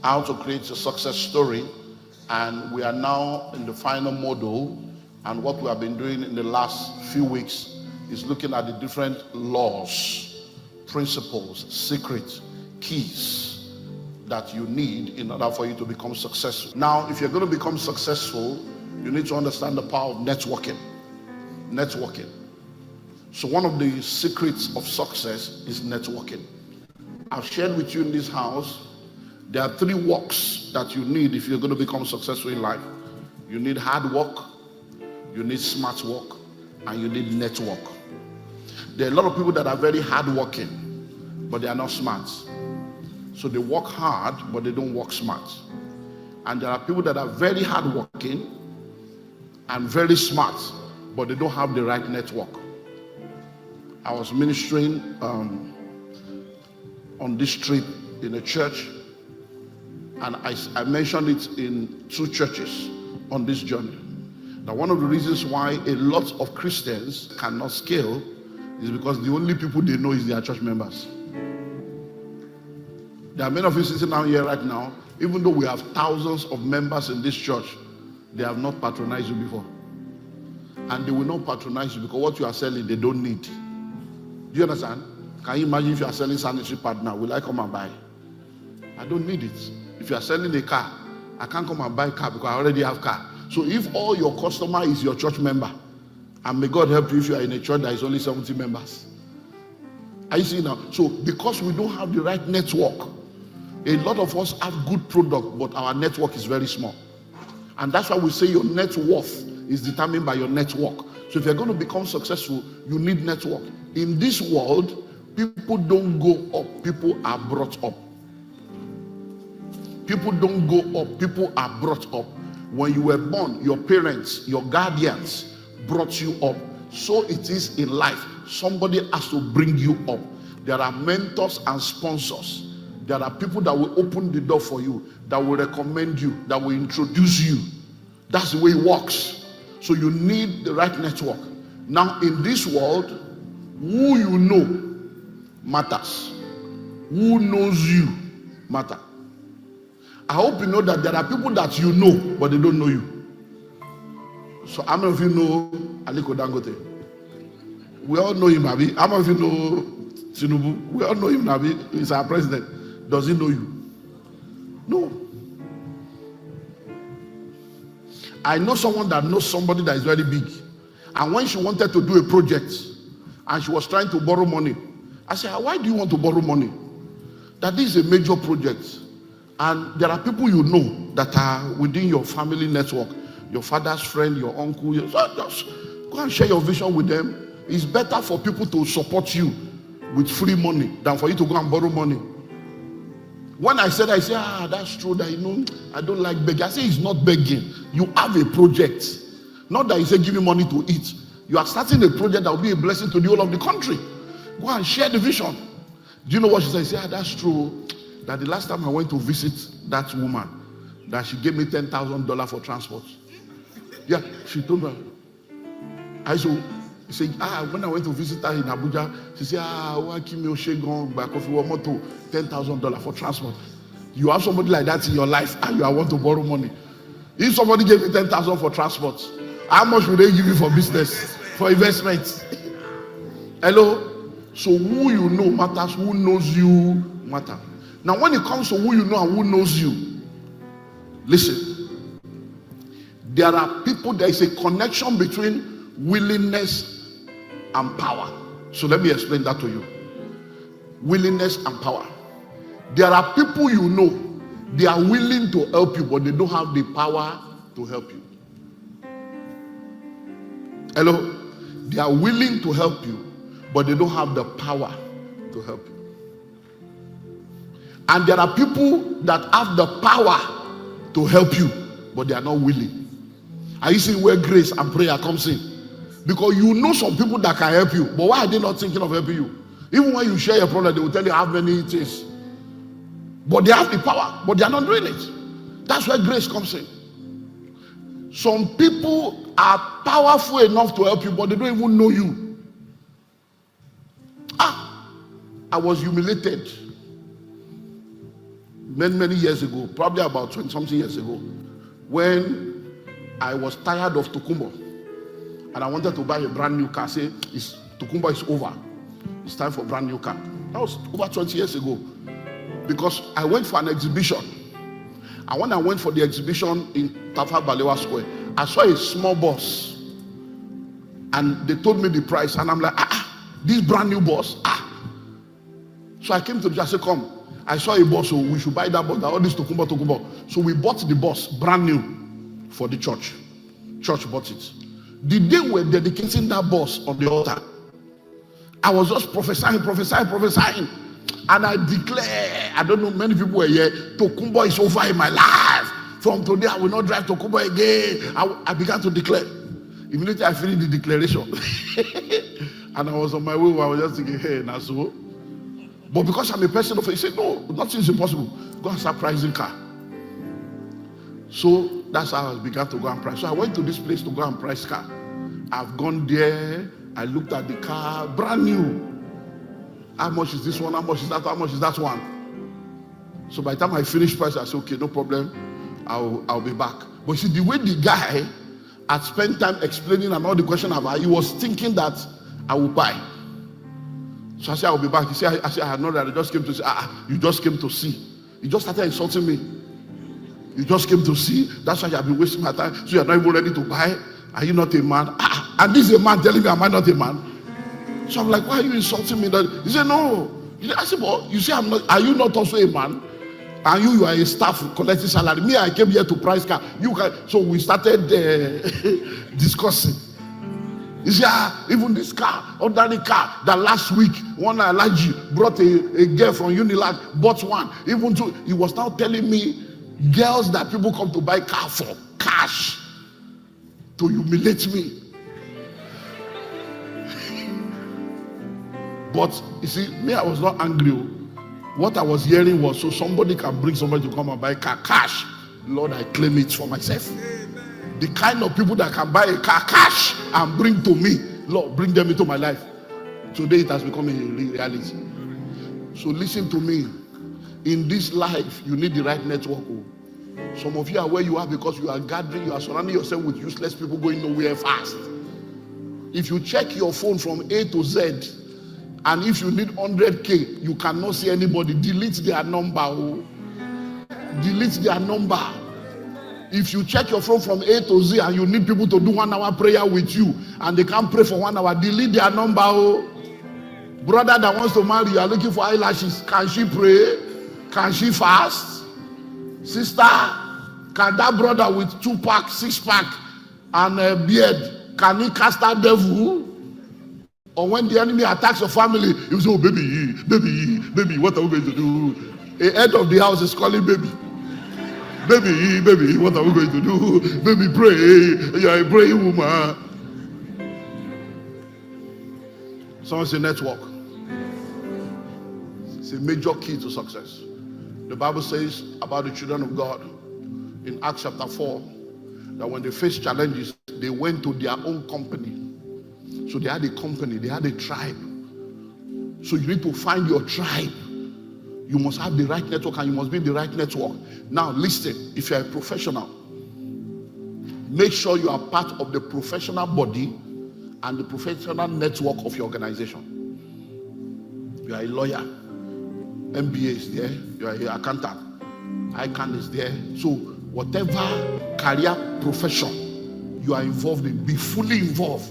how to create a success story, and we are now in the final module. And what we have been doing in the last few weeks is looking at the different laws, principles, secrets, keys that you need in order for you to become successful. Now, if you're going to become successful, you need to understand the power of networking. Networking. So one of the secrets of success is networking. I've shared with you in this house, there are 3 works that you need if you're going to become successful in life. You need hard work, you need smart work, and you need network. There are a lot of people that are very hardworking, but they are not smart. So they work hard, but they don't work smart. And there are people that are very hardworking and very smart, but they don't have the right network. I was ministering on this trip in a church, and I mentioned it in 2 churches on this journey. Now, one of the reasons why a lot of Christians cannot scale is because the only people they know is their church members. There are many of you sitting down here right now, even though we have thousands of members in this church, they have not patronized you before. And they will not patronize you because what you are selling, they don't need. Do you understand? Can you imagine if you are selling sanitary pad now? Will I come and buy? I don't need it. If you are selling a car, I can't come and buy a car because I already have a car. So if all your customer is your church member, and may God help you if you are in a church that is only 70 members. Are you seeing now? So because we don't have the right network, a lot of us have good product, but our network is very small. And that's why we say your net worth is determined by your network. So if you're going to become successful, you need network. In this world, people don't go up, people are brought up. People don't go up, people are brought up. When you were born, your parents, your guardians brought you up. So it is in life. Somebody has to bring you up. There are mentors and sponsors. There are people that will open the door for you, that will recommend you, that will introduce you. That's the way it works. So you need the right network. Now, in this world, who you know matters. Who knows you matters. I hope you know that there are people that you know, but they don't know you. So how many of you know Aliko Dangote? We all know him, Abi. How many of you know Tinubu? We all know him, Abi. He's our president. Does he know you? No. I know someone that knows somebody that is very big. And when she wanted to do a project, and she was trying to borrow money, I said, why do you want to borrow money? That this is a major project. And there are people you know that are within your family network, your father's friend, your uncle. So just go and share your vision with them. It's better for people to support you with free money than for you to go and borrow money. When I said, that's true, that I don't like begging. I say it's not begging. You have a project. Not that you say give me money to eat. You are starting a project that will be a blessing to the whole of the country. Go and share the vision. Do you know what she said? She said, that's true. That the last time I went to visit that woman, that she gave me $10,000 for transport. Yeah, she told me. I said, when I went to visit her in Abuja, she said, why give me $10,000 for transport? You have somebody like that in your life and you want to borrow money. If somebody gave me $10,000 for transport, how much would they give you for business, for investment? Hello? So who you know matters, who knows you matters. Now, when it comes to who you know and who knows you, listen, there are people, there is a connection between willingness and power. So let me explain that to you. Willingness and power. There are people you know, they are willing to help you, but they don't have the power to help you. Hello? They are willing to help you, but they don't have the power to help you. And there are people that have the power to help you, but they are not willing. Are you seeing where grace and prayer comes in? Because you know some people that can help you, but why are they not thinking of helping you? Even when you share your problem, they will tell you how many it is. But they have the power, but they are not doing it. That's where grace comes in. Some people are powerful enough to help you, but they don't even know you. I was humiliated many years ago, probably about 20 something years ago, when I was tired of Tokumbo and I wanted to buy a brand new car. Say, Tokumbo is over. It's time for a brand new car. That was over 20 years ago. Because I went for an exhibition. And when I went for the exhibition in Tafa Balewa Square, I saw a small bus. And they told me the price. And I'm like, this brand new bus. So I came to the church. I said, come. I saw a bus, so we should buy that bus. All this Tokumbo. So we bought the bus, brand new, for the church. Church bought it. The day we were dedicating that bus on the altar, I was just prophesying. And I declare, I don't know, many people were here, Tokumbo is over in my life. From today, I will not drive Tokumbo again. I began to declare. Immediately, I finished the declaration. And I was on my way, I was just thinking, hey, Naso. But because I'm a person of faith, he said, no, nothing is impossible. Go and start pricing car. So that's how I began to go and price. So I went to this place to go and price car. I've gone there. I looked at the car, brand new. How much is this one? How much is that? How much is that one? So by the time I finished price, I said, okay, no problem. I'll be back. But you see, the way the guy had spent time explaining and all the questions about, he was thinking that I will buy. So I said, I'll be back. He said, I said, I know that I just came to see. You just came to see. He just started insulting me. You just came to see. That's why you have been wasting my time. So you're not even ready to buy. Are you not a man? And this is a man telling me, am I not a man? So I'm like, why are you insulting me? He said, no. I said, well, you say I'm not. Are you not also a man? And you are a staff collecting salary. Me, I came here to price car. You can. So we started discussing. You see, even this car, ordinary car, that last week, one Alaji brought a girl from Unilag, bought one. Even to, he was now telling me girls that people come to buy car for cash to humiliate me. But you see, me, I was not angry. What I was hearing was, so somebody can bring somebody to come and buy car cash. Lord, I claim it for myself. The kind of people that can buy a car cash and bring to me, Lord, bring them into my life. Today it has become a reality. So listen to me. In this life, you need the right network. Some of you are where you are because you are gathering, you are surrounding yourself with useless people going nowhere fast. If you check your phone from A to Z, and if you need 100K, you cannot see anybody. Delete their number. Delete their number. If you check your phone from A to Z and you need people to do 1 hour prayer with you and they can't pray for 1 hour, delete their number. Brother that wants to marry, you are looking for eyelashes. Can she pray? Can she fast? Sister, can that brother with 2-pack, 6-pack and a beard, can he cast that devil? Or when the enemy attacks your family, you say, oh, baby, what are we going to do? The head of the house is calling baby. Baby, what are we going to do? Baby, pray. You're a praying woman. Someone say network. It's a major key to success. The Bible says about the children of God in Acts chapter 4 that when they faced challenges, they went to their own company. So they had a company, they had a tribe. So you need to find your tribe. You must have the right network and you must be in the right network. Now listen, if you're a professional, make sure you are part of the professional body and the professional network of your organization. You are a lawyer, MBA is there, you are an accountant, ICANN is there. So whatever career profession you are involved in, be fully involved.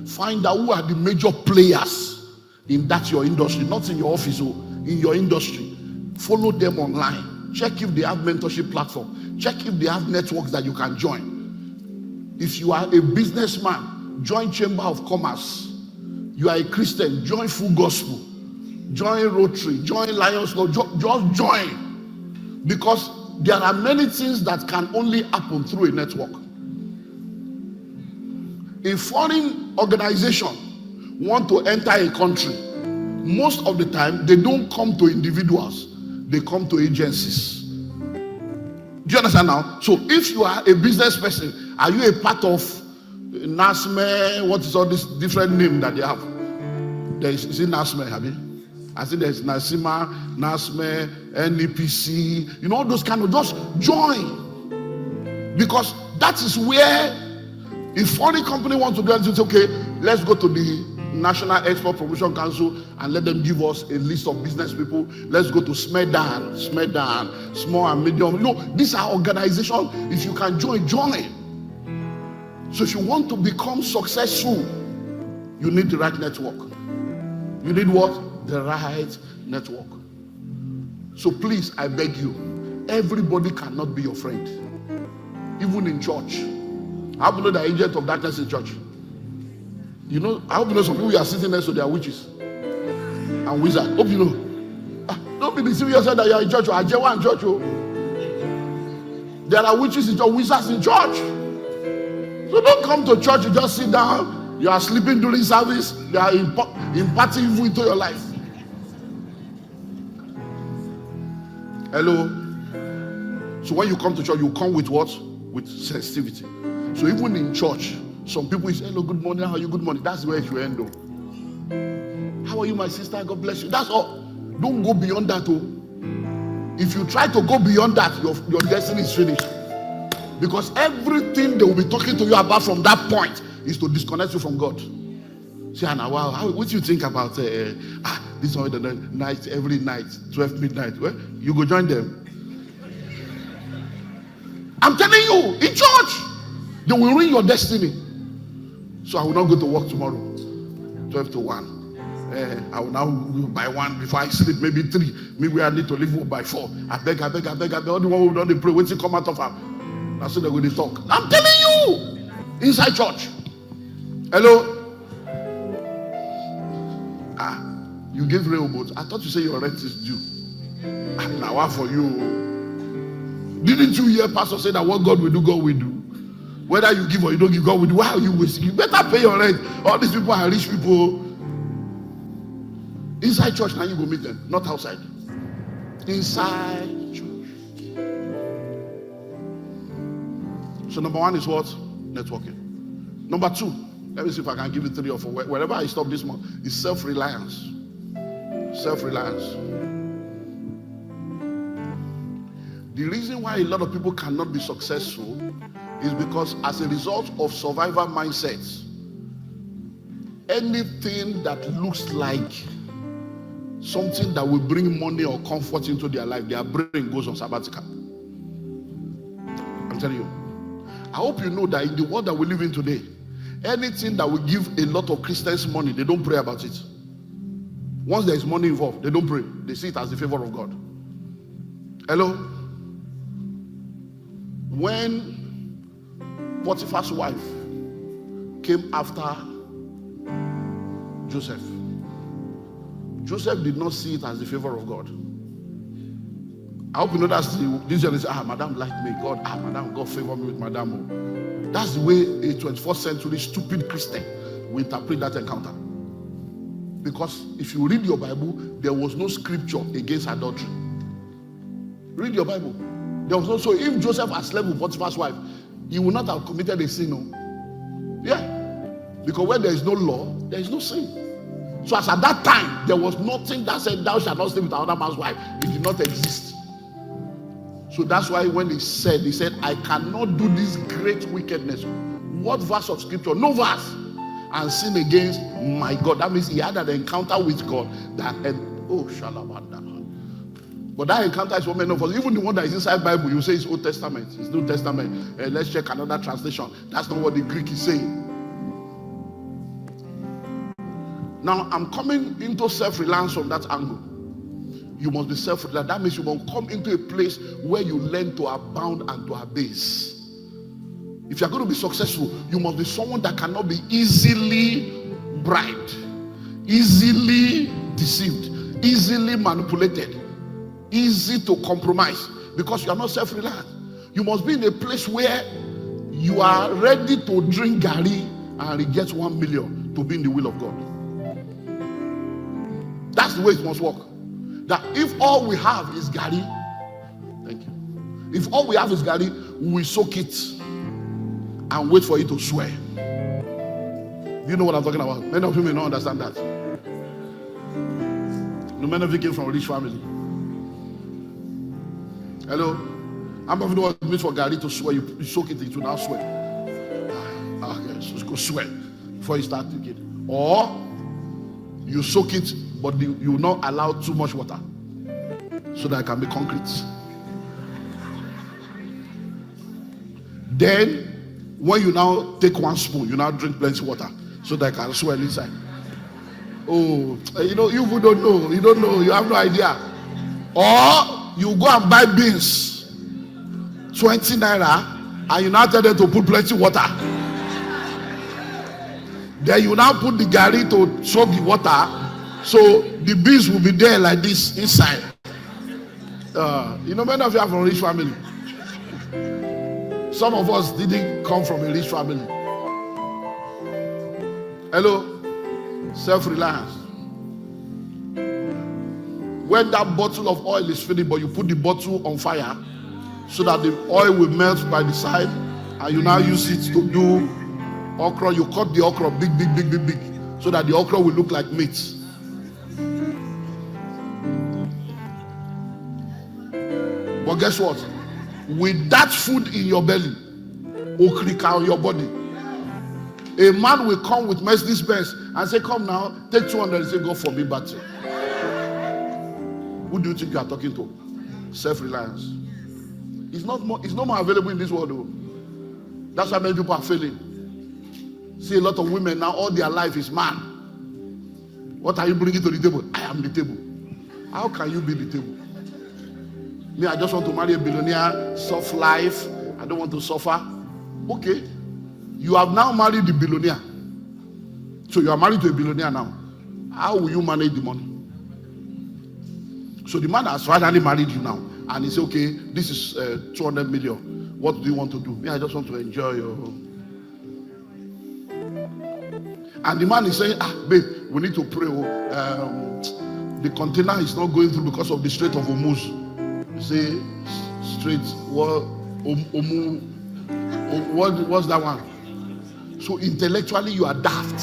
Find out who are the major players in that your industry, not in your office or in your industry. Follow them online. Check if they have mentorship platform. Check if they have networks that you can join. If you are a businessman, join Chamber of Commerce. You are a Christian, join Full Gospel. Join Rotary, join Lions Club, just join. Because there are many things that can only happen through a network. A foreign organization want to enter a country. Most of the time, they don't come to individuals. They come to agencies. Do you understand now? So if you are a business person, are you a part of NASME? What is all this different name that they have? Is it NASME, have you? I think there's NASIMA, NASME, NEPC, all those kind of, just join. Because that is where, if foreign company wants to do anything, it's okay, let's go to the National Export Promotion Council and let them give us a list of business people. Let's go to SMEDAN, small and medium. These are organizations. If you can join. So if you want to become successful, you need the right network. You need what? The right network. So please, I beg you, everybody cannot be your friend. Even in church. I hope you know the agent of darkness in church. I hope you know some people you are sitting next to, they are witches and wizards. Hope you know. Don't be deceiving yourself that you are in church or Ajewa in church. There are witches in church, wizards in church. So don't come to church, you just sit down, you are sleeping during service, they are imparting evil into your life. Hello? So when you come to church, you come with what? With sensitivity. So even in church, some people say, hello, good morning, how are you? Good morning. That's where you end up. How are you, my sister? God bless you. That's all. Don't go beyond that. If you try to go beyond that, your destiny is finished. Because everything they will be talking to you about from that point is to disconnect you from God. Say, Anna, wow, what do you think about this one, the night, every night, 12 midnight? Well, you go join them. I'm telling you, in church, they will ruin your destiny. So I will not go to work tomorrow, 12 to 1. I will now go by 1 before I sleep, maybe 3. Maybe I need to leave work by 4. I beg. All the one who don't pray, wait till come out of her. That's what they're going to talk. I'm telling you, inside church. Hello? You gave railroads. I thought you said your rent is due. Now what for you? Didn't you hear pastor say that what God will do, God will do? Whether you give or you don't give, God will do. Why are you wasting? You better pay your rent. All these people are rich people. Inside church, now you go meet them, not outside. Inside church. So number 1 is what? Networking. Number 2, let me see if I can give you 3 or 4. Wherever I stop this month, is self-reliance. Self-reliance. The reason why a lot of people cannot be successful is because as a result of survival mindsets, anything that looks like something that will bring money or comfort into their life, their brain goes on sabbatical. I'm telling you. I hope you know that in the world that we live in today, anything that will give a lot of Christians money, they don't pray about it. Once there is money involved, they don't pray. They see it as the favor of God. Hello? When Potiphar's wife came after Joseph, Joseph did not see it as the favor of God. I hope you know that's this generation. Madam liked me. Madam, God favor me with Madam. That's the way a 21st century stupid Christian will interpret that encounter. Because if you read your Bible, there was no scripture against adultery. Read your Bible. There was no. So if Joseph had slept with Potiphar's wife, he would not have committed a sin. No? Yeah. Because where there is no law, there is no sin. So as at that time, there was nothing that said, thou shalt not sleep with another man's wife. It did not exist. So that's why when he said, I cannot do this great wickedness. What verse of scripture? No verse. And sin against my God. That means he had an encounter with God. But that encounter is what many of us, even the one that is inside Bible, you say it's Old Testament, it's New Testament. Let's check another translation. That's not what the Greek is saying. Now, I'm coming into self-reliance from that angle. You must be self-reliant. That means you must come into a place where you learn to abound and to abase. If you're going to be successful, you must be someone that cannot be easily bribed, easily deceived, easily manipulated, easy to compromise, because you are not self-reliant. You must be in a place where you are ready to drink garri and reject 1 million to be in the will of God. That's the way it must work. That if all we have is garri, thank you. If all we have is garri, we soak it and wait for it to swear. Do you know what I'm talking about? Many of you may not understand that. No, many of you came from a rich family. Hello? How many of you want meat for Gary to swear? You soak it into now sweat. Okay, so go sweat before you start cooking. Or you soak it, but you will not allow too much water so that it can be concrete. Then, when you now take 1 spoon, you now drink plenty water so that it can swell inside. Oh, you know, you don't know. You don't know. You have no idea. Or you go and buy beans, 20 naira, and you now tell them to put plenty water. Then you now put the gari to soak the water, so the beans will be there like this inside. You know, many of you are from a rich family. Some of us didn't come from a rich family. Hello? Self-reliance. When that bottle of oil is finished, but you put the bottle on fire so that the oil will melt by the side, and you now use it to do okra. You cut the okra big, so that the okra will look like meat. But guess what? With that food in your belly, okrika on your body, a man will come with Mercedes Benz and say, come now, take 200 and say, go for me battery. Who do you think you are talking to? Self-reliance. It's not more available in this world though. That's why many people are failing. See, a lot of women now, all their life is man. What are you bringing to the table? I am the table. How can you be the table? Me, I just want to marry a billionaire, soft life. I don't want to suffer. Okay. You have now married the billionaire. So you are married to a billionaire now. How will you manage the money? So the man has finally married you now. And he said, okay, this is 200 million. What do you want to do? Me, I just want to enjoy your home. And the man is saying, babe, we need to pray. The container is not going through because of the Strait of Hormuz. You say, Strait, what's that one? So intellectually you are daft.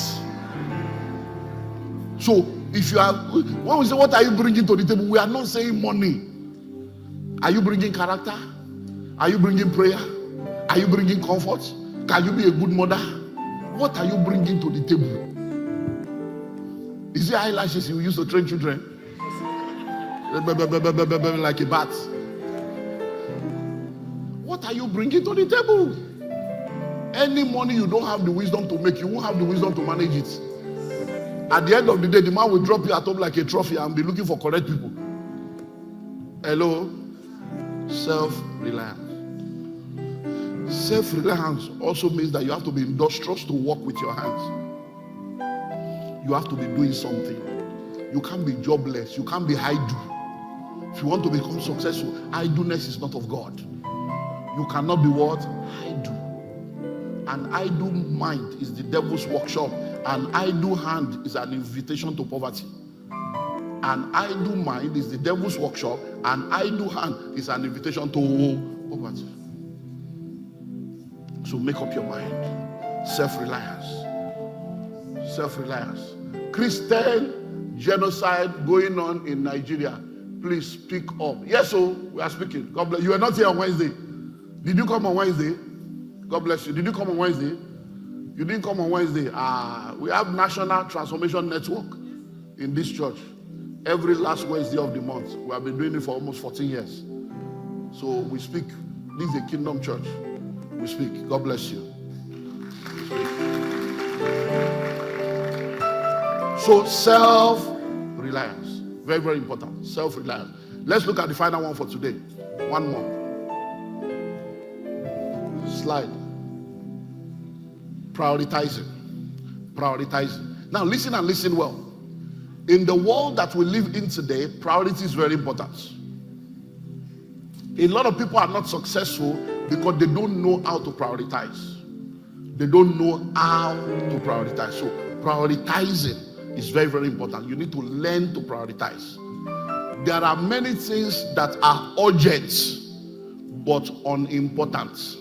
So if you are, when we say what are you bringing to the table, we are not saying money. Are you bringing character? Are you bringing prayer? Are you bringing comfort? Can you be a good mother? What are you bringing to the table? Is it eyelashes you use to train children? Like a bat. What are you bringing to the table? Any money you don't have the wisdom to make, you won't have the wisdom to manage it. At the end of the day, the man will drop you at home like a trophy and be looking for correct people. Hello? Self-reliance. Self-reliance also means that you have to be industrious to work with your hands. You have to be doing something. You can't be jobless. You can't be idle. If you want to become successful, idleness is not of God. You cannot be what? Idle. An idle mind is the devil's workshop. An idle hand is an invitation to poverty. An idle mind is the devil's workshop. An idle hand is an invitation to poverty. So make up your mind. Self-reliance. Self-reliance. Christian genocide going on in Nigeria. Please speak up. Yes, so we are speaking. God bless you. You were not here on Wednesday. Did you come on Wednesday? God bless you. Did you come on Wednesday? You didn't come on Wednesday. We have National Transformation Network in this church. Every last Wednesday of the month. We have been doing it for almost 14 years. So we speak. This is a kingdom church. We speak. God bless you. So self-reliance. Very, very important. Self-reliance. Let's look at the final one for today. One more. Slide. Prioritizing. Now listen and listen well. In the world that we live in today, priority is very important. A lot of people are not successful because they don't know how to prioritize. They don't know how to prioritize. So prioritizing is very, very important. You need to learn to prioritize. There are many things that are urgent but unimportant.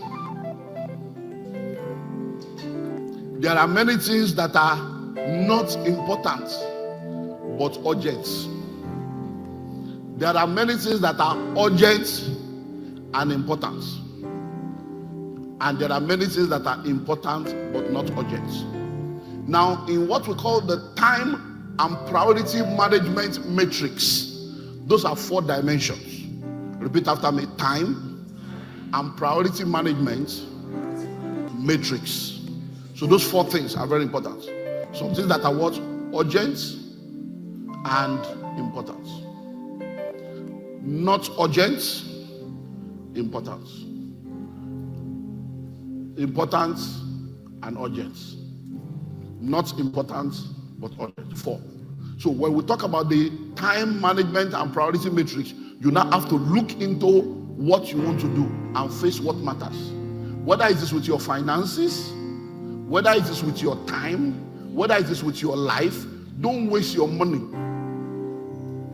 There are many things that are not important but urgent. There are many things that are urgent and importance. And there are many things that are important but not urgent. Now, in what we call the time and priority management matrix, those are 4 dimensions. Repeat after me: time and priority management matrix. So those 4 things are very important. Some things that are what? Urgent and important. Not urgent, important. Important and urgent. Not important, but urgent. 4. So when we talk about the time management and priority matrix, you now have to look into what you want to do and face what matters. Whether it is with your finances, whether it is with your time, whether it is with your life, don't waste your money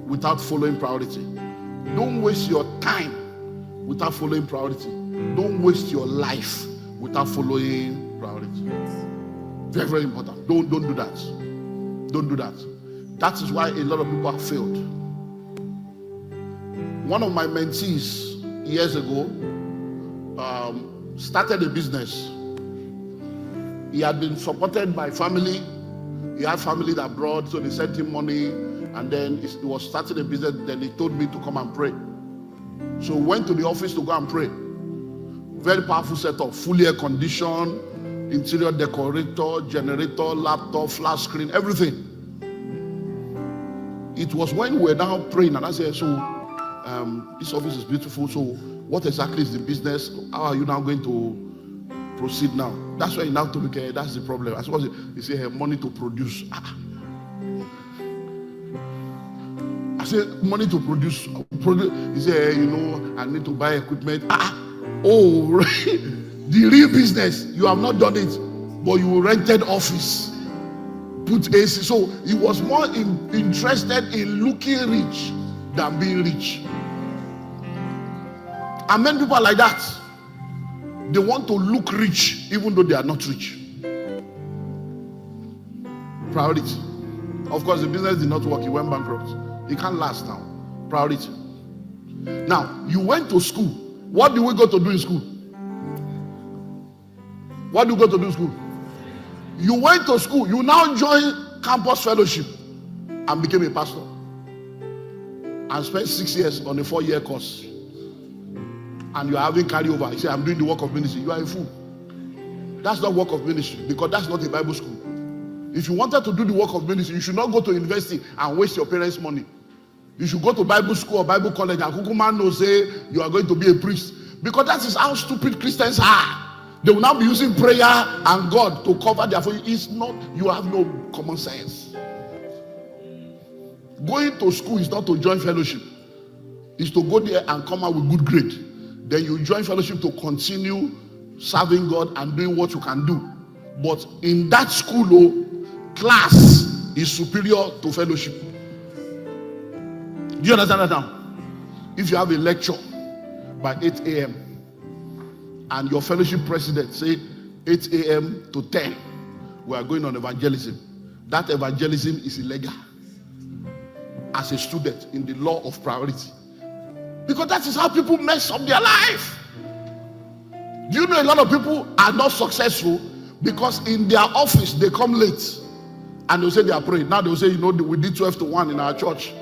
without following priority. Don't waste your time without following priority. Don't waste your life without following priority. Very, very important. Don't do that. Don't do that. That is why a lot of people have failed. One of my mentees years ago started a business. He had been supported by family. He had family abroad, so they sent him money, and then he was starting a business. Then he told me to come and pray. So went to the office to go and pray. Very powerful setup, fully air conditioned, interior decorator, generator, laptop, flash screen, everything. It was when we were now praying, and I said, so this office is beautiful, so what exactly is the business? How are you now going to proceed now? That's why he now told me, that's the problem. I suppose he said, money to produce. I said, money to produce. He said, I need to buy equipment. Oh, the real business, you have not done it, but you rented office, put AC. So he was more interested in looking rich than being rich. And many people are like that. They want to look rich even though they are not rich. Priority. Of course, the business did not work. He went bankrupt. It can't last now. Priority. Now, you went to school. What do we go to do in school? What do you go to do in school? You went to school. You now joined campus fellowship and became a pastor. And spent 6 years on a 4-year course. And you are having carryover. You say, I'm doing the work of ministry. You are a fool. That's not work of ministry, because that's not a Bible school. If you wanted to do the work of ministry, you should not go to university and waste your parents' money. You should go to Bible school or Bible college and Kukuman no say you are going to be a priest. Because that is how stupid Christians are. They will now be using prayer and God to cover their fault. It's not, you have no common sense. Going to school is not to join fellowship. It's to go there and come out with good grade. Then you join fellowship to continue serving God and doing what you can do. But in that school, class is superior to fellowship. Do you understand that now? If you have a lecture by 8 a.m. and your fellowship president say 8 a.m. to 10, we are going on evangelism. That evangelism is illegal as a student in the law of priority. Because that is how people mess up their life. Do you know a lot of people are not successful because in their office they come late and they'll say they are praying. Now they'll say, we did 12 to 1 in our church.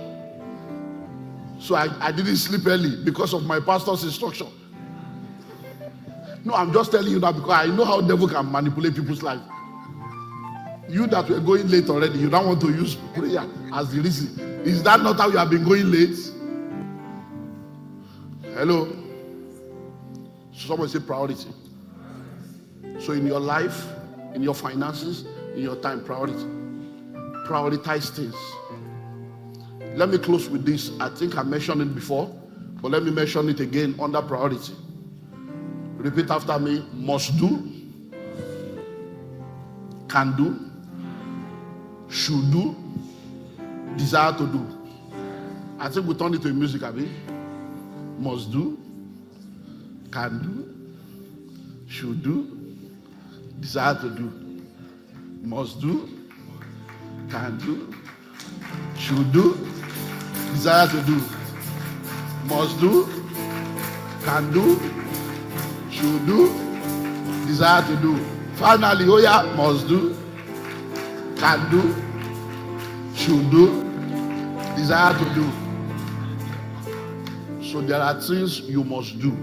So I didn't sleep early because of my pastor's instruction. No, I'm just telling you that because I know how the devil can manipulate people's life. You that were going late already, you don't want to use prayer as the reason. Is that not how you have been going late? Hello? Someone say priority. So in your life, in your finances, in your time, priority. Prioritize things. Let me close with this. I think I mentioned it before, but let me mention it again under priority. Repeat after me. Must do, can do, should do, desire to do. I think we turned it to a music, Abi. Must do, can do, should do, desire to do. Must do, can do, should do, desire to do. Must do, can do, should do, desire to do. Finally, oh yeah, must do, can do, should do, desire to do. So there are things you must do.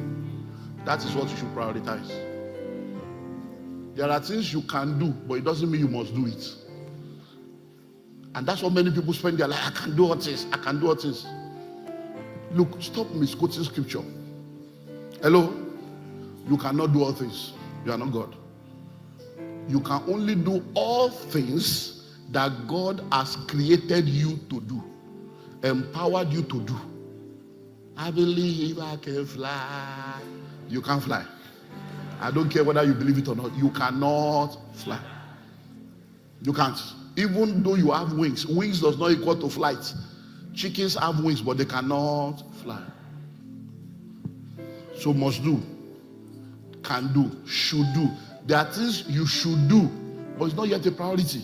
That is what you should prioritize. There are things you can do, but it doesn't mean you must do it. And that's what many people spend their life. I can do all things. I can do all things. Look, stop misquoting scripture. Hello? You cannot do all things. You are not God. You can only do all things that God has created you to do, empowered you to do. I believe I can fly. You can't fly. I don't care whether you believe it or not. You cannot fly. You can't. Even though you have wings, wings does not equal to flight. Chickens have wings, but they cannot fly. So must do, can do, should do. There are things you should do, but it's not yet a priority.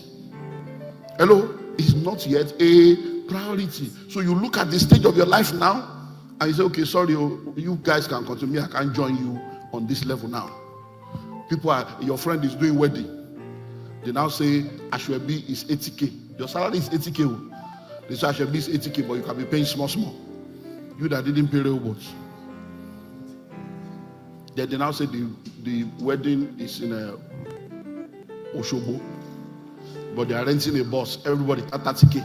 Hello? It's not yet a priority. So you look at the stage of your life now, and you say, okay, sorry, you guys can continue. I can't join you on this level now. Your friend is doing wedding. They now say, Ashwebi is 80K. Your salary is 80K. They say Ashwebi is 80K, but you can be paying small. You that didn't pay robots. Then they now say the wedding is in Oshobo, but they are renting a bus. Everybody 30K.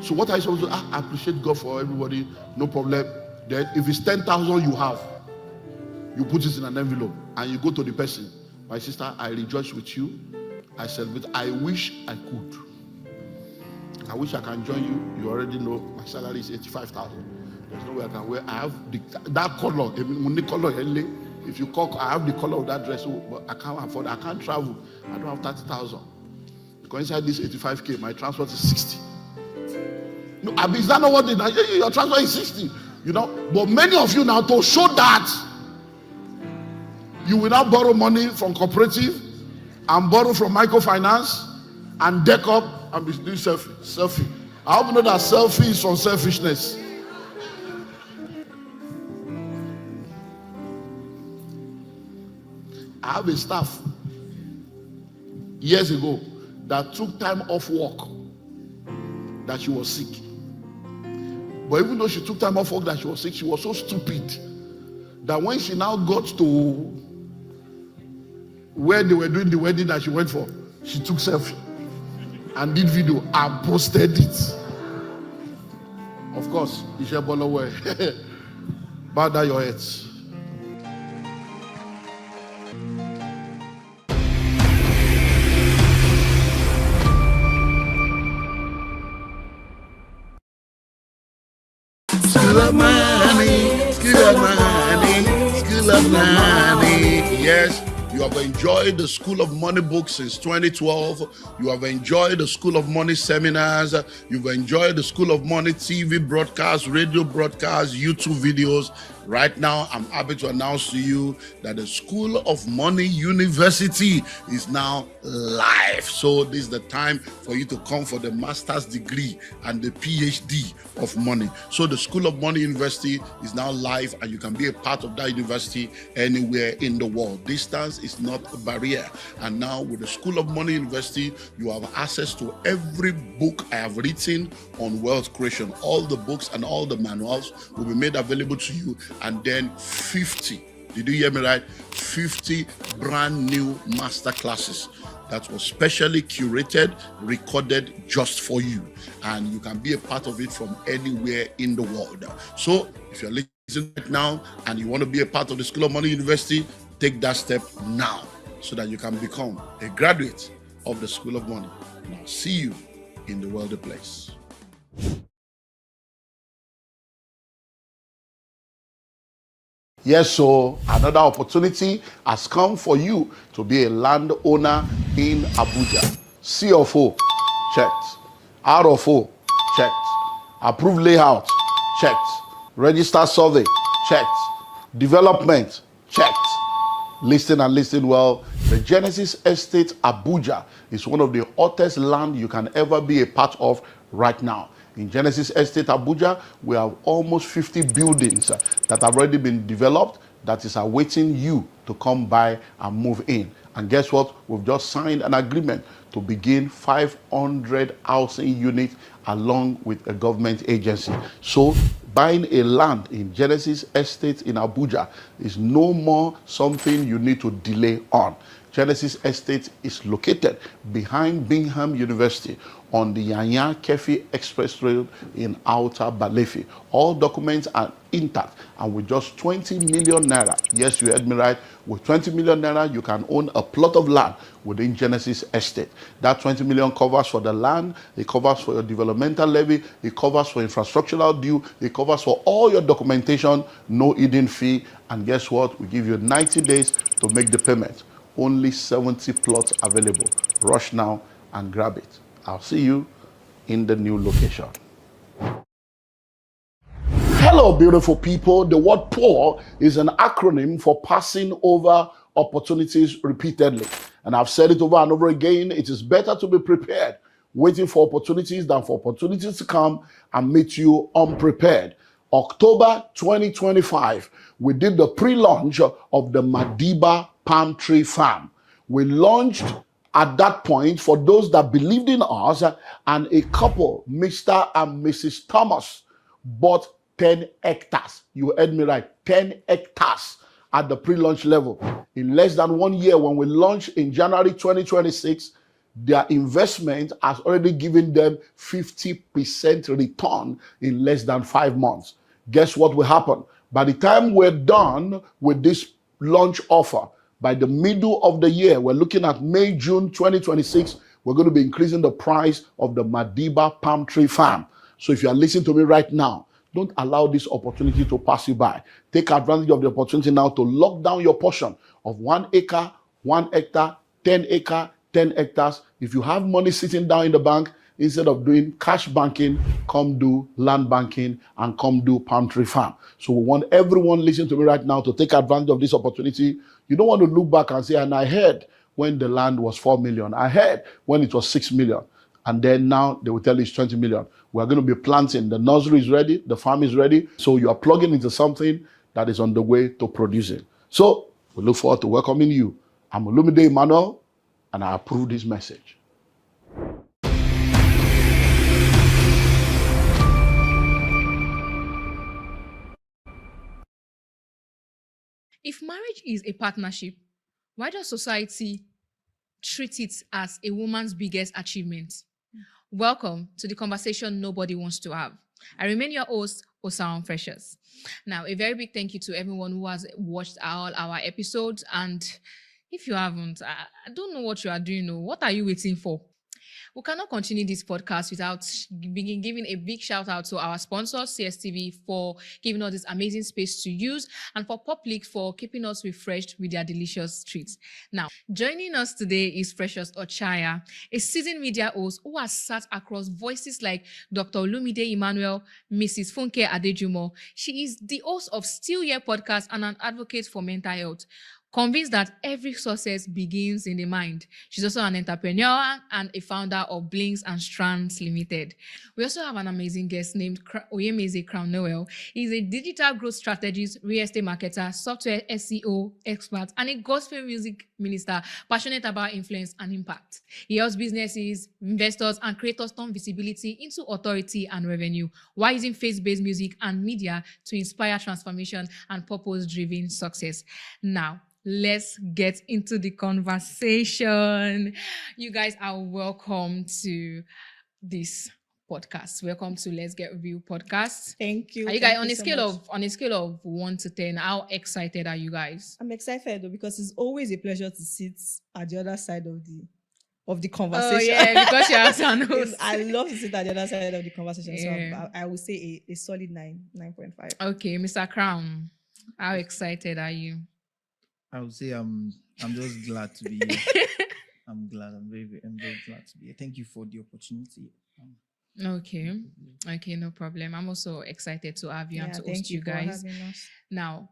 So what are you supposed to do? I appreciate God for everybody, no problem. Then if it's 10,000 you have, you put it in an envelope and you go to the person. My sister, I rejoice with you. I celebrate. I wish I could. I wish I can join you. You already know my salary is 85,000. There's no way I can wear. I have that color. If you call, I have the color of that dress, but I can't afford. I can't travel. I don't have 30,000. Because inside this 85K, my transport is 60. No, is that not what your transport is 60? You know, but many of you now to show that you will now borrow money from cooperative and borrow from microfinance and deck up and be doing selfie. I hope you know that selfie is from selfishness. I have a staff years ago that took time off work that she was sick. But even though she took time off work that she was sick, she was so stupid that when she now got to where they were doing the wedding that she went for, she took selfie and did video and posted it. Of course, Isha Bolowe, bow down your heads. School of money, school of money, school of money. Yes, you have enjoyed the School of Money book since 2012. You have enjoyed the School of Money seminars. You've enjoyed the School of Money TV broadcasts, radio broadcasts, YouTube videos. Right now, I'm happy to announce to you that the School of Money University is now live. So this is the time for you to come for the master's degree and the PhD of money. So the School of Money University is now live, and you can be a part of that university anywhere in the world. Distance is not a barrier. And now with the School of Money University, you have access to every book I have written on wealth creation. All the books and all the manuals will be made available to you. And then 50, did you hear me right? 50 brand new master classes that was specially curated, recorded just for you. And you can be a part of it from anywhere in the world. So if you're listening right now and you want to be a part of the School of Money University, take that step now so that you can become a graduate of the School of Money. And I'll see you in the worldly place. Yes, so another opportunity has come for you to be a landowner in Abuja. C of O, checked. R of O, checked. Approved layout, checked. Register survey, checked. Development, checked. Listen and listen well. The Genesis Estate Abuja is one of the hottest land you can ever be a part of right now. In Genesis Estate, Abuja, we have almost 50 buildings that have already been developed that is awaiting you to come by and move in. And guess what? We've just signed an agreement to begin 500 housing units along with a government agency. So buying a land in Genesis Estate in Abuja is no more something you need to delay on. Genesis Estate is located behind Bingham University on the Yanya Kefi Express Road in Outer Balefi. All documents are intact, and with just 20 million naira, yes, you heard me right, with 20 million naira, you can own a plot of land within Genesis Estate. That 20 million covers for the land, it covers for your developmental levy, it covers for infrastructural due, it covers for all your documentation, no hidden fee, and guess what? We give you 90 days to make the payment. Only 70 plots available. Rush now and grab it. I'll see you in the new location. Hello, beautiful people. The word POUR is an acronym for passing over opportunities repeatedly. And I've said it over and over again. It is better to be prepared, waiting for opportunities, than for opportunities to come and meet you unprepared. October 2025, we did the pre-launch of the Madiba Palm Tree Farm. We launched at that point for those that believed in us, and a couple, Mr. and Mrs. Thomas, bought 10 hectares. You heard me right, 10 hectares at the pre-launch level. In less than 1 year, when we launched in January 2026, their investment has already given them 50% return in less than 5 months. Guess what will happen? By the time we're done with this launch offer, by the middle of the year, we're looking at May, June 2026, we're going to be increasing the price of the Madiba Palm Tree Farm. So if you are listening to me right now, don't allow this opportunity to pass you by. Take advantage of the opportunity now to lock down your portion of 1 acre, 1 hectare, 10 acre, 10 hectares. If you have money sitting down in the bank, instead of doing cash banking, come do land banking and come do palm tree farm. So we want everyone listening to me right now to take advantage of this opportunity. You don't want to look back and say, and I heard when the land was 4 million. I heard when it was 6 million. And then now they will tell you it's 20 million. We're going to be planting. The nursery is ready. The farm is ready. So you are plugging into something that is on the way to producing. So we look forward to welcoming you. I'm Olumide Emmanuel, and I approve this message. If marriage is a partnership, why does society treat it as a woman's biggest achievement? Welcome to the conversation nobody wants to have. I remain your host, Osam Precious. Now, a very big thank you to everyone who has watched all our episodes. And if you haven't, I don't know what you are doing. What are you waiting for? We cannot continue this podcast without giving a big shout out to our sponsor, CSTV, for giving us this amazing space to use, and for Public for keeping us refreshed with their delicious treats. Now, joining us today is Precious Ochaya, a seasoned media host who has sat across voices like Dr. Olumide Emmanuel, Mrs. Funke Adejumo. She is the host of Still Here podcast and an advocate for mental health. Convinced that every success begins in the mind. She's also an entrepreneur and a founder of Blinks and Strands Limited. We also have an amazing guest named Oyemeze Crown Noel. He's a digital growth strategist, real estate marketer, software SEO expert, and a gospel music minister passionate about influence and impact. He helps businesses, investors, and creators turn visibility into authority and revenue while using faith-based music and media to inspire transformation and purpose-driven success. Now, let's get into the conversation. You guys are welcome to this podcast. Welcome to Let's Get Real podcast. Thank you. Are you guys on a scale of 1 to 10? How excited are you guys? I'm excited though, because it's always a pleasure to sit at the other side of the conversation. Oh yeah, because you're an host. I love to sit at the other side of the conversation. Yeah. So I would say a solid 9.5. Okay, Mr. Crown, how excited are you? I would say I'm just glad to be here. I'm very glad to be here. Thank you for the opportunity. Okay, no problem. I'm also excited to have you and to host you for guys. having us. Now,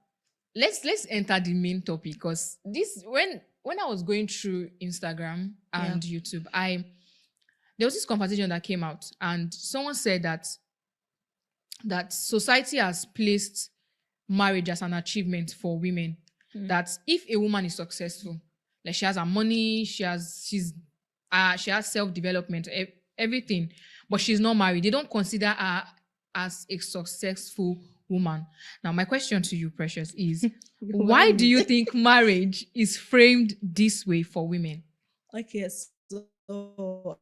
let's enter the main topic, because this when I was going through Instagram and YouTube, there was this conversation that came out, and someone said that society has placed marriage as an achievement for women. That if a woman is successful, like she has her money, she has self-development, everything, but she's not married, they don't consider her as a successful woman. Now, my question to you, Precious, is why do you think marriage is framed this way for women? Okay, so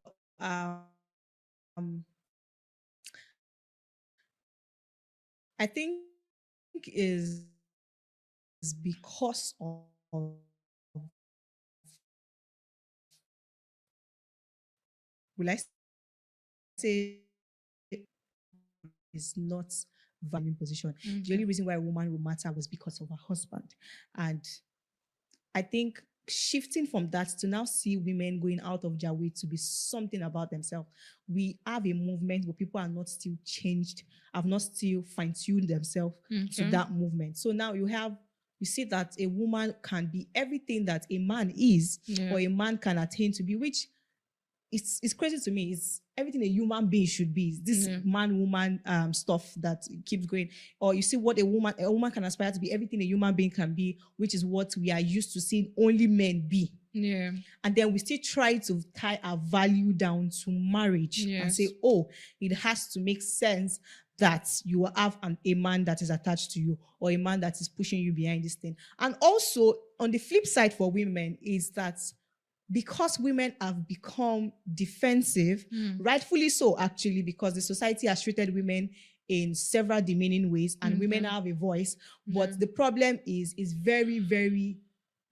I think is because of will I say is not valuing position. The only reason why a woman will matter was because of her husband. And I think shifting from that to now see women going out of their way to be something about themselves. We have a movement where people are not still changed, have not still fine-tuned themselves to that movement. So now you see that a woman can be everything that a man is, or a man can attain to be, which it's crazy to me. It's everything a human being should be. This man-woman stuff that keeps going. Or you see what a woman can aspire to be, everything a human being can be, which is what we are used to seeing only men be. Yeah. And then we still try to tie our value down to marriage and say, oh, it has to make sense that you will have a man that is attached to you, or a man that is pushing you behind this thing. And also, on the flip side for women is that because women have become defensive, rightfully so, actually, because the society has treated women in several demeaning ways, and women have a voice. But the problem is very, very,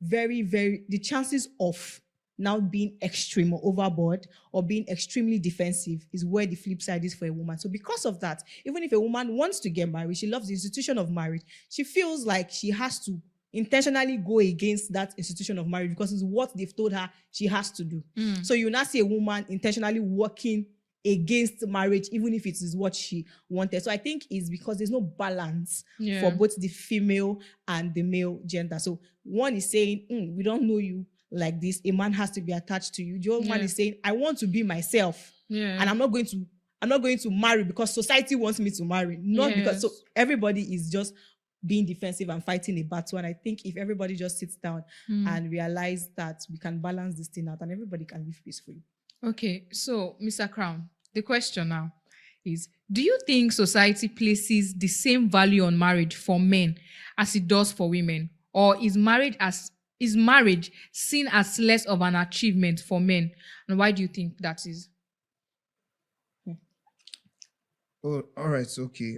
very, very, the chances of now being extreme or overboard or being extremely defensive is where the flip side is for a woman. So because of that, even if a woman wants to get married, she loves the institution of marriage, she feels like she has to intentionally go against that institution of marriage because it's what they've told her she has to do. So you now see a woman intentionally working against marriage, even if it is what she wanted. So I think it's because there's no balance for both the female and the male gender. So one is saying, we don't know you like this. A man has to be attached to you. The other one is saying, I want to be myself, and I'm not going to marry because society wants me to marry, not because. So everybody is just being defensive and fighting a battle. And I think if everybody just sits down and realize that we can balance this thing out, and everybody can live peacefully. Okay, so Mr. Crown, the question now is, do you think society places the same value on marriage for men as it does for women? Or is marriage seen as less of an achievement for men? And why do you think that is? Oh, all right, okay.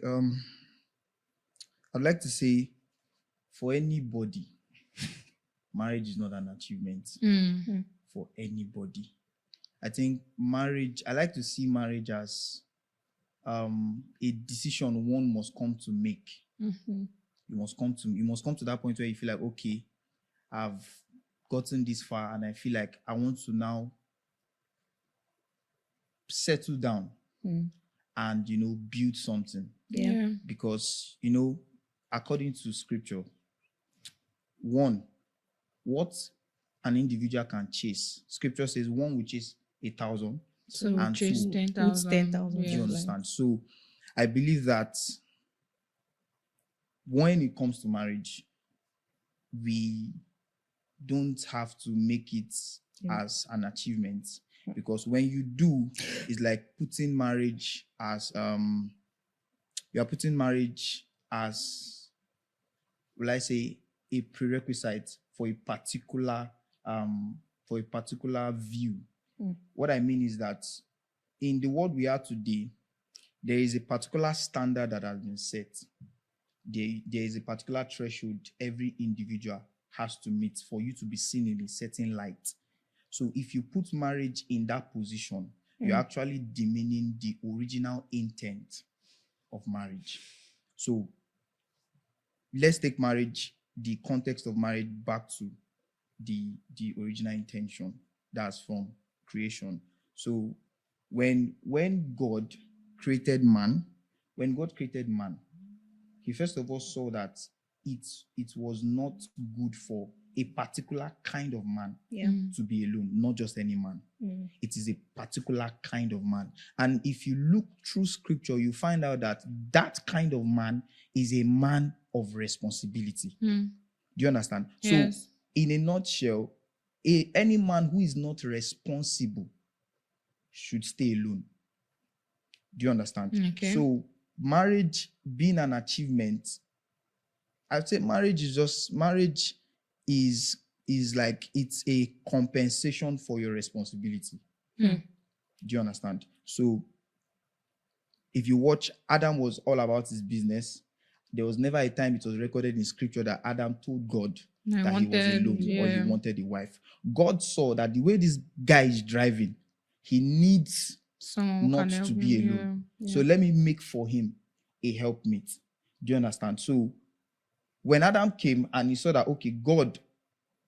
I'd like to say, for anybody, marriage is not an achievement for anybody. I think I like to see marriage as a decision one must come to make. You must come to that point where you feel like, okay, I've gotten this far and I feel like I want to now settle down and, build something. Yeah. Because, according to scripture, one, what an individual can chase. Scripture says one will chase 1,000. So and chase two, 10,000. 10,000. Do you understand? So I believe that when it comes to marriage, we don't have to make it as an achievement, because when you do, it's like putting marriage as you are putting marriage as, will I say, a prerequisite for a particular view. What I mean is that in the world we are today, there is a particular standard that has been set. There is a particular threshold every individual has to meet for you to be seen in a certain light. So if you put marriage in that position, you're actually demeaning the original intent of marriage. So let's take marriage, the context of marriage, back to the original intention. That's from creation. So when God created man, he first of all saw that it was not good for a particular kind of man Yeah. to be alone, not just any man. Mm. It is a particular kind of man. And if you look through scripture, you find out that that kind of man is a man of responsibility. Mm. Do you understand? Yes. So, in a nutshell, any man who is not responsible should stay alone. Do you understand? Okay. So, marriage being an achievement, I'd say marriage is like it's a compensation for your responsibility. Mm. Do you understand? So, if you watch, Adam was all about his business. There was never a time it was recorded in scripture that Adam told God that he was alone or he wanted a wife. God saw that the way this guy is driving, he needs Someone not can to help be him, alone. yeah. So let me make for him a helpmate. Do you understand? So when Adam came and he saw that, okay, God,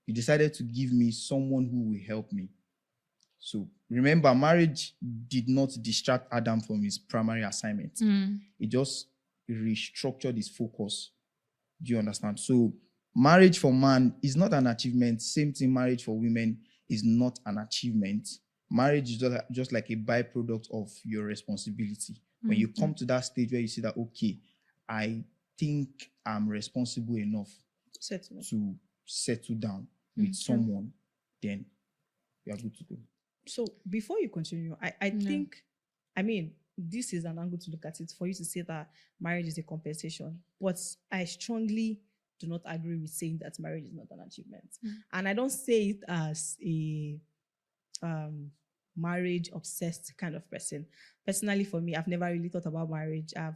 he decided to give me someone who will help me. So remember, marriage did not distract Adam from his primary assignment. It just restructured his focus. Do you understand? So marriage for man is not an achievement. Same thing, marriage for women is not an achievement. Marriage is just like a byproduct of your responsibility. When you come to that stage where you see that, okay, I think I'm responsible enough to settle down with someone, then we are good to go. So before you continue, I think, I mean, this is an angle to look at it for you to say that marriage is a compensation. But I strongly do not agree with saying that marriage is not an achievement. And I don't say it as a marriage obsessed kind of person. Personally, for me, I've never really thought about marriage. I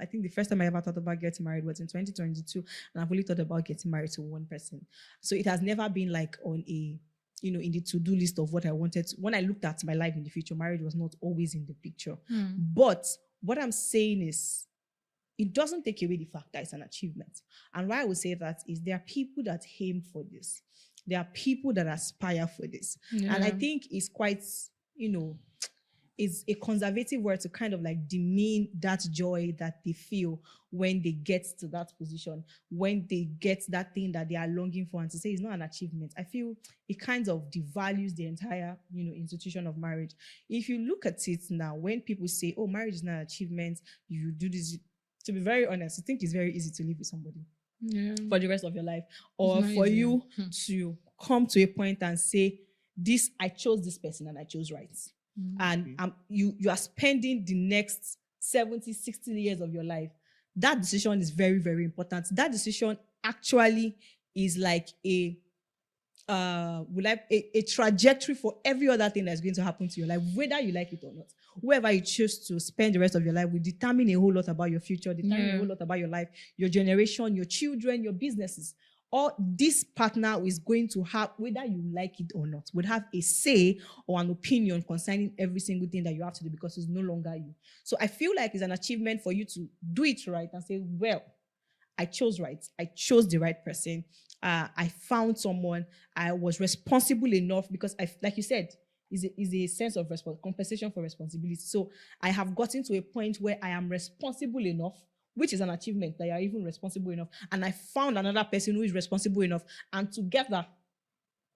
think the first time I ever thought about getting married was in 2022, and I've only thought about getting married to one person. So it has never been like on a, in the to-do list of what I wanted to. When I looked at my life in the future, marriage was not always in the picture. But what I'm saying is, it doesn't take away the fact that it's an achievement. And why I would say that is there are people that aim for this. There are people that aspire for this. And I think it's quite, it's a conservative word to kind of like demean that joy that they feel when they get to that position, when they get that thing that they are longing for, and to say it's not an achievement. I feel it kind of devalues the entire, institution of marriage. If you look at it now, when people say, oh, marriage is not an achievement, you do this, to be very honest, I think it's very easy to live with somebody for the rest of your life, or for you to come to a point and say, this, I chose this person and I chose right. And you are spending the next 70, 60 years of your life. That decision is very, very important. That decision actually is like a trajectory for every other thing that's going to happen to your life, whether you like it or not. Whoever you choose to spend the rest of your life will determine a whole lot about your future, determine a whole lot about your life, your generation, your children, your businesses. Or this partner is going to have, whether you like it or not, would have a say or an opinion concerning every single thing that you have to do, because it's no longer you. So I feel like it's an achievement for you to do it right and say, well, I chose right. I chose the right person. I found someone. I was responsible enough, because like you said, is a sense of compensation for responsibility. So I have gotten to a point where I am responsible enough, which is an achievement that you are even responsible enough. And I found another person who is responsible enough. And together,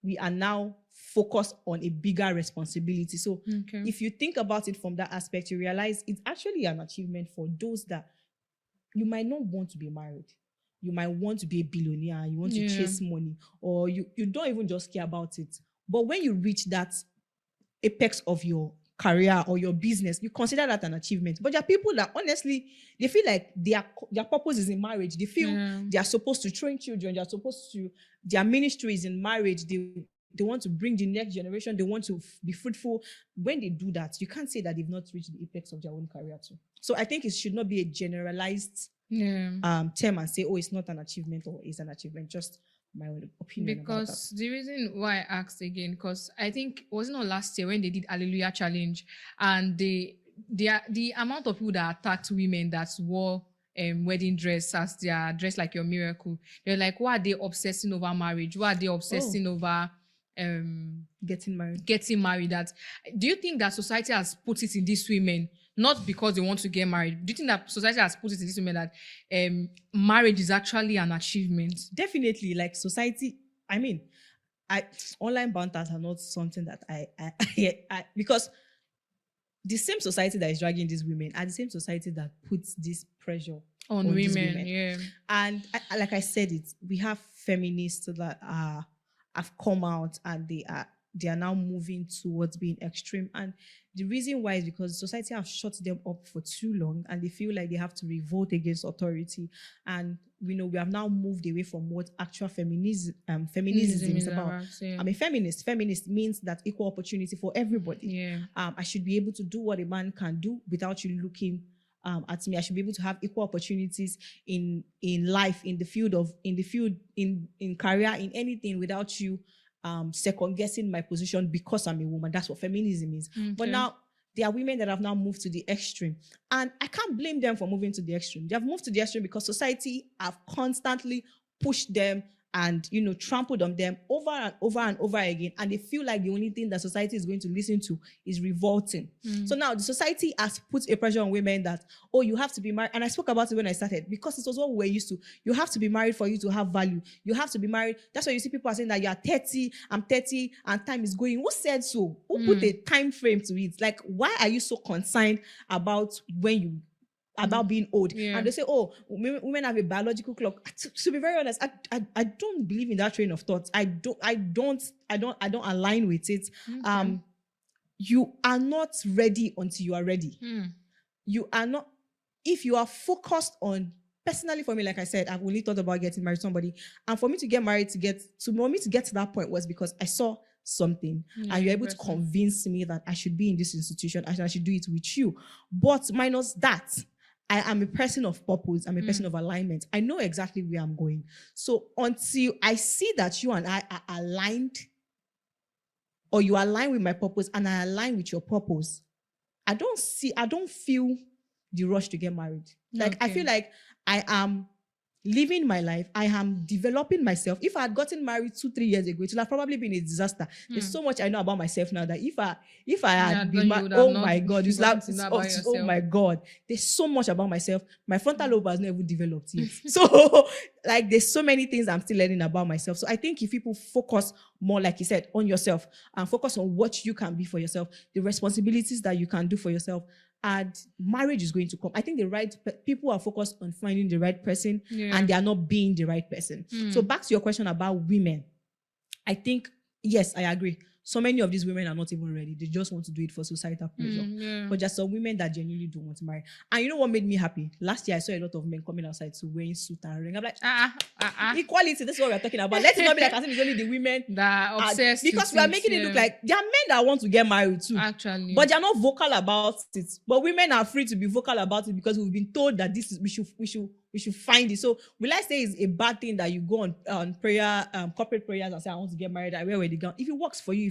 we are now focused on a bigger responsibility. So if you think about it from that aspect, you realize it's actually an achievement for those that you might not want to be married. You might want to be a billionaire. You want to chase money. Or you don't even just care about it. But when you reach that apex of your career or your business, you consider that an achievement. But there are people that honestly, they feel like their purpose is in marriage. They feel they are supposed to train children. They are supposed to, their ministry is in marriage. They want to bring the next generation. They want to be fruitful. When they do that, you can't say that they've not reached the apex of their own career too. So I think it should not be a generalized term and say, oh, it's not an achievement or it's an achievement. Just my own opinion. Because the reason why I asked again, because I think, was it not last year when they did Hallelujah Challenge, and the amount of people that attacked women that wore wedding dress as their dress like your miracle, they're like, why are they obsessing over marriage? Why are they obsessing over getting married? That, do you think that society has put it in these women not because they want to get married. Do you think that society has put it in this way that marriage is actually an achievement? Definitely, like society. I mean, online banters are not something that I because the same society that is dragging these women are the same society that puts this pressure on these women. Yeah. And like I said, we have feminists that have come out and they are now moving towards being extreme. And the reason why is because society have shut them up for too long and they feel like they have to revolt against authority. And we have now moved away from what actual feminism is about. Yeah. I'm a feminist. Feminist means that equal opportunity for everybody. Yeah. I should be able to do what a man can do without you looking at me. I should be able to have equal opportunities in life, in career, in anything without you second guessing my position because I'm a woman. That's what feminism is. Okay. But now there are women that have now moved to the extreme, and I can't blame them for moving to the extreme. They have moved to the extreme because society have constantly pushed them and trampled on them over and over and over again, and they feel like the only thing that society is going to listen to is revolting. So now the society has put a pressure on women that, oh, you have to be married. And I spoke about it when I started because it was what we were used to. You have to be married for you to have value. You have to be married. That's why you see people are saying that you are 30, I'm 30, and time is going. Who said so? Who put a time frame to it? Like, why are you so concerned about being old? Yeah. And they say, oh, women have a biological clock. To be very honest, I don't believe in that train of thought. I don't align with it. Okay. You are not ready until you are ready. You are not. If you are focused on, personally for me, like I said, I've only thought about getting married to somebody, and for me to get married to get to that point was because I saw something and you're able to convince me that I should be in this institution and I should do it with you. But minus that, I am a person of purpose. I'm a person of alignment. I know exactly where I'm going. So until I see that you and I are aligned, or you align with my purpose and I align with your purpose, I don't feel the rush to get married. Like, I feel like I am living my life. I am developing myself. If I had gotten married 2-3 years ago, it would have probably been a disaster. There's so much I know about myself now that if I had been married, oh my God, it's like, oh my God, there's so much about myself. My frontal lobe has never developed yet. So like, there's so many things I'm still learning about myself. So I think if people focus more, like you said, on yourself and focus on what you can be for yourself, the responsibilities that you can do for yourself, and marriage is going to come. I think the right people are focused on finding the right person, and they are not being the right person. So back to your question about women, I think, yes, I agree. So many of these women are not even ready. They just want to do it for societal pressure. But there's some women that genuinely don't want to marry. And you know what made me happy? Last year, I saw a lot of men coming outside to wearing suit and ring. I'm like, equality, this is what we're talking about. Let's not be like, I think it's only the women that are obsessed because we are making it look like there are men that want to get married too. Actually. But they're not vocal about it. But women are free to be vocal about it because we've been told that this is we should find it. So will I say it's a bad thing that you go on prayer, corporate prayers and say, I want to get married, I wear the gown. If it works for you,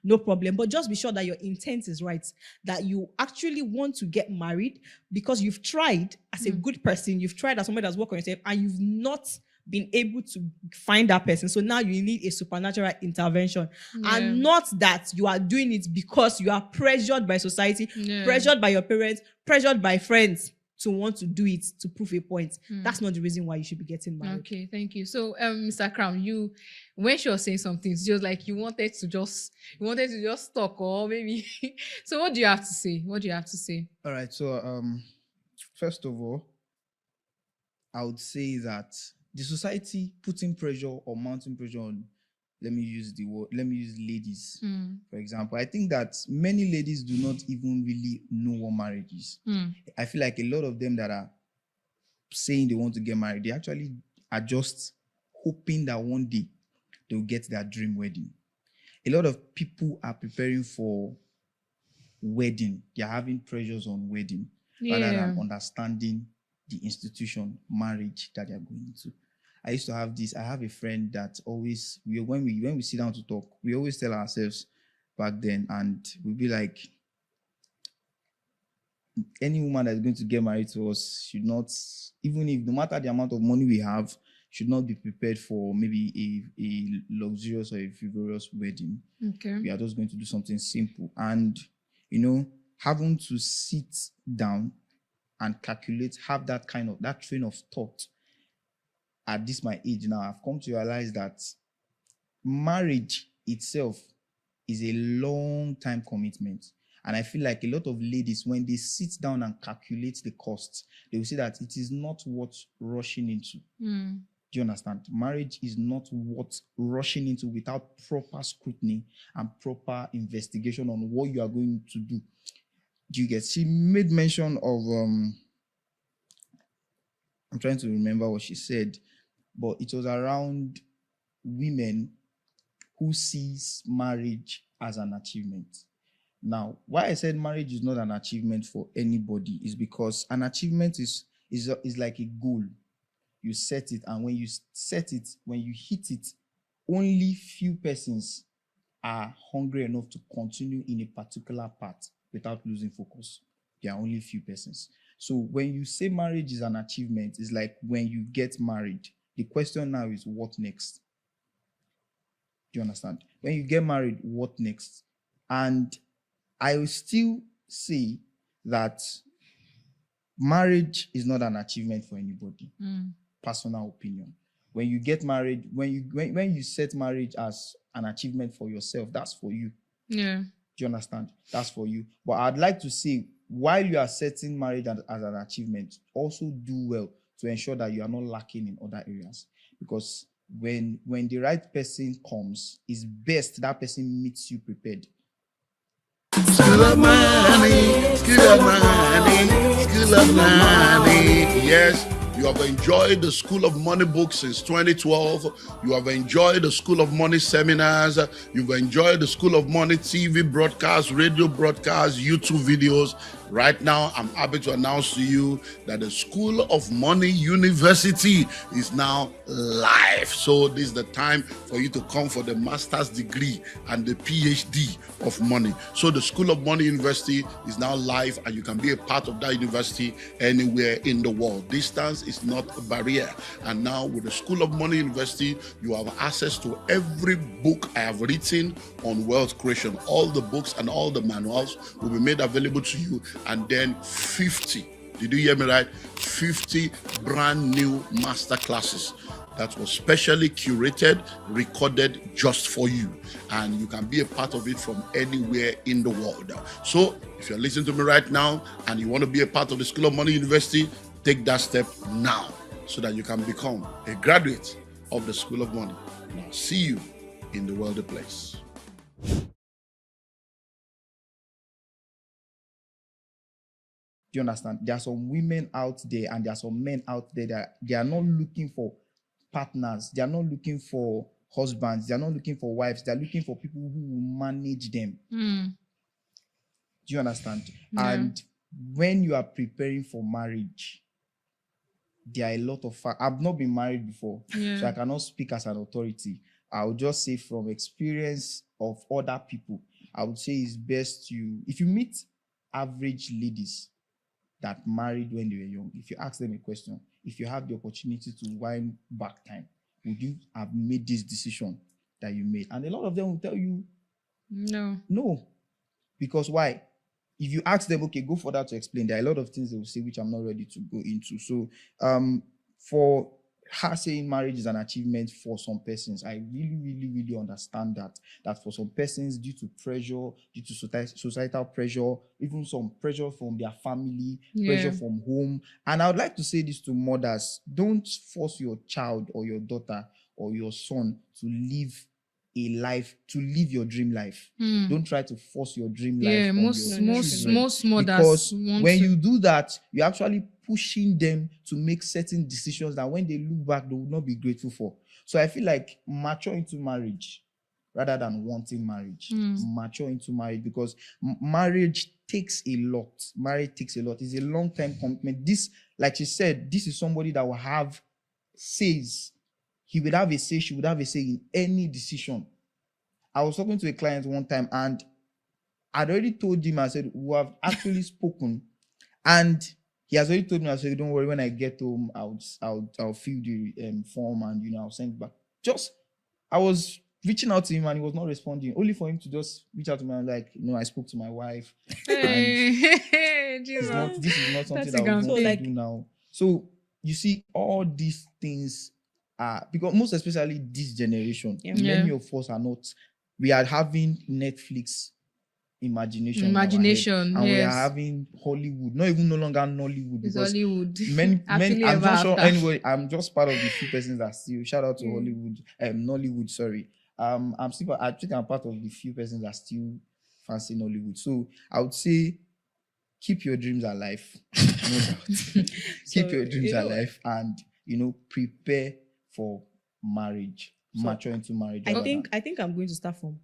no problem. But just be sure that your intent is right, that you actually want to get married because you've tried as a good person, you've tried as somebody that's worked on yourself, and you've not been able to find that person. So now you need a supernatural intervention. And not that you are doing it because you are pressured by society, pressured by your parents, pressured by friends to want to do it to prove a point. That's not the reason why you should be getting married. Okay, thank you. So, Mr. Crown, when she was saying something, it's just like you wanted to just talk, or maybe. So, what do you have to say? All right. So, first of all, I would say that the society putting pressure or mounting pressure on, let me use ladies, for example. I think that many ladies do not even really know what marriage is. I feel like a lot of them that are saying they want to get married, they actually are just hoping that one day they'll get their dream wedding. A lot of people are preparing for wedding. They are having pressures on wedding rather than understanding the institution, marriage that they are going into. I used to have this. I have a friend that always, when we sit down to talk, we always tell ourselves back then, and we'll be like, any woman that's going to get married to us should not, even if no matter the amount of money we have, should not be prepared for maybe a luxurious or a frivolous wedding. Okay. We are just going to do something simple. And, having to sit down and calculate, have that train of thought at this my age now, I've come to realize that marriage itself is a long time commitment. And I feel like a lot of ladies, when they sit down and calculate the costs, they will say that it is not worth rushing into. Do you understand? Marriage is not worth rushing into without proper scrutiny and proper investigation on what you are going to do. Do you get? She made mention of, I'm trying to remember what she said, but it was around women who sees marriage as an achievement. Now, why I said marriage is not an achievement for anybody is because an achievement is like a goal. You set it, and when you set it, when you hit it, only few persons are hungry enough to continue in a particular path without losing focus. There are only few persons. So when you say marriage is an achievement, it's like when you get married. The question now is, what next? Do you understand? When you get married, what next? And I will still say that marriage is not an achievement for anybody. Personal opinion. When you get married, when you set marriage as an achievement for yourself, that's for you. Yeah. Do you understand? That's for you. But I'd like to say, while you are setting marriage as an achievement, also do well to ensure that you are not lacking in other areas. Because when the right person comes, it's best that person meets you prepared. School of money, school of money, school of money. Yes, you have enjoyed the School of Money book since 2012. You have enjoyed the School of Money seminars. You've enjoyed the School of Money TV broadcasts, radio broadcasts, YouTube videos. Right now, I'm happy to announce to you that the School of Money University is now live. So this is the time for you to come for the master's degree and the PhD of money. So the School of Money University is now live, and you can be a part of that university anywhere in the world. Distance is not a barrier. And now with the School of Money University, you have access to every book I have written on wealth creation. All the books and all the manuals will be made available to you. And then 50, did you hear me right? 50 brand new master classes that was specially curated, recorded just for you. And you can be a part of it from anywhere in the world. So if you're listening to me right now and you want to be a part of the School of Money University, take that step now so that you can become a graduate of the School of Money. And I'll see you in the worldly place. Do you understand? There are some women out there and there are some men out there that they are not looking for partners. They are not looking for husbands. They are not looking for wives. They are looking for people who will manage them. Do you understand? Yeah. And when you are preparing for marriage, there are a lot of I've not been married before, so I cannot speak as an authority. I would just say from experience of other people, I would say it's best if you meet average ladies that married when they were young, if you ask them a question, if you have the opportunity to wind back time, would you have made this decision that you made? And a lot of them will tell you, no. Because why? If you ask them, okay, go further to explain, there are a lot of things they will say which I'm not ready to go into. So for her saying marriage is an achievement for some persons, I really, really, really understand that for some persons, due to pressure, due to societal pressure, even some pressure from their family, pressure from home. And I would like to say this to mothers: don't force your child or your daughter or your son to live your dream life. Don't try to force your dream life on your children. Most mothers, because when you do that, you're actually pushing them to make certain decisions that when they look back, they will not be grateful for. So I feel like mature into marriage rather than wanting marriage. Mature into marriage, because marriage takes a lot. Marriage takes a lot. It's a long-term commitment. This, like she said, this is somebody that will have says. He would have a say, she would have a say in any decision. I was talking to a client one time, and I'd already told him, I said, we have actually spoken. And he has already told me, I said, don't worry, when I get home, I'll fill the form and, I'll send it back. I was reaching out to him and he was not responding, only for him to just reach out to me and like, I spoke to my wife. Hey, This Jesus. is not something That's that we a want gamble. to do now. So you see, all these things are, because most especially this generation, many of us are not. We are having Netflix imagination, in our head, and we are having Hollywood, not even no longer Nollywood, It's because Hollywood. many I'm not sure after. anyway. I'm just part of the few persons that still shout out to Hollywood, Nollywood. Sorry, I think I'm part of the few persons that still fancy Nollywood. So I would say, keep your dreams alive. No doubt. Keep your dreams alive, and prepare for marriage, mature into marriage. I think I'm going to start from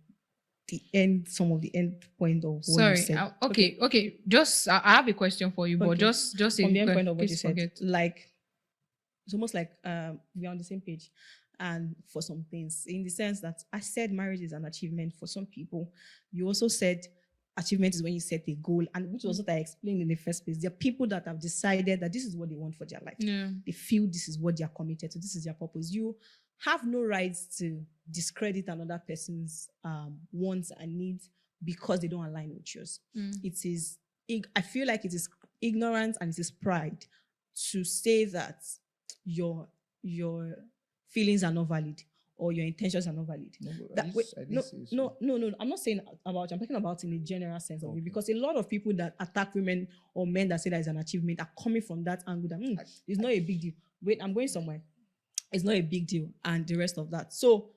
the end, some of the end point of what you said. Okay. Just I have a question for you, but just from the end point of what you said, forget. like it's almost like we're on the same page. And for some things, in the sense that I said marriage is an achievement for some people. You also said achievement is when you set a goal, and which was what I explained in the first place. There are people that have decided that this is what they want for their life. Yeah. They feel this is what they are committed to. This is their purpose. You have no rights to discredit another person's wants and needs because they don't align with yours. It is, I feel like it is ignorance and it is pride to say that your feelings are not valid or your intentions are not valid. No, I'm not saying about you. I'm talking about in a general sense of it, because a lot of people that attack women or men that say that is an achievement are coming from that angle that it's not a big deal. Wait, I'm going somewhere. It's not a big deal, and the rest of that. So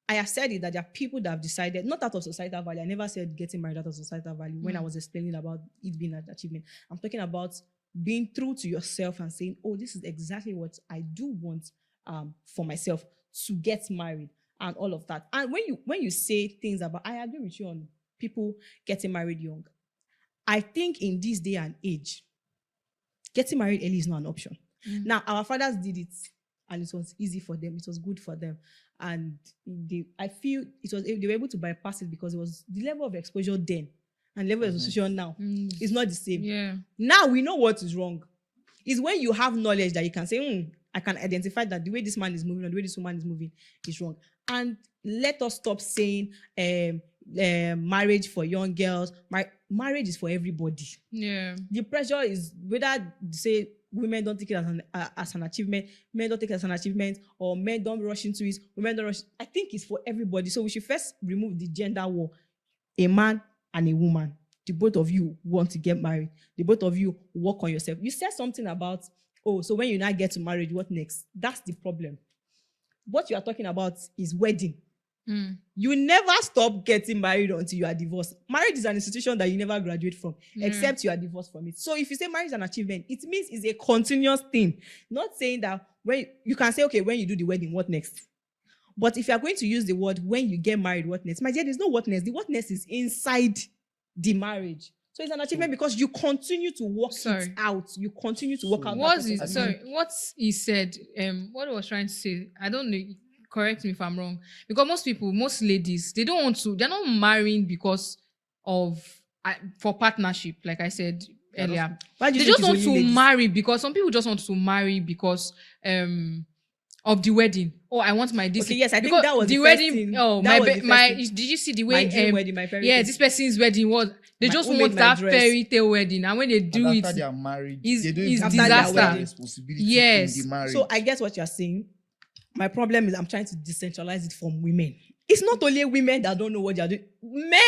I have said it that there are people that have decided, not out of societal value. I never said getting married out of societal value when I was explaining about it being an achievement. I'm talking about being true to yourself and saying, oh, this is exactly what I do want for myself, to get married and all of that. And when you say things about, I agree with you on people getting married young. I think in this day and age, getting married early is not an option. Now, our fathers did it, and it was easy for them. It was good for them. And I feel they were able to bypass it because it was the level of exposure then and level of exposure now is not the same. Yeah. Now we know what is wrong. It's when you have knowledge that you can say, I can identify that the way this man is moving or the way this woman is moving is wrong. And let us stop saying marriage for young girls. Marriage is for everybody. Yeah. The pressure is whether say women don't take it as an achievement, men don't take it as an achievement, or men don't rush into it, women don't rush. I think it's for everybody. So we should first remove the gender war. A man and a woman, the both of you want to get married. The both of you work on yourself. You said something about, so when you now get to marriage, what next? That's the problem. What you are talking about is wedding. You never stop getting married until you are divorced. Marriage is an institution that you never graduate from, except you are divorced from it. So if you say marriage is an achievement, it means it's a continuous thing. Not saying that when you can say, okay, when you do the wedding, what next? But if you are going to use the word when you get married, what next? My dear, there's no what next. The what next is inside the marriage. So it's an achievement because you continue to work it out. You continue to work out. What he said, what I was trying to say, I don't know. Correct me if I'm wrong. Because most ladies, they're not marrying because of for partnership, like I said earlier. They just want to marry because some people just want to marry because of the wedding. Oh, I want my this. Okay, yes, I think that was the wedding. Thing. Oh, did you see the way? My dream wedding, my fairy tale. This person's wedding was. They just want that fairy tale wedding, and when they do it, after they are married, it's disaster. Yes. So I guess what you're saying. My problem is I'm trying to decentralize it from women. It's not only women that don't know what they're doing. Men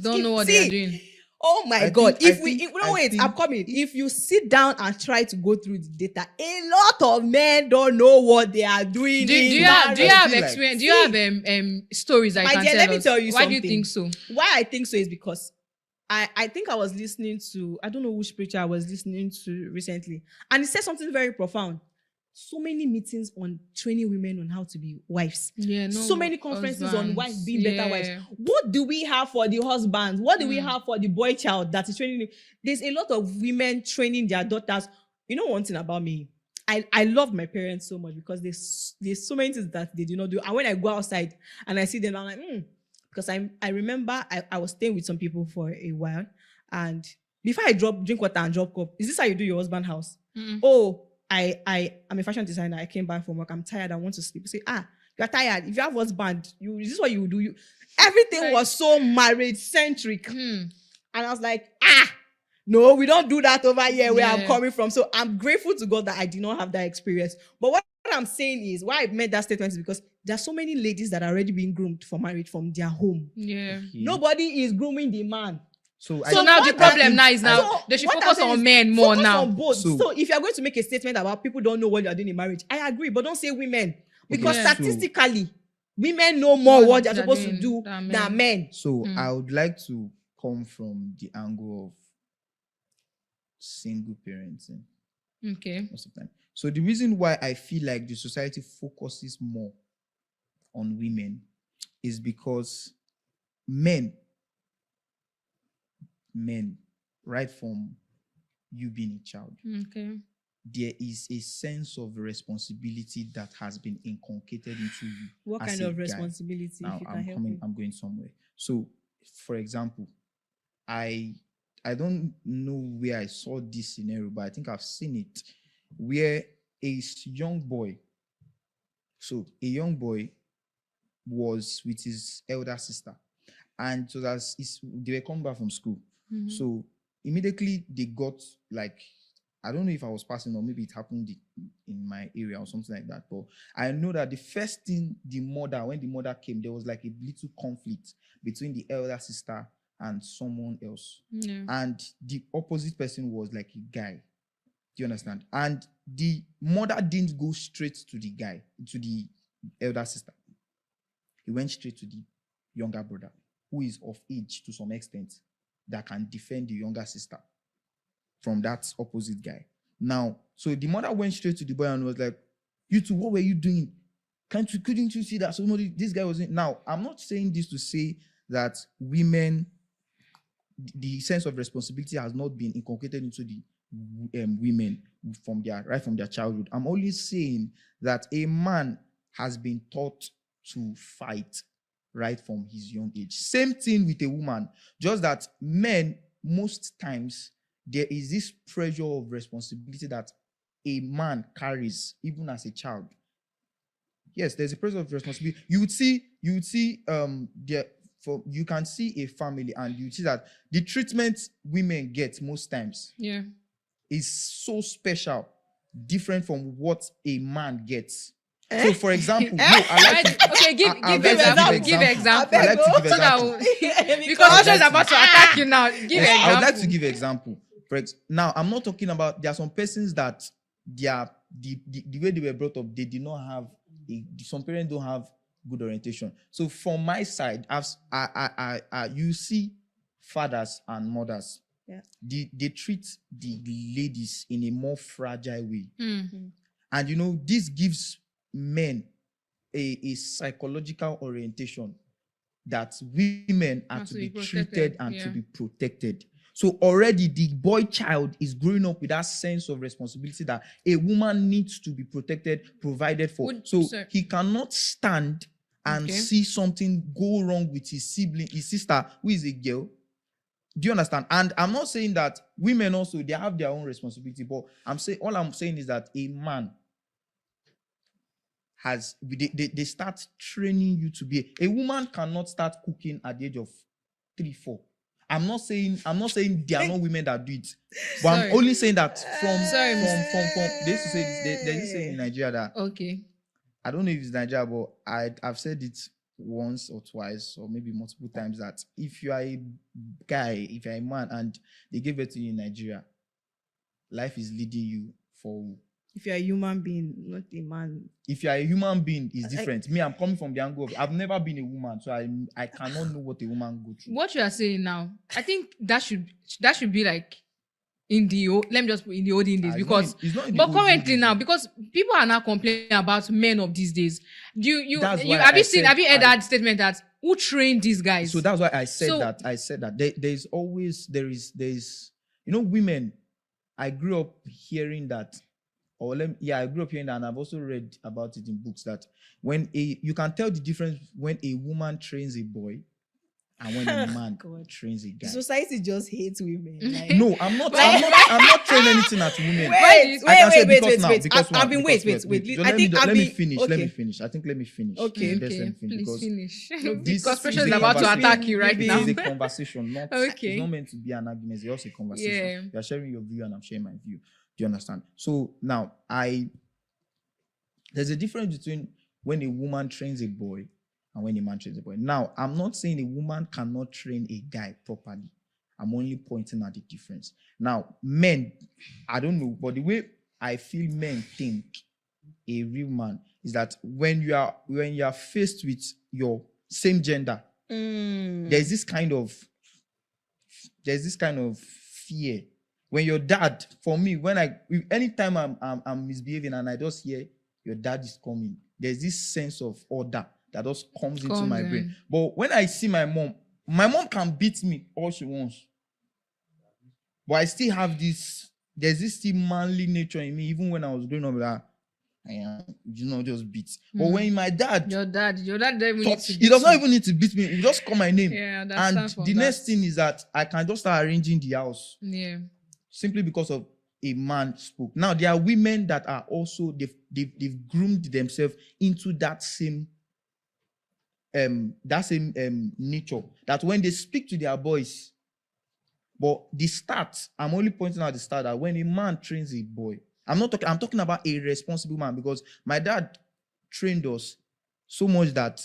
don't know what they're doing. Oh my God. I'm coming. If you sit down and try to go through the data, a lot of men don't know what they are doing. Do you have experience? Do you have stories that you can tell us? Let me tell you Why something. do you think so? Why I think so is because I think I was listening to, I don't know which preacher I was listening to recently, and he said something very profound. So many meetings on training women on how to be wives. So many conferences on wives being better wives. What do we have for the husbands? What do we have for the boy child that is training? There's a lot of women training their daughters. You know one thing about me? I love my parents so much because there's so many things that they do not do. And when I go outside and I see them, I'm like, because I remember I was staying with some people for a while, and before I drink water and drop cup, is this how you do your husband's house? I'm a fashion designer. I came back from work. I'm tired. I want to sleep. I say, You're tired. If you have husband, this is what you do. Everything was so marriage centric. And I was like, no, we don't do that over here where I'm coming from. So I'm grateful to God that I did not have that experience. But what I'm saying is, why I made that statement is because there are so many ladies that are already being groomed for marriage from their home. Yeah. Nobody is grooming the man. So now the problem now is they should focus on men more now. On both. So if you're going to make a statement about people don't know what you're doing in marriage, I agree, but don't say women. Because statistically, women know more what they're supposed to do than men. So I would like to come from the angle of single parenting. Okay. Most of the time. So the reason why I feel like the society focuses more on women is because men, right from you being a child, there is a sense of responsibility that has been inculcated into you. What kind of responsibility? Now, if you can help me. I'm going somewhere. So, for example, I don't know where I saw this scenario, but I think I've seen it, where a young boy was with his elder sister, and so they were coming back from school. So immediately they got, like, I don't know if I was passing or maybe it happened in my area or something like that, but I know that the first thing when the mother came, there was like a little conflict between the elder sister and someone else. And the opposite person was like a guy. Do you understand? And the mother didn't go straight to the guy, to the elder sister. He went straight to the younger brother, who is of age to some extent, that can defend the younger sister from that opposite guy. Now, so the mother went straight to the boy and was like, "You two, what were you doing? Couldn't you see that this guy was in?" Now, I'm not saying this to say that women, the sense of responsibility has not been inculcated into the women from their childhood. I'm only saying that a man has been taught to fight right from his young age. Same thing with a woman, just that men, most times, there is this pressure of responsibility that a man carries even as a child. Yes, there's a pressure of responsibility. You can see a family and you see that the treatment women get most times is so special, different from what a man gets. So, for example, give example. I like to give example. Because Osho is about to attack you now. Give example. I would like to give example. Now, I'm not talking about, there are some persons that the way they were brought up, they did not have, some parents don't have good orientation. So from my side, you see fathers and mothers, they treat the ladies in a more fragile way. And this gives men a psychological orientation that women are to be treated and to be protected. So already the boy child is growing up with that sense of responsibility that a woman needs to be protected, provided for. He cannot stand and see something go wrong with his sister, who is a girl. Do you understand? And I'm not saying that women also, they have their own responsibility, but all I'm saying is that a man they start training you to be a woman cannot start cooking at the age of 3, 4. I'm not saying there are no women that do it, but I'm only saying that from they used to say this, they used to say in Nigeria that I don't know if it's Nigeria, but I've said it once or twice or maybe multiple times that if you are a guy, if you're a man and they give it to you in Nigeria, life is leading you for. If you're a human being, not a man. If you're a human being, it's different. Me, I'm coming from the angle of I've never been a woman, so I cannot know what a woman goes through. What you are saying now, I think that should be like in the let me just put in the olden days, because it's not but currently now, because people are now complaining about men of these days. Have you heard that statement that who trained these guys? So that's why I said that. There is women. I grew up hearing that. I grew up hearing that, and I've also read about it in books that you can tell the difference when a woman trains a boy and when a man God. trains a The guy. society just hates women. Like, No, I'm not training anything at women. wait. I've been wait. Let me finish. I think let me finish. Okay. Just let me finish, Please because finish. this Because Precious is is a about to conversation. attack you right now. This is a conversation, not Okay. it's not meant to be an argument. It's just a conversation. Yeah. You're sharing your view and I'm sharing my view. Do you understand? So now there's a difference between when a woman trains a boy and when a man trains a boy. Now, I'm not saying a woman cannot train a guy properly. I'm only pointing at the difference. Now, men, I don't know, but the way I feel men think a real man is that when you are faced with your same gender, there's this kind of fear. When your dad, for me, anytime I'm misbehaving and I just hear your dad is coming, there's this sense of order that just comes into my brain. But when I see my mom can beat me all she wants, but I still have there's this still manly nature in me, even when I was growing up, that I am, just beat. But when my dad, your dad doesn't even need to beat he does not you. even need to beat me. He just call my name. Yeah, and the next thing is that I can just start arranging the house. Yeah. Simply because of a man spoke. Now there are women that are also they've groomed themselves into that same nature, that when they speak to their boys, but the start, I'm only pointing out the start, that when a man trains a boy, I'm talking about a responsible man, because my dad trained us so much that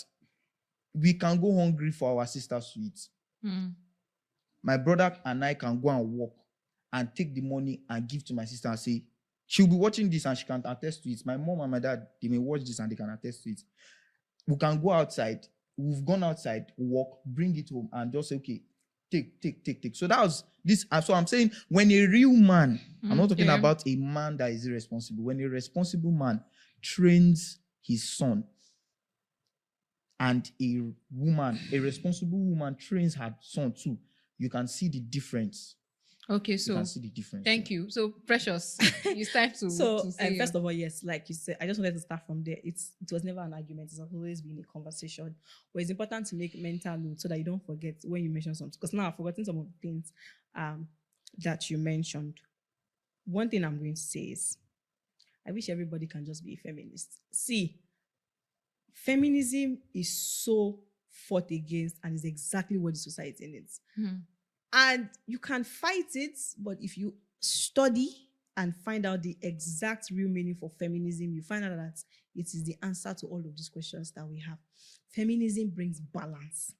we can go hungry for our sister's sweets. My brother and I can go and work and take the money and give to my sister and say, she'll be watching this and she can attest to it. My mom and my dad, they may watch this and they can attest to it. We can go outside. We've gone outside, walk, bring it home, and just say, okay, take. So that was this. So I'm saying, when a real man, I'm not talking about a man that is irresponsible. When a responsible man trains his son, and a responsible woman trains her son too, you can see the difference. Okay, so you can see the difference. Thank you. So Precious, it's time to So, say first of all, yes, like you said, I just wanted to start from there. It was never an argument. It's always been a conversation. But it's important to make mental note so that you don't forget when you mention something. Because now I've forgotten some of the things that you mentioned. One thing I'm going to say is, I wish everybody can just be a feminist. See, feminism is so fought against and is exactly what the society needs. And you can fight it, but if you study and find out the exact real meaning for feminism, you find out that it is the answer to all of these questions that we have. Feminism brings balance.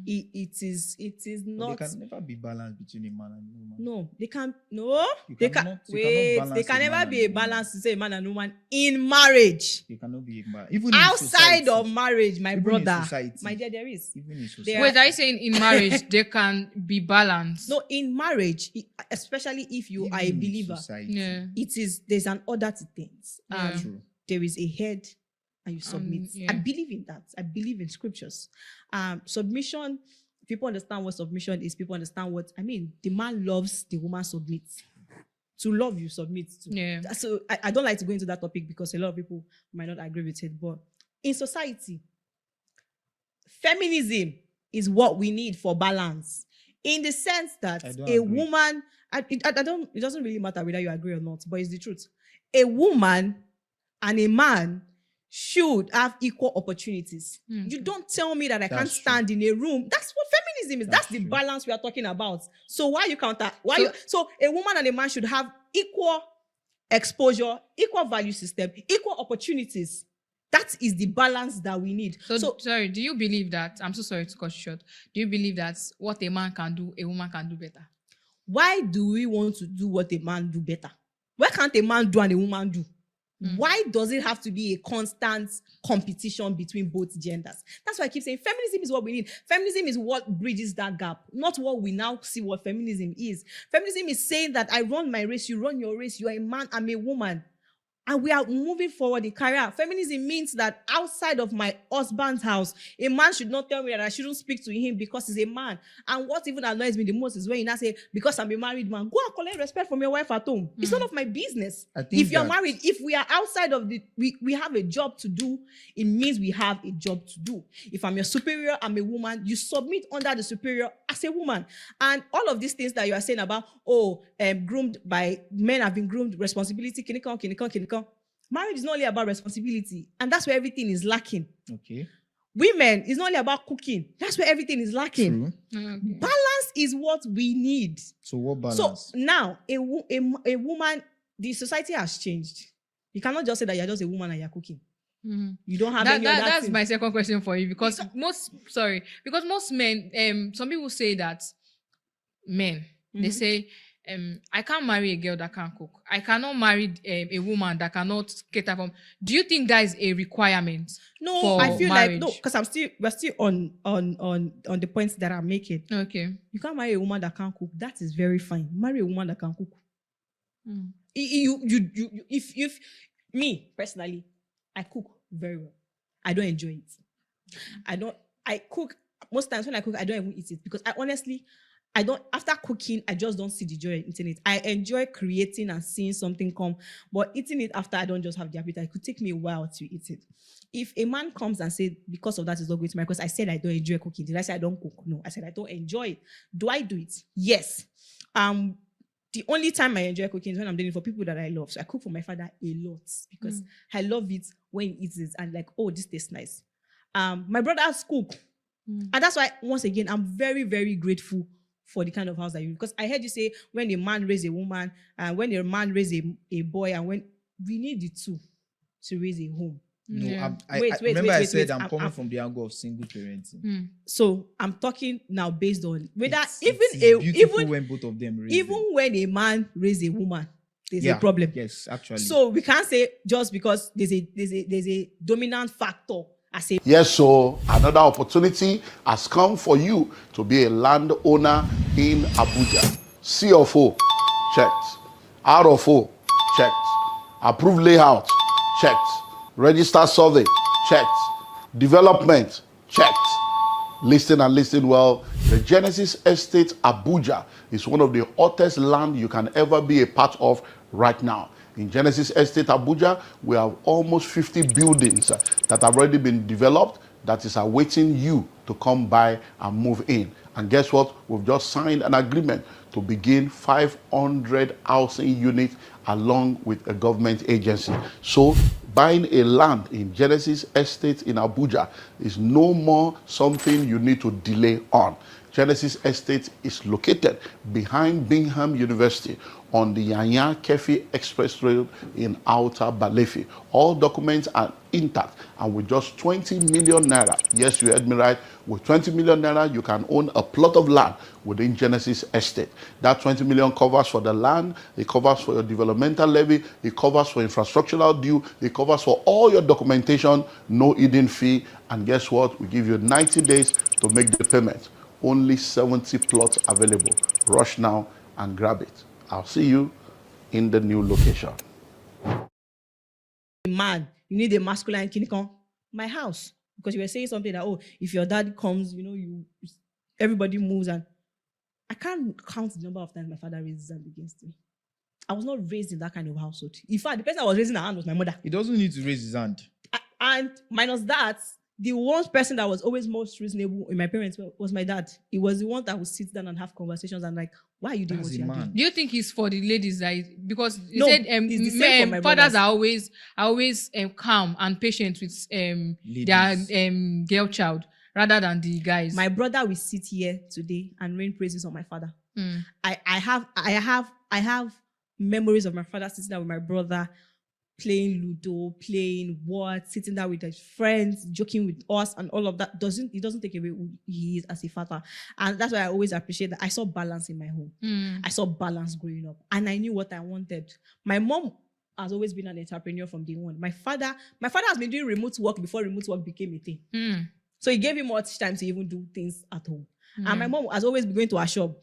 It is not. But there can never be balance between a man and a woman. No, they can. No, they can. Wait, there can never be a balance to say a man and woman in marriage. There cannot be a balance. Even outside of marriage, my even brother, society, my dear, there is. Even in society. Wait, are you saying in marriage there can be balance? No, in marriage, especially if you are a believer, Yeah. There's an order to things. True. There is a head and you submit. Yeah. I believe in that. I believe in scriptures. Submission, people understand what submission is. People understand what, the man loves, the woman submits. To love, you submit to. Yeah. So I don't like to go into that topic because a lot of people might not agree with it. But in society, feminism is what we need for balance. In the sense that a woman, it doesn't really matter whether you agree or not, but it's the truth. A woman and a man should have equal opportunities. You don't tell me that I can't stand in a room. That's what feminism is. That's the balance we are talking about. So why you counter? So a woman and a man should have equal exposure, equal value system, equal opportunities. That is the balance that we need. So sorry, do you believe that? I'm so sorry to cut you short. Do you believe that what a man can do, a woman can do better? Why do we want to do what a man do better? Why can't a man do and a woman do? Why does it have to be a constant competition between both genders? That's why I keep saying feminism is what we need. Feminism is what bridges that gap, not what we now see what feminism is. Feminism is saying that I run my race, you run your race, you are a man, I'm a woman. and we are moving forward in career. Feminism means that outside of my husband's house, a man should not tell me that I shouldn't speak to him because he's a man. And what even annoys me the most is when you now say, because I'm a married man, go and collect respect from your wife at home. It's none of my business. If you're married, if we are outside of we have a job to do, it means we have a job to do. If I'm your superior, I'm a woman, you submit under the superior as a woman. And all of these things that you are saying about, groomed by men have been groomed, responsibility, kinikon. Marriage is not only about responsibility, and that's where everything is lacking. Okay. Women is not only about cooking. That's where everything is lacking. Okay. Balance is what we need. So what balance? So now, a woman, the society has changed. You cannot just say that you're just a woman and you're cooking. Mm-hmm. You don't have any other That's thing. my second question for you, because most men, some people say that men, they say, I can't marry a girl that can't cook. I cannot marry a woman that cannot cater for. Do you think that is a requirement? No, for I feel marriage? like no, because we're still on the points that I'm making. Okay. You can't marry a woman that can't cook. That is very fine. Marry a woman that can cook. If me personally, I cook very well. I don't enjoy it. I cook most times when I cook, I don't even eat it because after cooking, I just don't see the joy in eating it. I enjoy creating and seeing something come, but eating it after, I don't just have the appetite. It could take me a while to eat it. If a man comes and says, because of that is not going to marry, because I said I don't enjoy cooking. Did I say I don't cook? No, I said I don't enjoy it. Do I do it? Yes. The only time I enjoy cooking is when I'm doing it for people that I love. So I cook for my father a lot because I love it when he eats it and like, oh, this tastes nice. My brothers cook. And that's why, once again, I'm very, very grateful for the kind of house that you, because I heard you say when a man raise a woman and when a man raise a boy, and when we need the two to raise a home. No, yeah. I said I'm coming from the angle of single parenting. So I'm talking now based on whether even when both of them raise when a man raise a woman, there's a problem. Yes, actually. So we can't say just because there's a dominant factor. Yes, so another opportunity has come for you to be a landowner in Abuja. C of O, checked. R of O, checked. Approved layout, checked. Register survey, checked. Development, checked. Listing and listing well. The Genesis Estate Abuja is one of the hottest land you can ever be a part of right now. In Genesis Estate Abuja, we have almost 50 buildings that have already been developed that is awaiting you to come by and move in. And guess what? We've just signed an agreement to begin 500 housing units along with a government agency. So buying a land in Genesis Estate in Abuja is no more something you need to delay on. Genesis Estate is located behind Bingham University on the Yanya Kefi Express Road in Outer Balefi. All documents are intact, and with just 20 million naira, yes, you heard me right, with 20 million naira, you can own a plot of land within Genesis Estate. That 20 million covers for the land, it covers for your developmental levy, it covers for infrastructural due, it covers for all your documentation, no hidden fee, and guess what? We give you 90 days to make the payment. Only 70 plots available. Rush now and grab it. I'll see you in the new location. Man, you need a masculine kinikon. My house. Because you were saying something that, if your dad comes, everybody moves, and I can't count the number of times my father raised his hand against me. I was not raised in that kind of household. In fact, the person I was raising her hand was my mother. He doesn't need to raise his hand. And minus that, the one person that was always most reasonable in my parents was my dad. He was the one that would sit down and have conversations and like, why are you doing what you're doing? Do you think it's for the ladies because you no, said it's the same for my fathers brothers. are always calm and patient with their girl child rather than the guys? My brother will sit here today and rain praises on my father. I have memories of my father sitting down with my brother, playing Ludo, playing what, sitting there with his friends, joking with us, and all of that. It doesn't take away who he is as a father. And that's why I always appreciate that I saw balance in my home. I saw balance growing up. And I knew what I wanted. My mom has always been an entrepreneur from day one. My father has been doing remote work before remote work became a thing. So it gave him much time to even do things at home. And my mom has always been going to her shop.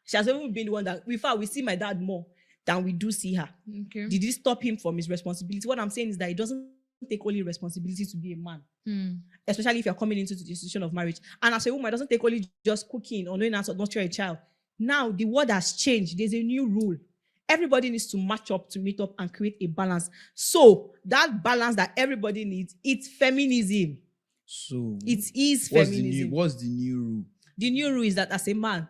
She has even been the one that, in fact, we see my dad more than we do see her. Okay. Did it stop him from his responsibility? What I'm saying is that it doesn't take only responsibility to be a man, especially if you're coming into the institution of marriage. And as a woman, it doesn't take only just cooking or knowing how to nurture a child. Now, the world has changed. There's a new rule. Everybody needs to match up, to meet up, and create a balance. So that balance that everybody needs, it's feminism. So it is feminism. What's the new rule? The new rule is that as a man,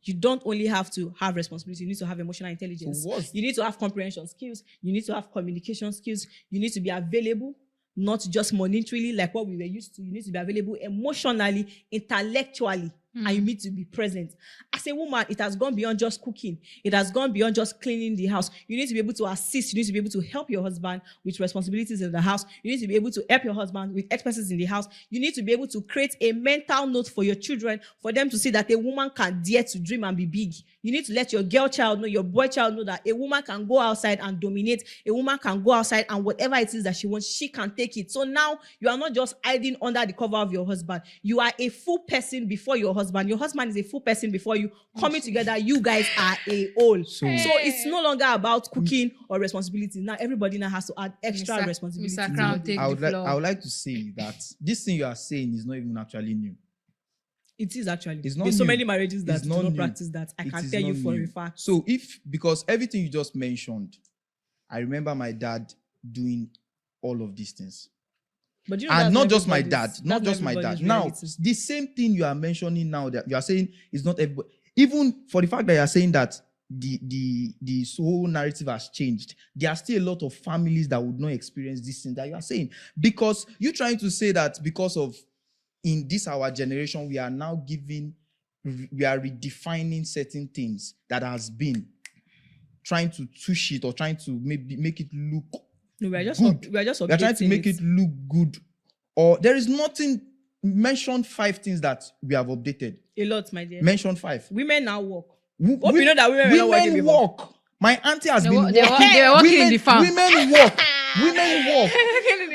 you don't only have to have responsibility, you need to have emotional intelligence. So you need to have comprehension skills. You need to have communication skills. You need to be available, not just monetarily like what we were used to. You need to be available emotionally, intellectually, and you need to be present. As a woman, it has gone beyond just cooking. It has gone beyond just cleaning the house. You need to be able to assist. You need to be able to help your husband with responsibilities in the house. You need to be able to help your husband with expenses in the house. You need to be able to create a mental note for your children, for them to see that a woman can dare to dream and be big. You need to let your girl child know, your boy child know that a woman can go outside and dominate. A woman can go outside and whatever it is that she wants, she can take it. So now you are not just hiding under the cover of your husband. You are a full person before your husband. Your husband is a full person before you. Coming together, you guys are a whole. So it's no longer about cooking or responsibility. Now everybody now has to add extra responsibility. Mr. Crown, take I the floor. would like to say that this thing you are saying is not even actually new. It is actually. It's not There's so new. many marriages that It's do not not new. practice that. I It can is tell you not for new. a fact. So because everything you just mentioned, I remember my dad doing all of these things. But you know, And that's not just my dad, everybody's- not that's just my dad. everybody's Now, reality. the same thing you are mentioning now that you are saying is not everybody. Even for the fact that you are saying that the whole narrative has changed, there are still a lot of families that would not experience this thing that you are saying. Because you're trying to say that because of in this our generation, we are now we are redefining certain things that has been trying to touch it or trying to maybe make it look No, we are just good. we are just We are trying to updating make it look good. Or there is nothing. Mention 5 things that we have updated. a lot, my dear. Mention 5. Women now work. Wo- Hope you know that women were not working women before. work. My auntie has They been wo- they wo- working. they were working in women, the farm. Women work. Women work.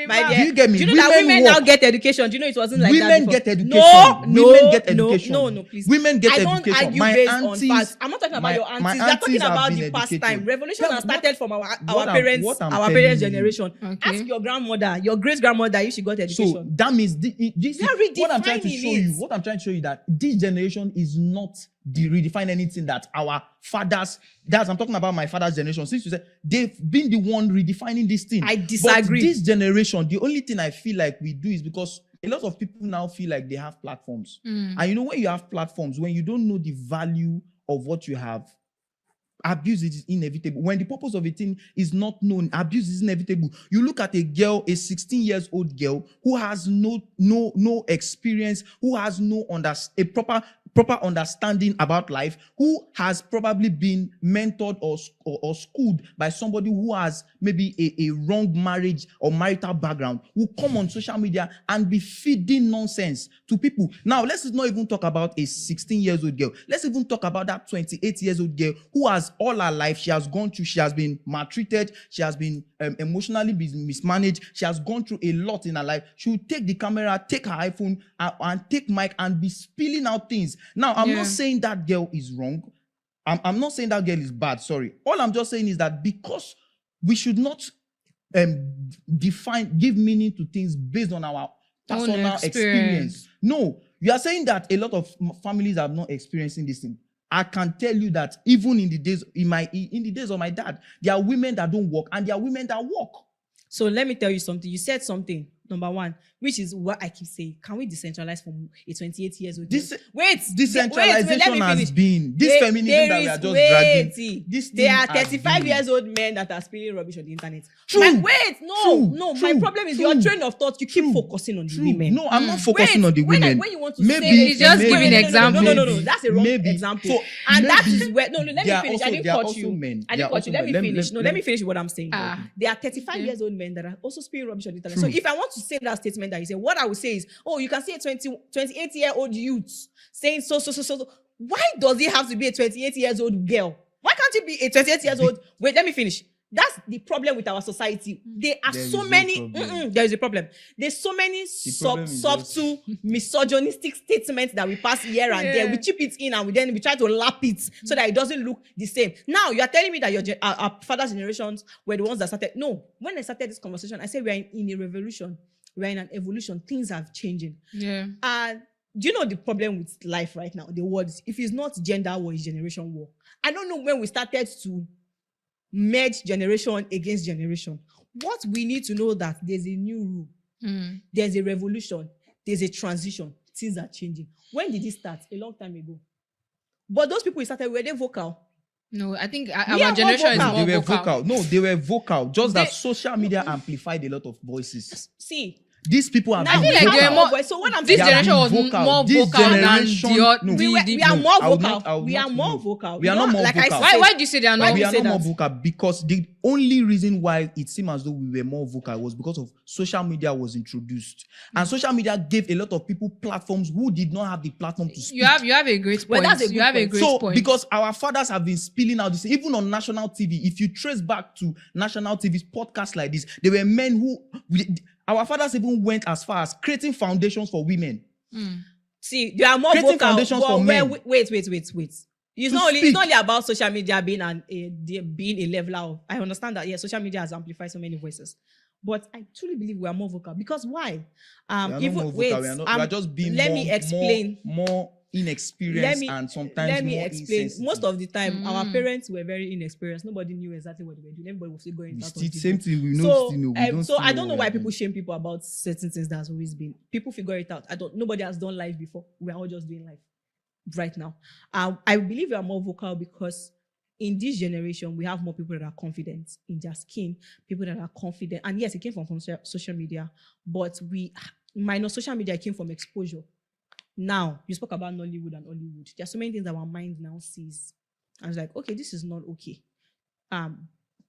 My Do dear, you get me? Do you know that Women women now work. get education? Do you know it wasn't like that Women before? get education. No, Women get no, education. no, please. Women get I don't education. argue My based aunties, on facts. I'm not talking about your aunties. my We are talking aunties have about been the past educated. time. Revolution Yeah, has started from our what parents, I'm our telling parents' you. generation. Okay. Ask your grandmother, your great grandmother, if she got education. So that means this They are what I'm trying to redefining show you. it. What I'm trying to show you that this generation is not redefine anything that our fathers. I'm talking about my father's generation. Since you said they've been the one redefining this thing. I disagree. But this generation, the only thing I feel like we do is because a lot of people now feel like they have platforms. And you know when you have platforms, when you don't know the value of what you have, abuse is inevitable. When the purpose of a thing is not known, abuse is inevitable. You look at a girl, a 16 years old girl who has no experience, who has a proper understanding about life, who has probably been mentored or schooled by somebody who has maybe a wrong marriage or marital background, who come on social media and be feeding nonsense to people. Now, let's not even talk about a 16 years old girl. Let's even talk about that 28 years old girl who has all her life, she has gone through, she has been maltreated, she has been emotionally mismanaged, she has gone through a lot in her life. She will take the camera, take her iPhone and take mic and be spilling out things. Now, I'm not saying that girl is wrong. I'm not saying that girl is bad, sorry. All I'm just saying is that because we should not give meaning to things based on our personal experience. No, you are saying that a lot of families are not experiencing this thing. I can tell you that even in the days of my dad, there are women that don't work and there are women that work. So let me tell you something. You said something, number one, which is what I keep saying. Can we decentralize from a 28 years old? Decentralization has been this feminism that we are just dragging. There are 35 years old men that are spilling rubbish on the internet. True. My problem is your train of thought. You keep focusing on the women. No, I'm not focusing on the women. When you want to maybe say He's just giving example. No, that's a wrong example. So, and that maybe is where let me finish. I didn't cut you. I didn't cut you. Let me finish. Let me finish what I'm saying. There are 35 years old men that are also spilling rubbish on the internet. So if I want to say that statement that you say, what I would say is, oh, you can see a 28-year-old youth saying so. Why does it have to be a 28 years old girl? Why can't it be a 28 years old? Wait, let me finish. That's the problem with our society. There are There so is no many. problem. There is a problem. There's so many problem is subtle, misogynistic statements that we pass here and there. We chip it in and we try to lap it so that it doesn't look the same. Now you are telling me that our father's generations were the ones that started. No, when I started this conversation, I said we are in a revolution. We are in an evolution. Things are changing. Yeah. And do you know the problem with life right now? The words, if it's not gender war, it's generation war. I don't know when we started to merge generation against generation. What we need to know that there's a new rule. There's a revolution. There's a transition. Things are changing. When did it start? A long time ago. But those people who started, were they vocal? No, I think We our are generation is more more They were vocal. vocal. No, they were vocal. Just that social media amplified a lot of voices. See, These people have now been I feel like vocal. they were more- voice. So when I'm This saying generation was more This vocal than generation- the no. we are more I would vocal. not- I would We not- are more no. vocal. We are not more like I vocal. said, Why do you say they are Why not? do We you are say not more that? vocal because the only reason why it seemed as though we were more vocal was because of social media was introduced. And social media gave a lot of people platforms who did not have the platform to speak. You have a great Well, point. that's a you good have a point. great So, point. because our fathers have been spilling out this, even on national TV, if you trace back to national TV's podcasts like this, there were men who, our fathers even went as far as creating foundations for women. See, they are more Creating vocal. foundations but for men. Wait. It's To not only speak. about social media being being a leveler of. I understand that social media has amplified so many voices, but I truly believe we are more vocal because why? We are not Even more vocal. wait, we are just being let more, me explain. more inexperienced and sometimes let me more explain. insensitive. Most of the time, our parents were very inexperienced. Nobody knew exactly what they were doing. Everybody was still going We out still, of same thing. We so, know. Still know. We don't so still I know don't know what why we're people doing. shame people about certain things that has always been. People figure it out. Nobody has done life before. We are all just doing life right now. I believe we are more vocal because in this generation we have more people that are confident in their skin. People that are confident, and yes, it came from social media, but minus social media, it came from exposure. Now, you spoke about Nollywood and Hollywood. There are so many things that our mind now sees. And it's like, okay, this is not okay.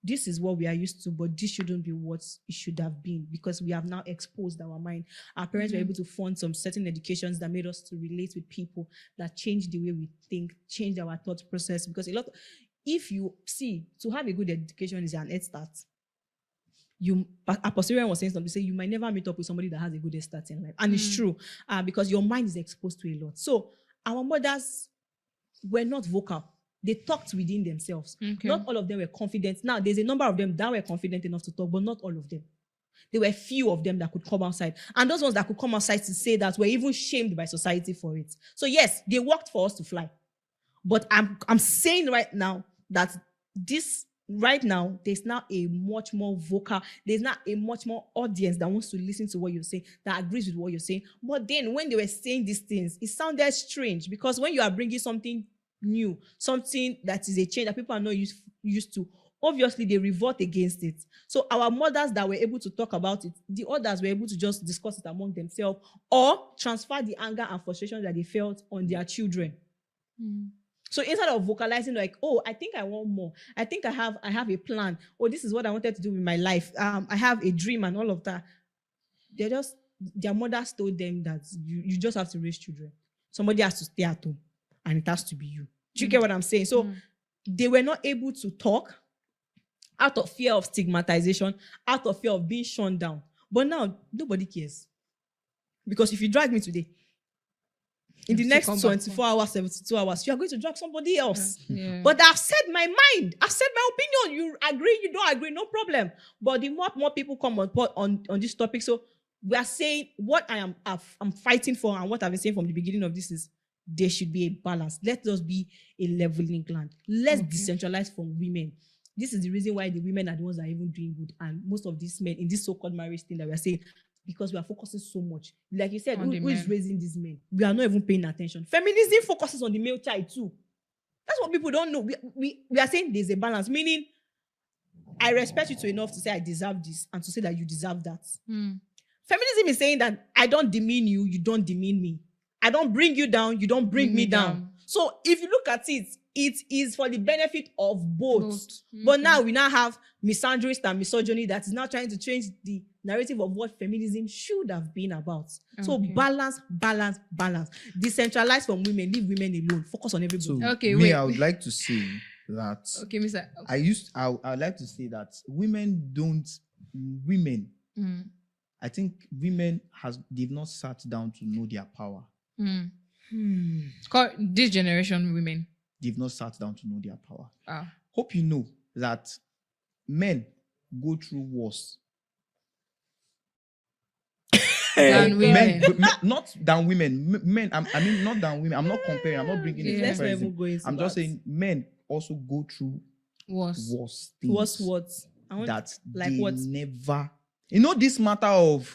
This is what we are used to, but this shouldn't be what it should have been because we have now exposed our mind. Our parents were able to fund some certain educations that made us to relate with people, that changed the way we think, changed our thought process. Because if you see, to have a good education is an head start. Apostle was saying something, say you might never meet up with somebody that has a good start in life. And it's true, because your mind is exposed to a lot. So our mothers were not vocal. They talked within themselves. Okay. Not all of them were confident. Now, there's a number of them that were confident enough to talk, but not all of them. There were few of them that could come outside. And those ones that could come outside to say that were even shamed by society for it. So yes, they worked for us to fly. But I'm saying right now that right now, there's now a much more vocal, there's now a much more audience that wants to listen to what you're saying, that agrees with what you're saying. But then when they were saying these things, it sounded strange because when you are bringing something new, something that is a change that people are not used to, obviously they revolt against it. So our mothers that were able to talk about it, the others were able to just discuss it among themselves or transfer the anger and frustration that they felt on their children. So instead of vocalizing like, oh, I think I want more. I think I have a plan. Oh, this is what I wanted to do with my life. I have a dream and all of that. Their mothers told them that you just have to raise children. Somebody has to stay at home and it has to be you. Do you get what I'm saying? So they were not able to talk out of fear of stigmatization, out of fear of being shut down. But now, nobody cares. Because if you drag me today, in the next 24 hours, 72 hours, you are going to drag somebody else. Yeah. But I've said my mind. I've said my opinion. You agree, you don't agree, no problem. But the more people come on this topic, so we are saying what I'm fighting for and what I've been saying from the beginning of this is there should be a balance. Let us be a leveling ground. Let's decentralize from women. This is the reason why the women are the ones that are even doing good. And most of these men in this so-called marriage thing that we are saying, because we are focusing so much. Like you said, who is raising these men? We are not even paying attention. Feminism focuses on the male child too. That's what people don't know. We are saying there's a balance, meaning I respect you enough to say I deserve this and to say that you deserve that. Feminism is saying that I don't demean you, you don't demean me. I don't bring you down, you don't bring me down. So if you look at it, it is for the benefit of both. But now we now have misandrist and misogyny that is now trying to change the narrative of what feminism should have been about. So balance. Decentralize from women, leave women alone. Focus on everybody. So I would like to say that Okay, Mr. I'd like to say that women, Mm. I think women they've not sat down to know their power. Mm. Hmm. This generation women. They've not sat down to know their power. Ah. Hope you know that men go through worse. Than women. Not than women. Men, I mean, not than women. I'm not comparing. I'm not bringing Yeah. a Let's not comparison. even go into I'm just that. saying men also go through Was. worse things. What's what? I want, That like they what? never. You know this matter of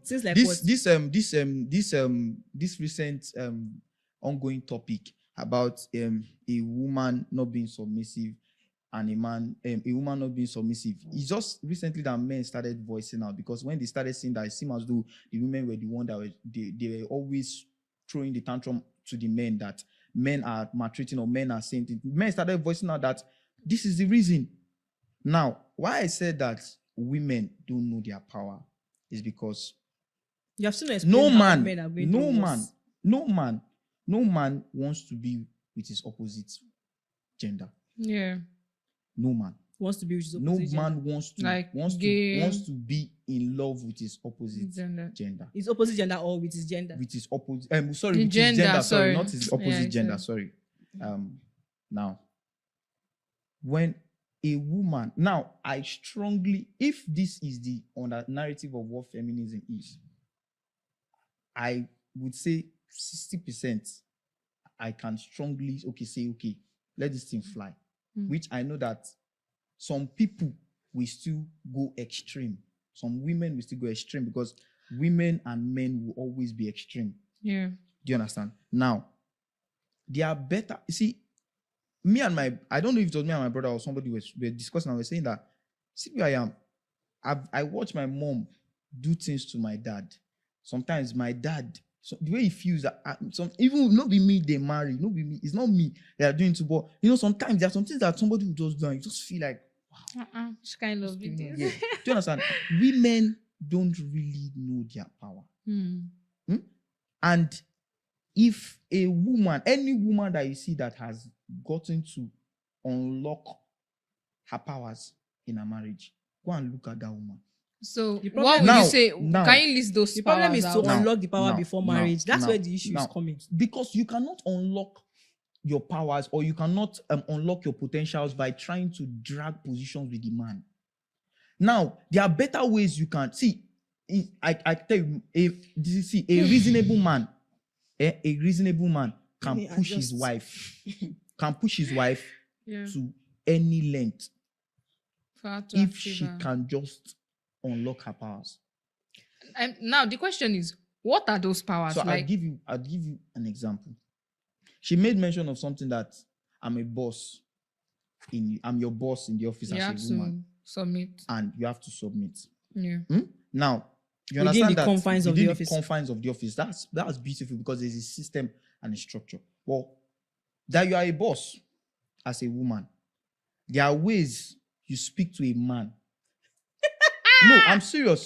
Things like this what? this recent ongoing topic about a woman not being submissive and a woman not being submissive. It's just recently that men started voicing out, because when they started saying that, it seemed as though the women were the one that they were always throwing the tantrum to the men, that men are maltreating or men are saying things. Men started voicing out that this is the reason. Now, why I said that women don't know their power is because You have seen no men are going through worse. no man wants to be with his opposite gender. Yeah. No man. Wants to be with his No opposite gender. man wants to Like wants gay. to be in love with his opposite gender. His opposite gender or with his gender. With his opposite The with his gender, gender, sorry. not his Yeah, opposite I gender, said. sorry. Now, when a woman, now I strongly, if this is the narrative of what feminism is, I would say 60% I can strongly say, let this thing fly. Which I know that some people will still go extreme. Some women will still go extreme, because women and men will always be extreme. Yeah. Do you understand? Now, they are better. You see, I don't know if it was me and my brother or somebody were discussing, and we're saying that, see where I am. I watch my mom do things to my dad. Sometimes my dad, so the way he feels that even not be me they marry, not be me, it's not me they are doing to, but sometimes there are some things that somebody will just do and you just feel like, It's kind of yeah. it. Do you understand? Women don't really know their power. And if a woman, any woman that you see that has gotten to unlock her powers in a marriage, go and look at that woman. So The what problem would you is- say? now- Can you list those The problem powers is to out? unlock the power Now, before now, marriage. That's now, where the issue is now, coming. Because you cannot unlock your powers, or you cannot unlock your potentials by trying to drag positions with the man. Now, there are better ways you can see. I tell you, a reasonable man, a reasonable man can Me push his adjust. wife, Yeah. to any length For her to if achieve she her. can just unlock her powers. And now the question is, what are those powers? So like, I'll give you an example. She made mention of something that I'm your boss in the office you have as a to woman, submit. and you have to submit. Yeah. Now, you Within understand the that confines of within the office. confines of the office, that's beautiful, because there's a system and a structure. Well, that you are a boss as a woman, there are ways you speak to a man. No, I'm serious.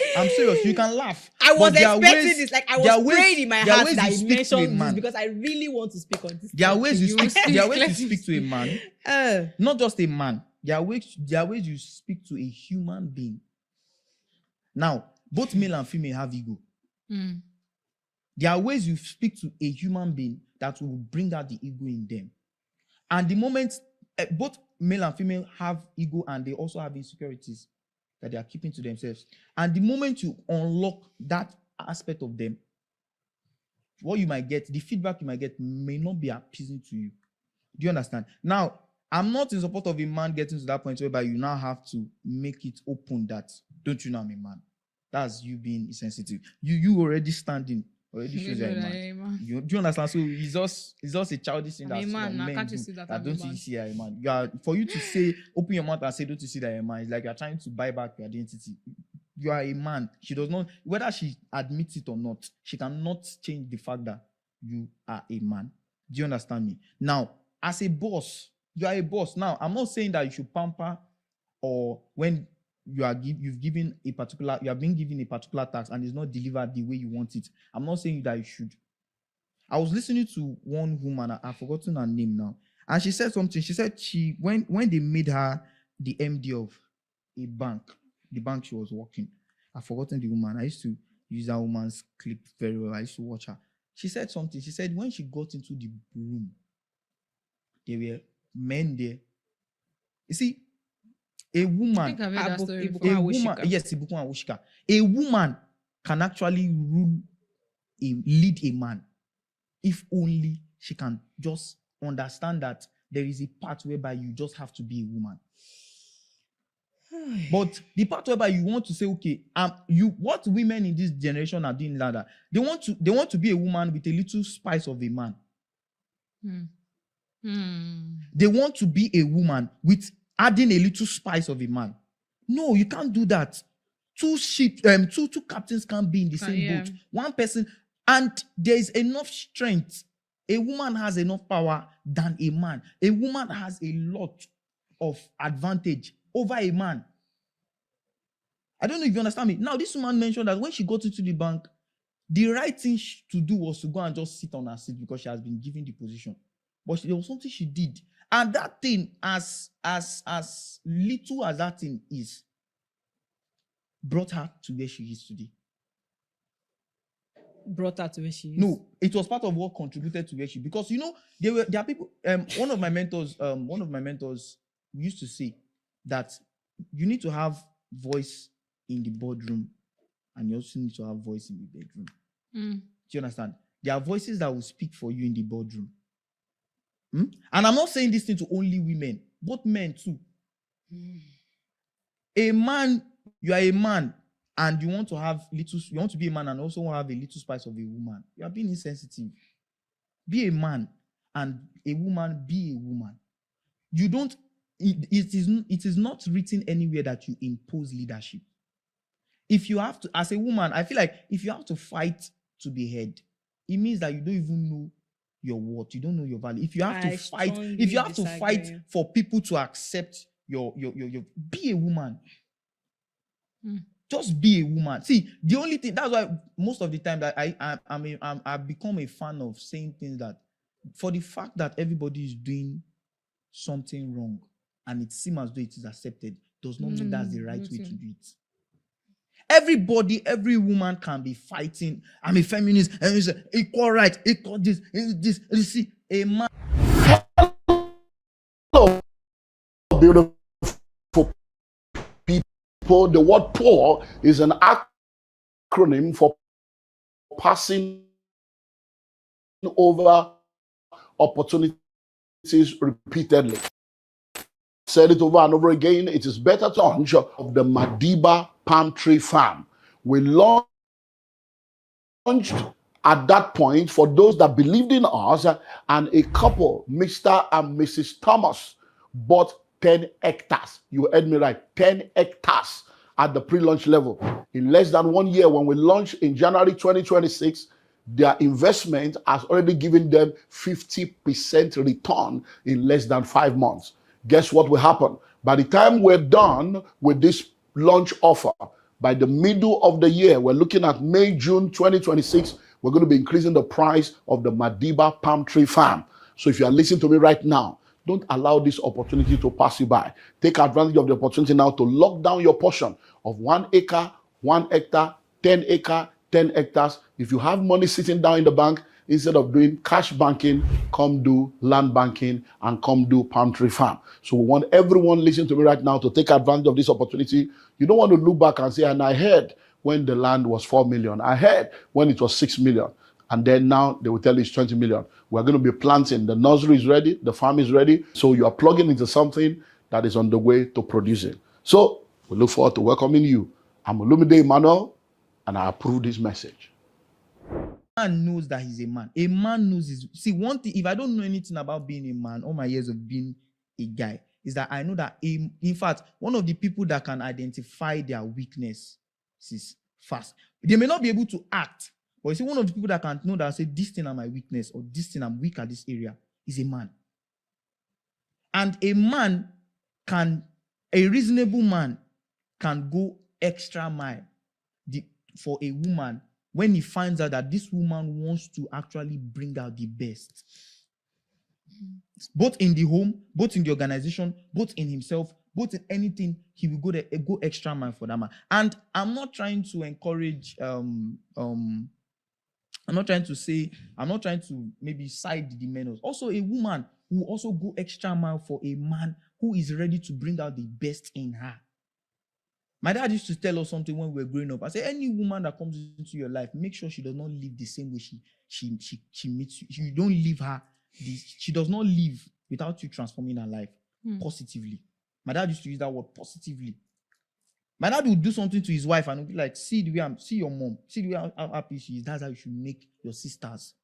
You can laugh. I was but there are expecting ways- this. Like I there are was ways- praying in my there are heart ways that you I speak to a mentioned this man. because I really want to speak on this. There are ways you You speak. speak, There are ways let you him speak to a man. Not just a man. There are ways you speak to a human being. Now, both male and female have ego. Mm. There are ways you speak to a human being that will bring out the ego in them. And the moment both male and female have ego, and they also have insecurities that they are keeping to themselves. And the moment you unlock that aspect of them, what you might get, the feedback you might get may not be appeasing to you. Do you understand? Now, I'm not in support of a man getting to that point whereby you now have to make it open that, don't you know I'm a man? That's you being insensitive. You already standing, already shows you're a man. Do you understand? So it's just a childish thing I'm a that man, now men can't you do, see that that I'm a don't man? you see you're a man? For you to say, open your mouth and say, don't you see that you're a man? It's like you're trying to buy back your identity. You are a man. She does not, whether she admits it or not, she cannot change the fact that you are a man. Do you understand me? Now, as a boss, you are a boss. Now, I'm not saying that you should pamper, or when you have been given a particular task and it's not delivered the way you want it. I'm not saying that you should. I was listening to one woman, I've forgotten her name now, And she said something. She said when they made her the MD of a bank, the bank she was working, I've forgotten the woman. I used to use that woman's clip very well. I used to watch her. She said something. She said when she got into the room, there were men there. You see, a woman, I think I've heard that story Ibukun before. a woman, yes, Ibukun and Woshika. A woman can actually lead a man if only she can just understand that there is a part whereby you just have to be a woman. But the part whereby you want to say, okay, what women in this generation are doing like that, they want to be a woman with a little spice of a man. They want to be a woman with adding a little spice of a man. No, you can't do that. Two captains can't be in the same boat. One person, and there is enough strength. A woman has enough power than a man. A woman has a lot of advantage over a man. I don't know if you understand me. Now, this woman mentioned that when she got into the bank, the right thing to do was to go and just sit on her seat because she has been given the position. But there was something she did. And that thing, as little as that thing is, brought her to where she is today. Brought her to where she is. No, it was part of what contributed to where she. Because there are people. One of my mentors used to say that you need to have voice in the boardroom, and you also need to have voice in the bedroom. Do you understand? There are voices that will speak for you in the boardroom. And I'm not saying this thing to only women, both men too. A man, you are a man, and you want to be a man and also want to have a little spice of a woman. You are being insensitive. Be a man, and a woman be a woman. You don't. It is not written anywhere that you impose leadership. If you have to, as a woman, I feel like if you have to fight to be heard, it means that you don't even know your worth. You don't know your value. If you have to fight for people to accept your be a woman. Just be a woman. See, the only thing, that's why most of the time that I've become a fan of saying things that, for the fact that everybody is doing something wrong and it seems as though it is accepted, does not mean that's the right way to do it. Every woman can be fighting. I'm a feminist, and it's equal right, equal this. You see, a man. Hello, beautiful people. The word poor is an acronym for passing over opportunities repeatedly. Said it over and over again. It is better to launch of the Madiba Palm Tree Farm. We launched at that point for those that believed in us, and a couple, Mr. and Mrs. Thomas, bought 10 hectares. You heard me right, 10 hectares at the pre-launch level. In less than 1 year, when we launched in January 2026, their investment has already given them 50% return in less than 5 months. Guess what will happen? By the time we're done with this launch offer, by the middle of the year, we're looking at May, June 2026, we're going to be increasing the price of the Madiba Palm Tree Farm. So if you are listening to me right now, don't allow this opportunity to pass you by. Take advantage of the opportunity now to lock down your portion of 1 acre, 1 hectare, 10 acre, 10 hectares. If you have money sitting down in the bank, instead of doing cash banking, come do land banking and come do palm tree farm. So we want everyone listening to me right now to take advantage of this opportunity. You don't want to look back and say, and I heard when the land was 4 million. I heard when it was 6 million. And then now they will tell you it's 20 million. We're going to be planting. The nursery is ready. The farm is ready. So you are plugging into something that is on the way to producing. So we look forward to welcoming you. I'm Olumide Emmanuel, and I approve this message. Man knows that he's a man. A man knows his. See, one thing, if I don't know anything about being a man, all my years of being a guy, is that I know that, in fact, one of the people that can identify their weakness is fast. They may not be able to act, but you see, one of the people that can know that, say, this thing are my weakness, or this thing I'm weak at this area, is a man. And a reasonable man can go extra mile for a woman when he finds out that this woman wants to actually bring out the best. Both in the home, both in the organization, both in himself, both in anything, he will go extra mile for that man. And I'm not trying to encourage I'm not trying to maybe side the men. Also, a woman will also go extra mile for a man who is ready to bring out the best in her. My dad used to tell us something when we were growing up. I said, any woman that comes into your life, make sure she does not live the same way she meets you. You don't leave her. She does not live without you transforming her life positively. My dad used to use that word, positively. My dad would do something to his wife and would be like, see your mom, see the way how happy she is. That's how you should make your sisters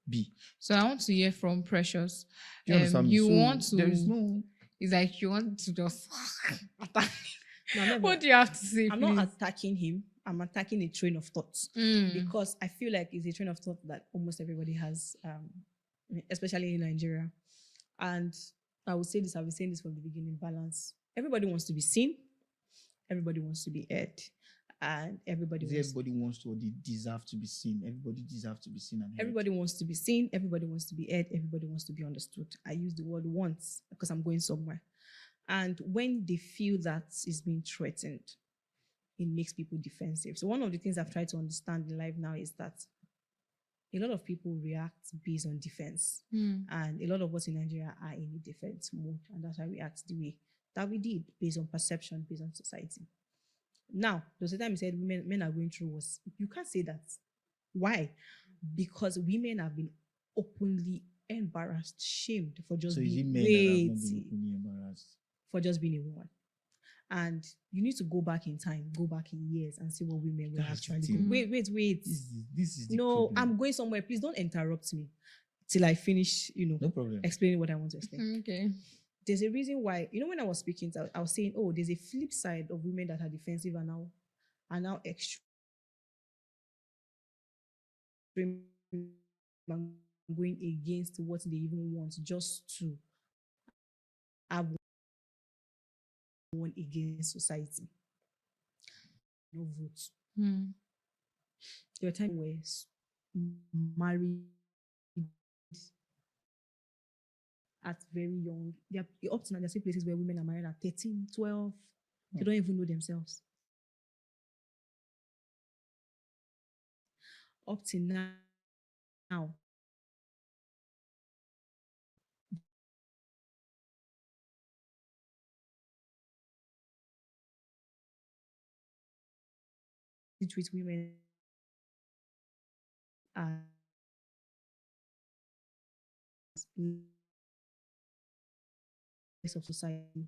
be. So I want to hear from Precious. Do you understand me? You So want to. there is no. It's like you want to just attack. No, never. What do you have to say? I'm please? not attacking him. I'm attacking a train of thoughts because I feel like it's a train of thought that almost everybody has, especially in Nigeria. And I will say this, I've been saying this from the beginning, balance. Everybody wants to be seen. Everybody wants to be heard. And everybody wants to, or they deserve to be seen. Everybody deserves to be seen and heard. Everybody wants to be seen. Everybody wants to be heard. Everybody wants to be understood. I use the word once because I'm going somewhere. And when they feel that is being threatened, it makes people defensive. So one of the things I've tried to understand in life now is that a lot of people react based on defense. And a lot of us in Nigeria are in a defense mode. And that's why we act the way that we did, based on perception, based on society. Now, there was a time you said men are going through worse. You can't say that. Why? Because women have been openly embarrassed, shamed for just being men that have not been openly embarrassed? For just being a woman. And you need to go back in time, go back in years and see what women were actually doing. Wait. This is the no, problem. I'm going somewhere. Please don't interrupt me till I finish, no problem. explaining what I want to explain. Okay. There's a reason why, when I was speaking, I was saying, there's a flip side of women that are defensive and now extreme and going against what they even want just to have one against society. No votes. There were times where married at very young. There are up to now, there are still places where women are married at 13, 12. They don't even know themselves. Up to now. Treat women as of society.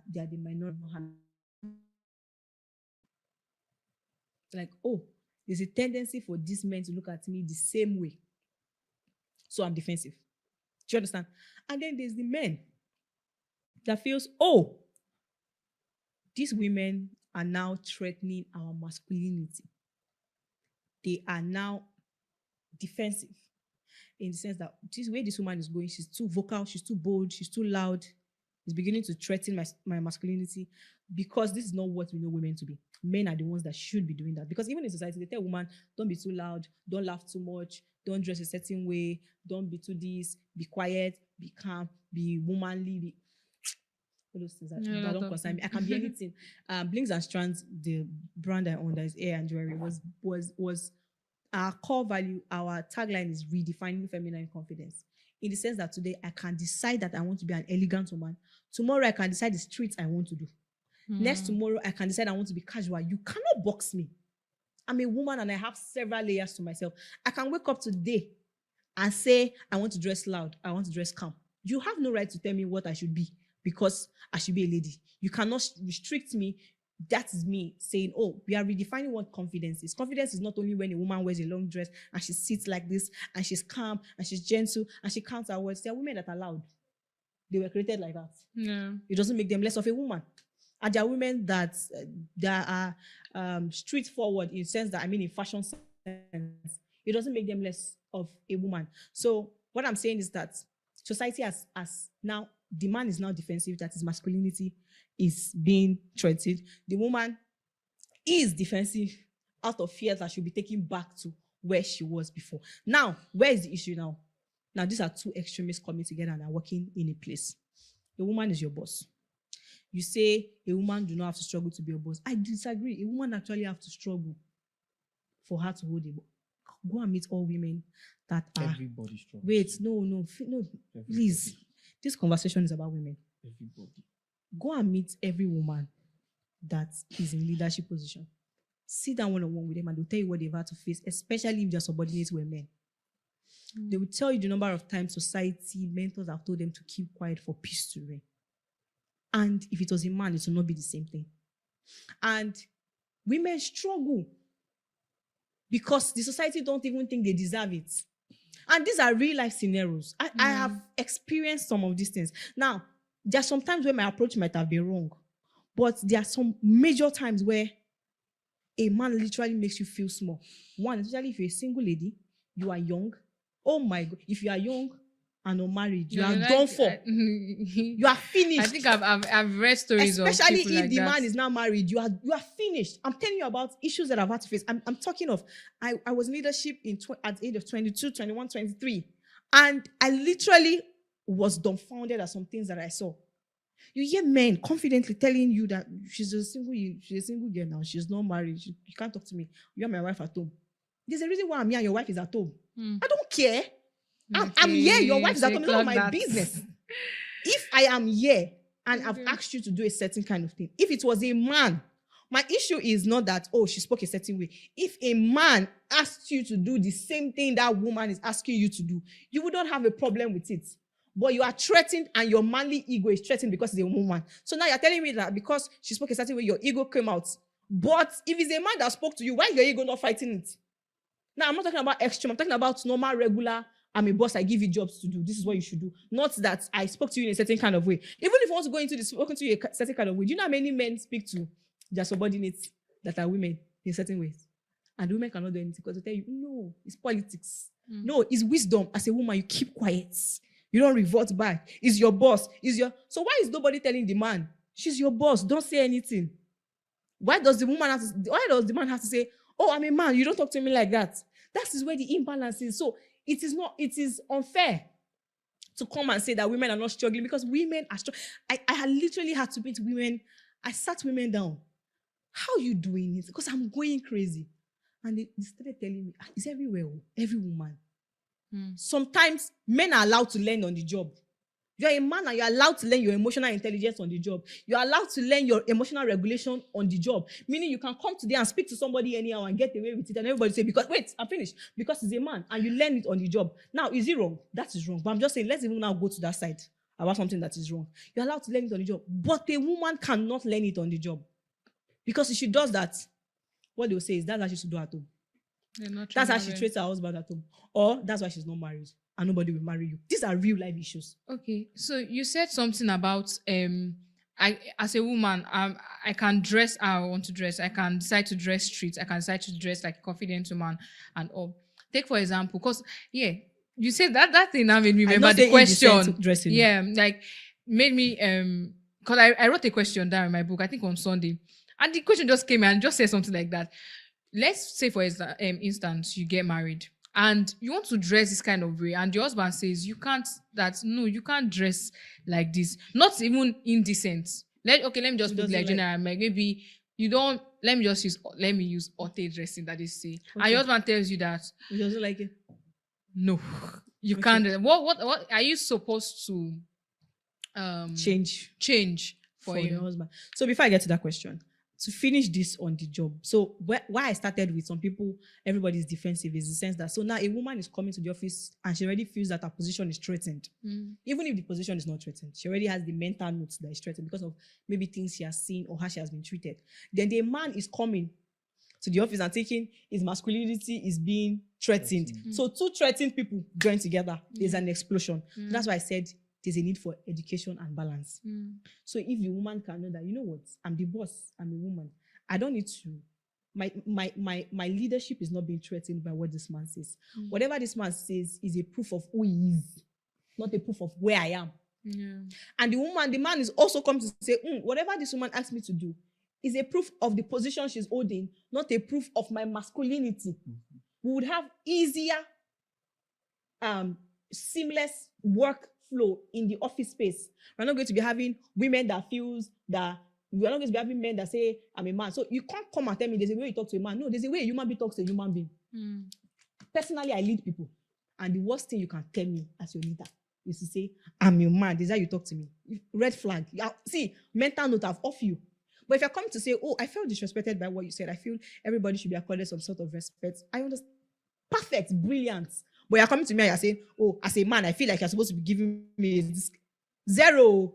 They are the minority. Like, there's a tendency for these men to look at me the same way. So I'm defensive. Do you understand? And then there's the men that feels, these women are now threatening our masculinity. They are now defensive in the sense that this way this woman is going, she's too vocal, she's too bold, she's too loud. It's beginning to threaten my masculinity because this is not what we know women to be. Men are the ones that should be doing that. Because even in society, they tell women, don't be too loud, don't laugh too much, don't dress a certain way, don't be too this, be quiet, be calm, be womanly, all those things that don't concern me. I can be anything. Blings and Strands, the brand I own that is hair and jewelry, was our core value. Our tagline is redefining feminine confidence. In the sense that today I can decide that I want to be an elegant woman. Tomorrow I can decide the streets I want to do. Next tomorrow I can decide I want to be casual. You cannot box me. I'm a woman and I have several layers to myself. I can wake up today and say I want to dress loud. I want to dress calm. You have no right to tell me what I should be because I should be a lady. You cannot restrict me. That is me saying, we are redefining what confidence is. Confidence is not only when a woman wears a long dress and she sits like this and she's calm and she's gentle and she counts her words. There are women that are loud. They were created like that. Yeah. It doesn't make them less of a woman. And there are women that are straightforward in the sense that, in fashion sense, it doesn't make them less of a woman. So what I'm saying is that society has now, the man is now defensive, that his masculinity is being threatened. The woman is defensive out of fear that she'll be taken back to where she was before. Now, where is the issue now? Now, these are two extremists coming together and are working in a place. A woman is your boss. You say a woman do not have to struggle to be your boss. I disagree. A woman actually have to struggle for her to hold a boss. Go and meet all women that are. Everybody struggles. Wait, no, please. This conversation is about women. Everybody. Go and meet every woman that is in leadership position. Sit down one-on-one with them and they'll tell you what they've had to face, especially if their subordinates were men. They will tell you the number of times society, mentors have told them to keep quiet for peace to reign. And if it was a man, it will not be the same thing. And women struggle because the society don't even think they deserve it. And these are real life scenarios. I have experienced some of these things. Now, there are some times where my approach might have been wrong, but there are some major times where a man literally makes you feel small. One, especially if you're a single lady, you are young. Oh my God, if you are young and unmarried, you are done for. You are finished. I think I've read stories especially of people if like the that. man is now married, you are finished. I'm telling you about issues that I've had to face. I'm talking of, I was in leadership at the age of 22, 21, 23. And I literally was dumbfounded at some things that I saw. You hear men confidently telling you that she's a single girl now. She's not married. You can't talk to me. You are my wife at home. There's a reason why I'm here and your wife is at home. I don't care. I'm here. Your wife is at home. It's not my business. If I am here and I've asked you to do a certain kind of thing, if it was a man, my issue is not that, oh, she spoke a certain way. If a man asked you to do the same thing that woman is asking you to do, you would not have a problem with it. But you are threatened and your manly ego is threatened because it's a woman. So now you're telling me that because she spoke a certain way, your ego came out. But if it's a man that spoke to you, why is your ego not fighting it? Now, I'm not talking about extreme. I'm talking about normal, regular, I'm a boss, I give you jobs to do. This is what you should do. Not that I spoke to you in a certain kind of way. Even if I want to go into this, spoken to you in a certain kind of way, do you know how many men speak to their subordinates that are women in certain ways? And the women cannot do anything because they tell you, no, it's politics. No, it's wisdom. As a woman, you keep quiet. You don't revert back. It's your boss. So why is nobody telling the man, she's your boss, don't say anything? Why does the man have to say, oh, I'm a man, you don't talk to me like that? That is where the imbalance is. So it is unfair to come and say that women are not struggling because women are struggling. I literally had to meet women. I sat women down. How are you doing it? Because I'm going crazy. And they started telling me, it's everywhere, every woman. Sometimes men are allowed to learn on the job. You're a man and you're allowed to learn your emotional intelligence on the job. You're allowed to learn your emotional regulation on the job. Meaning you can come today and speak to somebody anyhow and get away with it and everybody say, wait, I'm finished. Because he's a man and you learn it on the job. Now, is it wrong? That is wrong. But I'm just saying, let's even now go to that side about something that is wrong. You're allowed to learn it on the job. But a woman cannot learn it on the job. Because if she does that, what they'll say is that's how she should do at home. That's how she treats her husband at home. Or that's why she's not married. And nobody will marry you. These are real life issues. Okay, so you said something about I as a woman, I can dress how I want to dress. I can decide to dress street. I can decide to dress like a confident woman and all. Take for example, because you said that thing now made me remember the question. Dressing. Yeah, like made me because I wrote a question down in my book, I think on Sunday, and the question just came and just said something like that. Let's say for instance, you get married. And you want to dress this kind of way, and your husband says you can't dress like this. Not even indecent. Let me just put like general, like maybe you don't. Let me use Ote dressing that they say, okay. And your husband tells you that he doesn't like it. No, you can't. What are you supposed to change for your husband? So before I get to that question, to finish this on the job. So why I started with some people, everybody's defensive is the sense that, so now a woman is coming to the office and she already feels that her position is threatened. Even if the position is not threatened, she already has the mental notes that is threatened because of maybe things she has seen or how she has been treated. Then the man is coming to the office and thinking his masculinity is being threatened. So two threatened people join together, there's an explosion. So that's why I said there's a need for education and balance. So if the woman can know that, you know what, I'm the boss, I'm a woman, I don't need to, my leadership is not being threatened by what this man says. Whatever this man says is a proof of who he is, not a proof of where I am. And the man is also coming to say, whatever this woman asked me to do is a proof of the position she's holding, not a proof of my masculinity. We would have easier seamless workflow in the office space. We're not going to be having women that feels that we're not going to be having men that say, I'm a man. So you can't come and tell me there's a way you talk to a man. No, there's a way a human being talks to a human being. Personally, I lead people. And the worst thing you can tell me as your leader is to say, I'm your man. This is how you talk to me. Red flag. See, mental note, I've off you. But if you're coming to say, oh, I felt disrespected by what you said, I feel everybody should be accorded some sort of respect. I understand. Perfect, brilliant. But you're coming to me and you're saying, oh, as a man, I feel like you're supposed to be giving me this. Zero.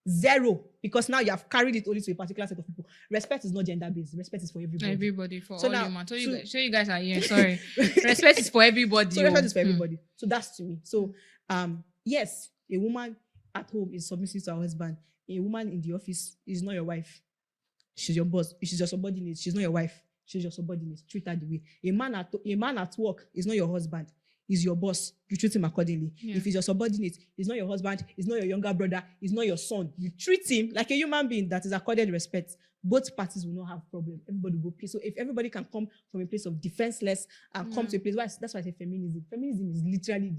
Zero. Because now you have carried it only to a particular set of people. Respect is not gender-based. Respect is for everybody. Everybody, for So all now, humans. So you guys are here. Sorry. Respect is for everybody. So respect is for everybody. So that's to me. So yes, a woman at home is submissive to her husband. A woman in the office is not your wife. She's your boss. She's your subordinate. She's not your wife. She's your subordinate. Treat her the way. A man at work is not your husband. He's your boss. You treat him accordingly. Yeah. If he's your subordinate, he's not your husband. He's not your younger brother. He's not your son. You treat him like a human being that is accorded respect. Both parties will not have problem. Everybody will peace. So if everybody can come from a place of defenseless and come to a place, that's why I say feminism. Feminism is literally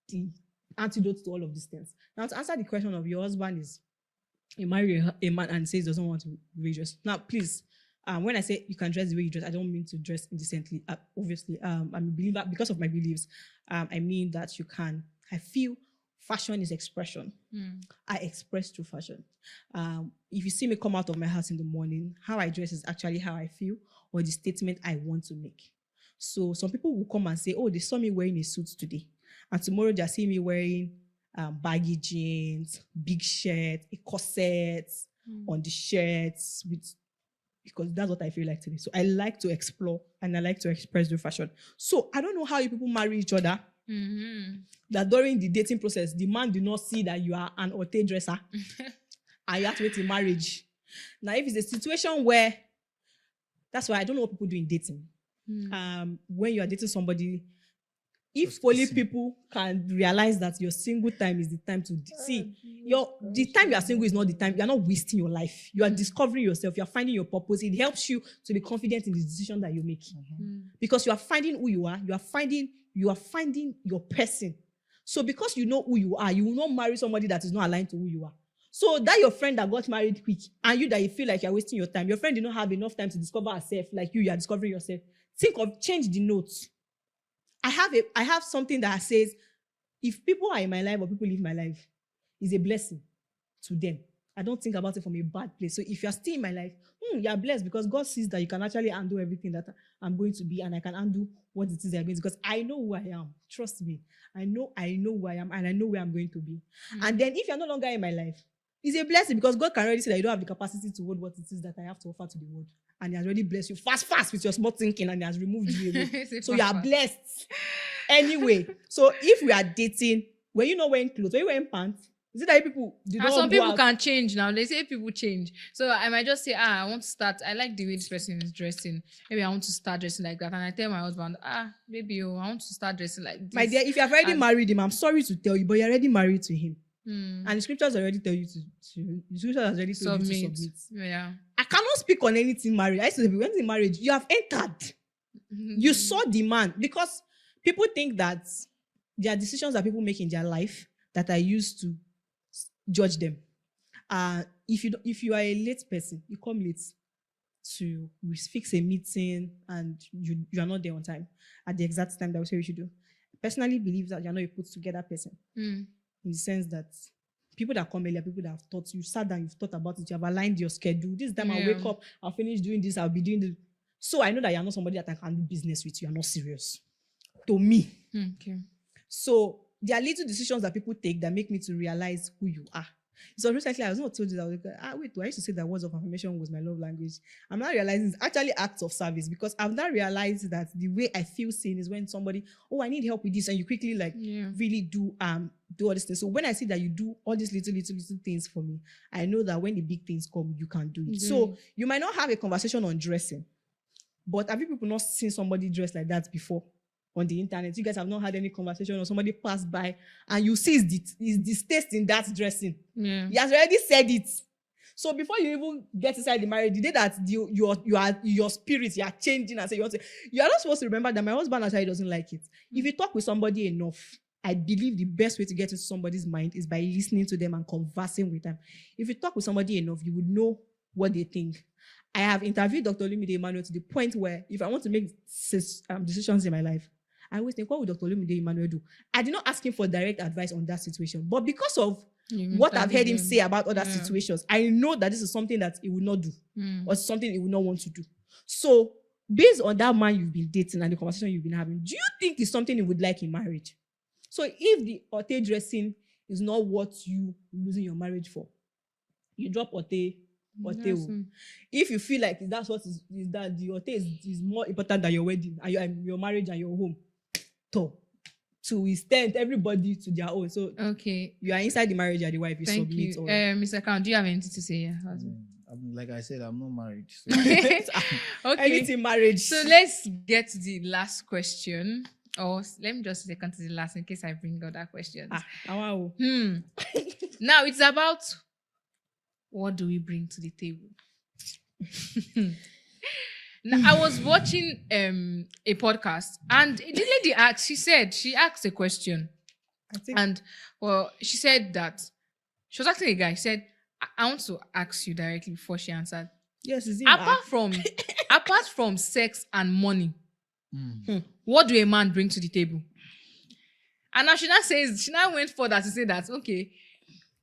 the antidote to all of these things. Now, to answer the question of your husband is, you marry a man and says doesn't want to redress. Now, please, when I say you can dress the way you dress, I don't mean to dress indecently. Obviously, I'm a believer because of my beliefs. I mean that you can. I feel fashion is expression. I express through fashion. If you see me come out of my house in the morning, how I dress is actually how I feel or the statement I want to make. So some people will come and say, oh, they saw me wearing a suit today. And tomorrow they'll see me wearing baggy jeans, big shirt, a corset on the shirts, because that's what I feel like today. So I like to explore and I like to express through fashion. So I don't know how you people marry each other. That during the dating process, the man do not see that you are an haute dresser and you have to wait in marriage. Now, if it's a situation where, that's why I don't know what people do in dating. When you are dating somebody, if only people can realize that your single time is the time to see, the time you are single is not the time. You are not wasting your life. You are discovering yourself. You are finding your purpose. It helps you to be confident in the decision that you make, because you are finding who you are. You are finding your person. So because you know who you are, you will not marry somebody that is not aligned to who you are. So that your friend that got married quick and you that you feel like you're wasting your time, your friend did not have enough time to discover herself like you are discovering yourself. Change the notes. I have something that says, if people are in my life or people live my life, it's a blessing to them. I don't think about it from a bad place. So if you're still in my life, you are blessed because God sees that you can actually handle everything that I'm going to be, and I can handle what it is I'm going to, because I know who I am. Trust me. I know who I am, and I know where I'm going to be. And then if you're no longer in my life, it's a blessing because God can already see that you don't have the capacity to hold what it is that I have to offer to the world. And he has already blessed you fast with your smart thinking, and he has removed you away. So you are blessed. Anyway, so if we are dating, were you not wearing clothes? Were you wearing pants? Is it that people do not some go people out? can change now. They say people change. So I might just say, I want to start. I like the way this person is dressing. Maybe I want to start dressing like that. And I tell my husband, baby, I want to start dressing like this. My dear, if you have already married him, I'm sorry to tell you, but you're already married to him. And the scriptures already tell you the scriptures has already told you to submit. Yeah. I cannot speak on anything marriage. I used to say, when in marriage, you have entered. You saw the man. Because people think that there are decisions that people make in their life that are used to judge them. If you are a late person, you come late to fix a meeting and you are not there on time at the exact time that we say we should do. I personally believe that you're not a put together person. In the sense that people that come earlier, people that have taught you, sat down, you've thought about it, you have aligned your schedule. This time I'll wake up, I'll finish doing this, I'll be doing this. So I know that you're not somebody that I can do business with. You're not serious. To me. Okay. So there are little decisions that people take that make me to realize who you are. So recently, I was not told you that I was like, I used to say that words of affirmation was my love language. I'm now realizing it's actually acts of service, because I've now realized that the way I feel seen is when somebody, I need help with this, and you quickly really do all these things. So when I see that you do all these little things for me, I know that when the big things come, you can do it. So you might not have a conversation on dressing, but have you people not seen somebody dress like that before? On the internet, you guys have not had any conversation, or somebody passed by and you see his distaste in that dressing. He has already said it. So before you even get inside the marriage, the day that your spirit, you are changing and say you are not supposed to remember that my husband actually doesn't like it. If you talk with somebody enough, I believe the best way to get into somebody's mind is by listening to them and conversing with them. If you talk with somebody enough, you would know what they think. I have interviewed Dr. Olumide Emmanuel to the point where if I want to make decisions in my life, I always think, what would Dr. Olumide Emmanuel do? I did not ask him for direct advice on that situation, but because of what I've heard him say about other situations, I know that this is something that he would not do or something he would not want to do. So based on that man you've been dating and the conversation you've been having, do you think it's something you would like in marriage? So if the Ote dressing is not what you losing your marriage for, you drop Ote. If you feel like that's what is that the Ote is more important than your wedding and your marriage and your home, to extend everybody to their own. So you are inside the marriage, you're the wife, you Thank submit. You. Mr. Khan, do you have anything to say? Like I said, I'm not married. So. Okay. Anything marriage. So let's get to the last question. Or let me just second to the last in case I bring other questions. Wow. Now it's about what do we bring to the table? Now, I was watching a podcast and the lady asked, she asked a question. She said that she was asking a guy, she said, I want to ask you directly before she answered. Yes, apart from sex and money, what do a man bring to the table? And now she now went further to say that, okay,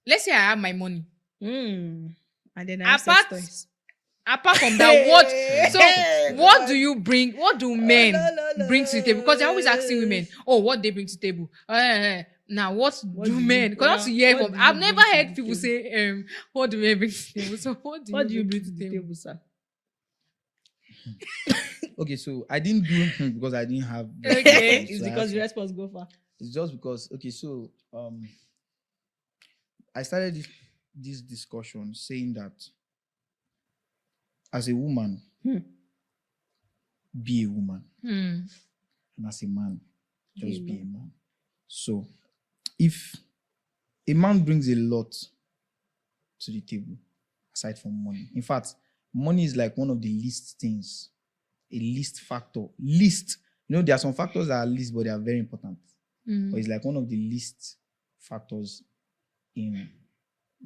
let's say I have my money. And then apart from that, what do you bring? What do men bring to the table? Because they're always asking women, what they bring to the table. Now, what do men? Because I have to hear from. I've never heard people say, what do men bring to the table? So what do you bring to the table, sir? Okay, so I didn't do because I didn't have. Okay, it's because the response go far. It's just because. Okay, so I started this discussion saying that as a woman, be a woman, and as a man, just be a man. So, if a man brings a lot to the table, aside from money, in fact, money is like one of the least things. A least factor. There are some factors that are least, but they are very important. But it's like one of the least factors in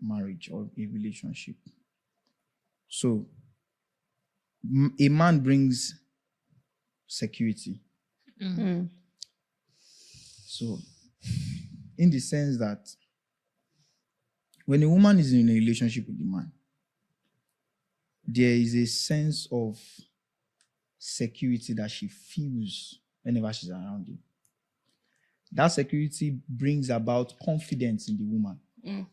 marriage or a relationship. So, a man brings security. So, in the sense that when a woman is in a relationship with a man, there is a sense of security that she feels whenever she's around you. That security brings about confidence in the woman. Do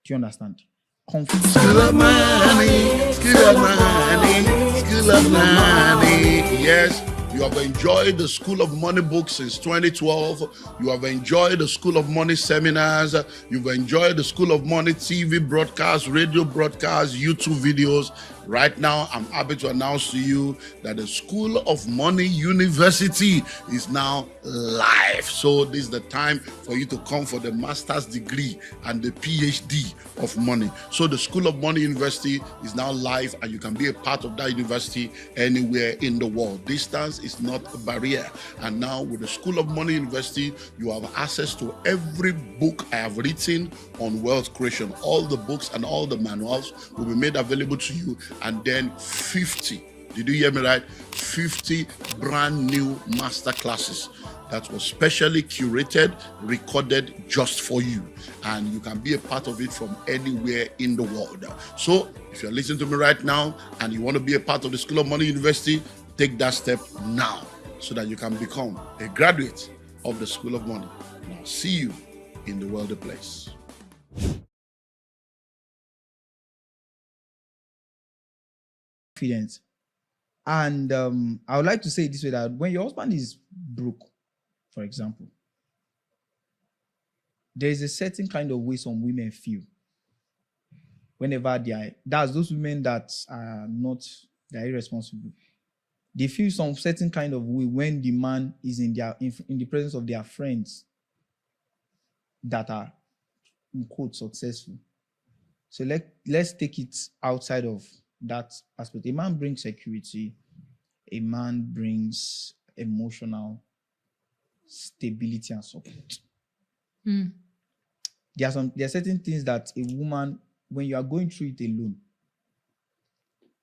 you understand? Confidence. School of money, school of money, school of money. Yes. You have enjoyed the School of Money books since 2012. You have enjoyed the School of Money seminars. You've enjoyed the School of Money TV broadcasts, radio broadcasts, YouTube videos. Right now, I'm happy to announce to you that the School of Money University is now live. So this is the time for you to come for the master's degree and the PhD of money. So the School of Money University is now live and you can be a part of that university anywhere in the world. Distance is not a barrier. And now with the School of Money University, you have access to every book I have written on wealth creation. All the books and all the manuals will be made available to you. And then 50, did you hear me right? 50 brand new master classes that was specially curated, recorded just for you. And you can be a part of it from anywhere in the world. So if you're listening to me right now and you want to be a part of the School of Money University, take that step now so that you can become a graduate of the School of Money. Now, see you in the worldly place. Confidence. And I would like to say it this way, that when your husband is broke, for example, there is a certain kind of way some women feel whenever that's those women that are they're irresponsible. They feel some certain kind of way when the man is in the presence of their friends that are, in quote, successful. So let's take it outside of that aspect. A man brings security. A man brings emotional stability and support. Mm. There are certain things that a woman, when you are going through it alone,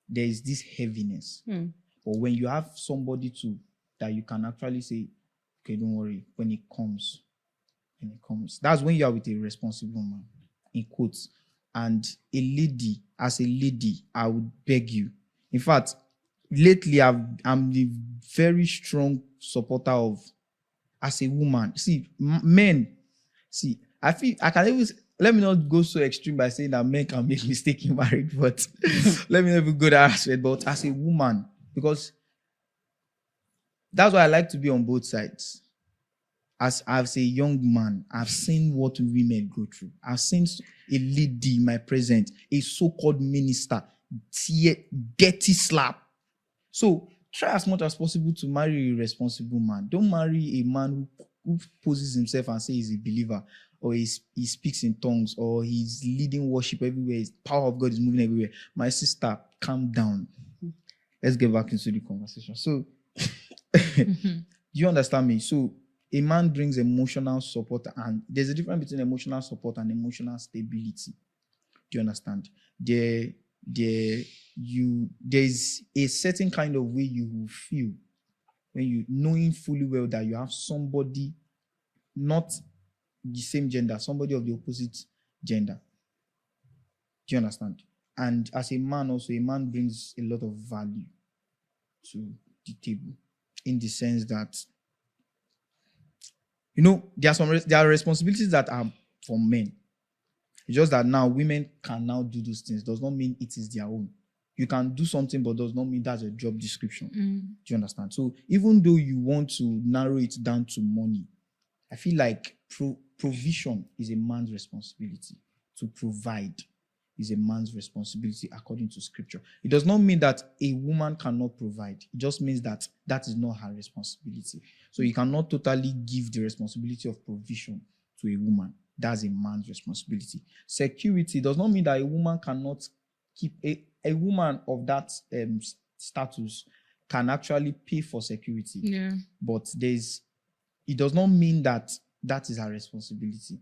there is this heaviness. But when you have somebody that you can actually say, okay, don't worry, when it comes, that's when you are with a responsible man, in quotes. And as a lady, I would beg you. In fact, lately I'm a very strong supporter of, as a woman. See, men, I feel I can even, let me not go so extreme by saying that men can make mistakes in marriage, but let me not even go that aspect. But as a woman, because that's why I like to be on both sides. As a young man, I've seen what women go through. I've seen a lady in my present, a so-called minister, dirty slap. So try as much as possible to marry a responsible man. Don't marry a man who poses himself and says he's a believer, or he speaks in tongues, or he's leading worship everywhere. The power of God is moving everywhere. My sister, calm down. Let's get back into the conversation. So, do you understand me? So, a man brings emotional support, and there's a difference between emotional support and emotional stability. Do you understand? There's a certain kind of way you will feel when you knowing fully well that you have somebody not the same gender, somebody of the opposite gender. Do you understand? And as a man also, a man brings a lot of value to the table, in the sense that, there are responsibilities that are for men. It's just that now women can now do those things. Does not mean it is their own. You can do something, but does not mean that's a job description. Do you understand? So even though you want to narrow it down to money, I feel like provision is a man's responsibility. To provide is a man's responsibility according to scripture. It does not mean that a woman cannot provide. It just means that that is not her responsibility. So you cannot totally give the responsibility of provision to a woman. That's a man's responsibility. Security does not mean that a woman cannot keep a woman of that status can actually pay for security. Yeah. But it does not mean that is her responsibility.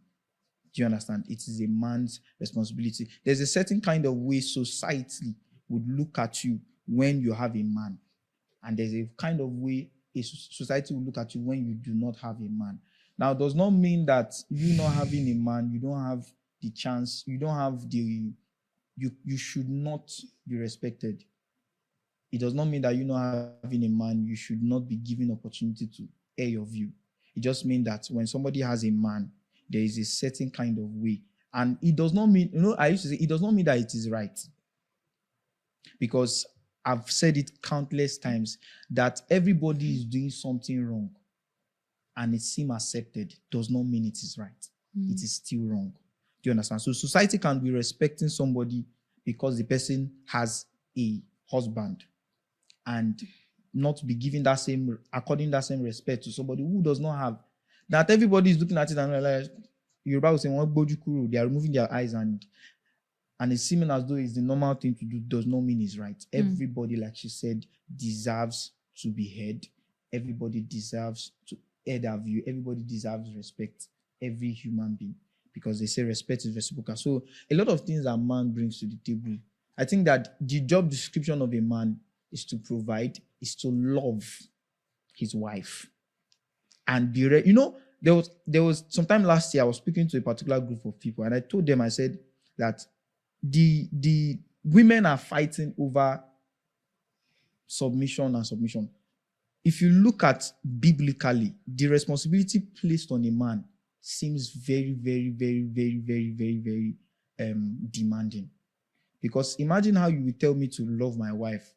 Do you understand? It is a man's responsibility. There's a certain kind of way society would look at you when you have a man. And there's a kind of way a society will look at you when you do not have a man. Now, it does not mean that you not having a man, you don't have the chance, you don't have you should not be respected. It does not mean that you not having a man, you should not be given opportunity to air your view. It just means that when somebody has a man, there is a certain kind of way. And it does not mean, I used to say, it does not mean that it is right. Because I've said it countless times that everybody is doing something wrong and it seems accepted does not mean it is right. It is still wrong. Do you understand? So society can be respecting somebody because the person has a husband and not be giving according that same respect to somebody who does not have. That everybody is looking at it and like, Yoruba will say, they are removing their eyes and it's seeming as though it's the normal thing to do, does not mean it's right. Everybody, like she said, deserves to be heard. Everybody deserves to air their view. Everybody deserves respect. Every human being. Because they say respect is reciprocal. So a lot of things that man brings to the table. I think that the job description of a man is to provide, is to love his wife. And be ready. There was sometime last year I was speaking to a particular group of people and I told them, I said that the women are fighting over submission. If you look at biblically, the responsibility placed on a man seems very, very, very, very, very, very, very demanding. Because imagine how you would tell me to love my wife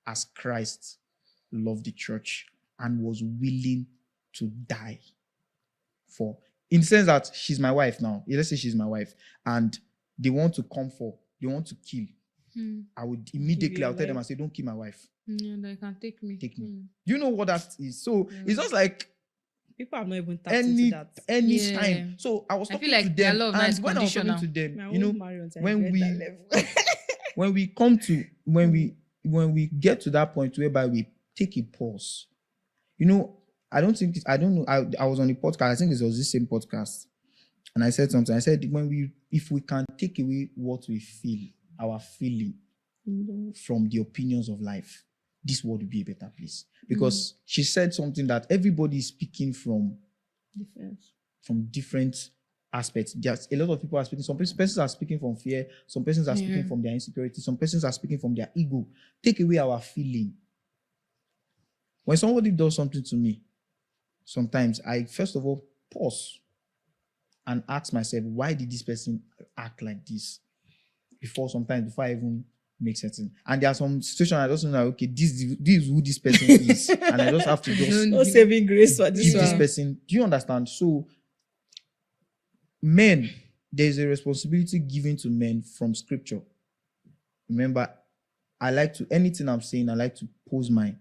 as Christ loved the church and was willing to die for. In the sense that she's my wife now. Let's say she's my wife and they want to they want to kill. I would immediately, I'll tell them, I say, don't kill my wife. Yeah, they can take me. Take me. Do you know what that is? So it's just like people have not even tapped into that. Any time. So I was talking to them, and when I was talking to them, when we get to that point whereby we take a pause, I don't think I don't know. I was on a podcast. I think it was the same podcast, and I said something. I said if we can take away what we feel, our feeling, from the opinions of life, this world will be a better place. Because she said something that everybody is speaking from different aspects. There's a lot of people are speaking. Some persons are speaking from fear. Some persons are speaking from their insecurity. Some persons are speaking from their ego. Take away our feeling. When somebody does something to me, sometimes I first of all pause and ask myself, why did this person act like this? Before I even make sense. And there are some situations I just know, okay, this is who this person is. And I just have to just no saving grace for give this one. person. Do you understand? So, men, there's a responsibility given to men from scripture. Remember, anything I'm saying, I like to pose my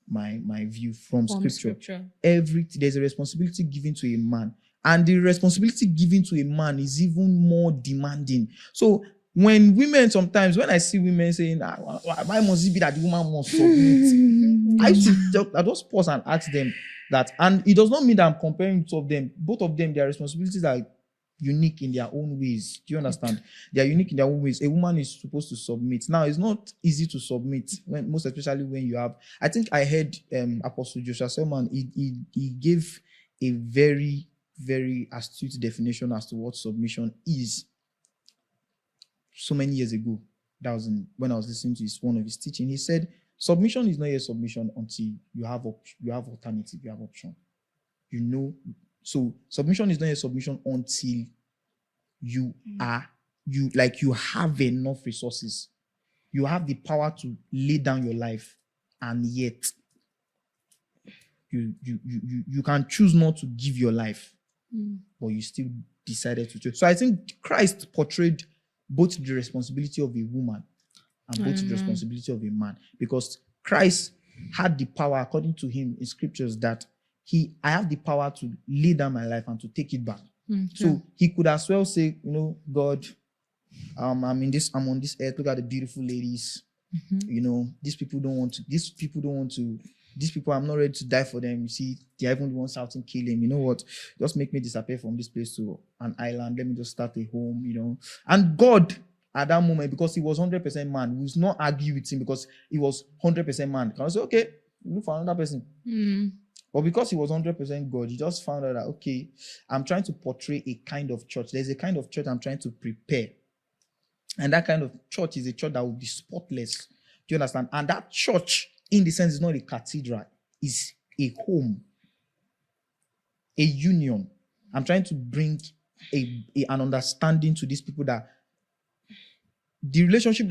view from scripture. There's a responsibility given to a man. And the responsibility given to a man is even more demanding. So, when I see women saying, why must it be that the woman must submit? I just pause and ask them that. And it does not mean that I'm comparing two of them. Both of them, their responsibilities are unique in their own ways. Do you understand? They are unique in their own ways. A woman is supposed to submit. Now, it's not easy to submit, most especially when you have. I think I heard Apostle Joshua Selman, he gave a very, very astute definition as to what submission is. So many years ago, that was when I was listening to one of his teaching. He said, submission is not a submission until you have alternative, you have option. So submission is not a submission until you have enough resources. You have the power to lay down your life, and yet you can choose not to give your life, but you still decided to choose. So I think Christ portrayed both the responsibility of a woman and both the responsibility of a man, because Christ had the power, according to him in scriptures, that I have the power to lay down my life and to take it back. So he could as well say, God, I'm on this earth. Look at the beautiful ladies. These people, I'm not ready to die for them. You see, they're even the ones shouting, kill him. You know what? Just make me disappear from this place to an island. Let me just start a home, And God, at that moment, because he was 100% man, we was not argue with him because he was 100% man. Can I say, okay, look for another person? But because he was 100% God, he just found out that, okay, I'm trying to portray a kind of church. There's a kind of church I'm trying to prepare. And that kind of church is a church that will be spotless. Do you understand? And that church, in the sense, is not a cathedral. It's a home. A union. I'm trying to bring an understanding to these people that the relationship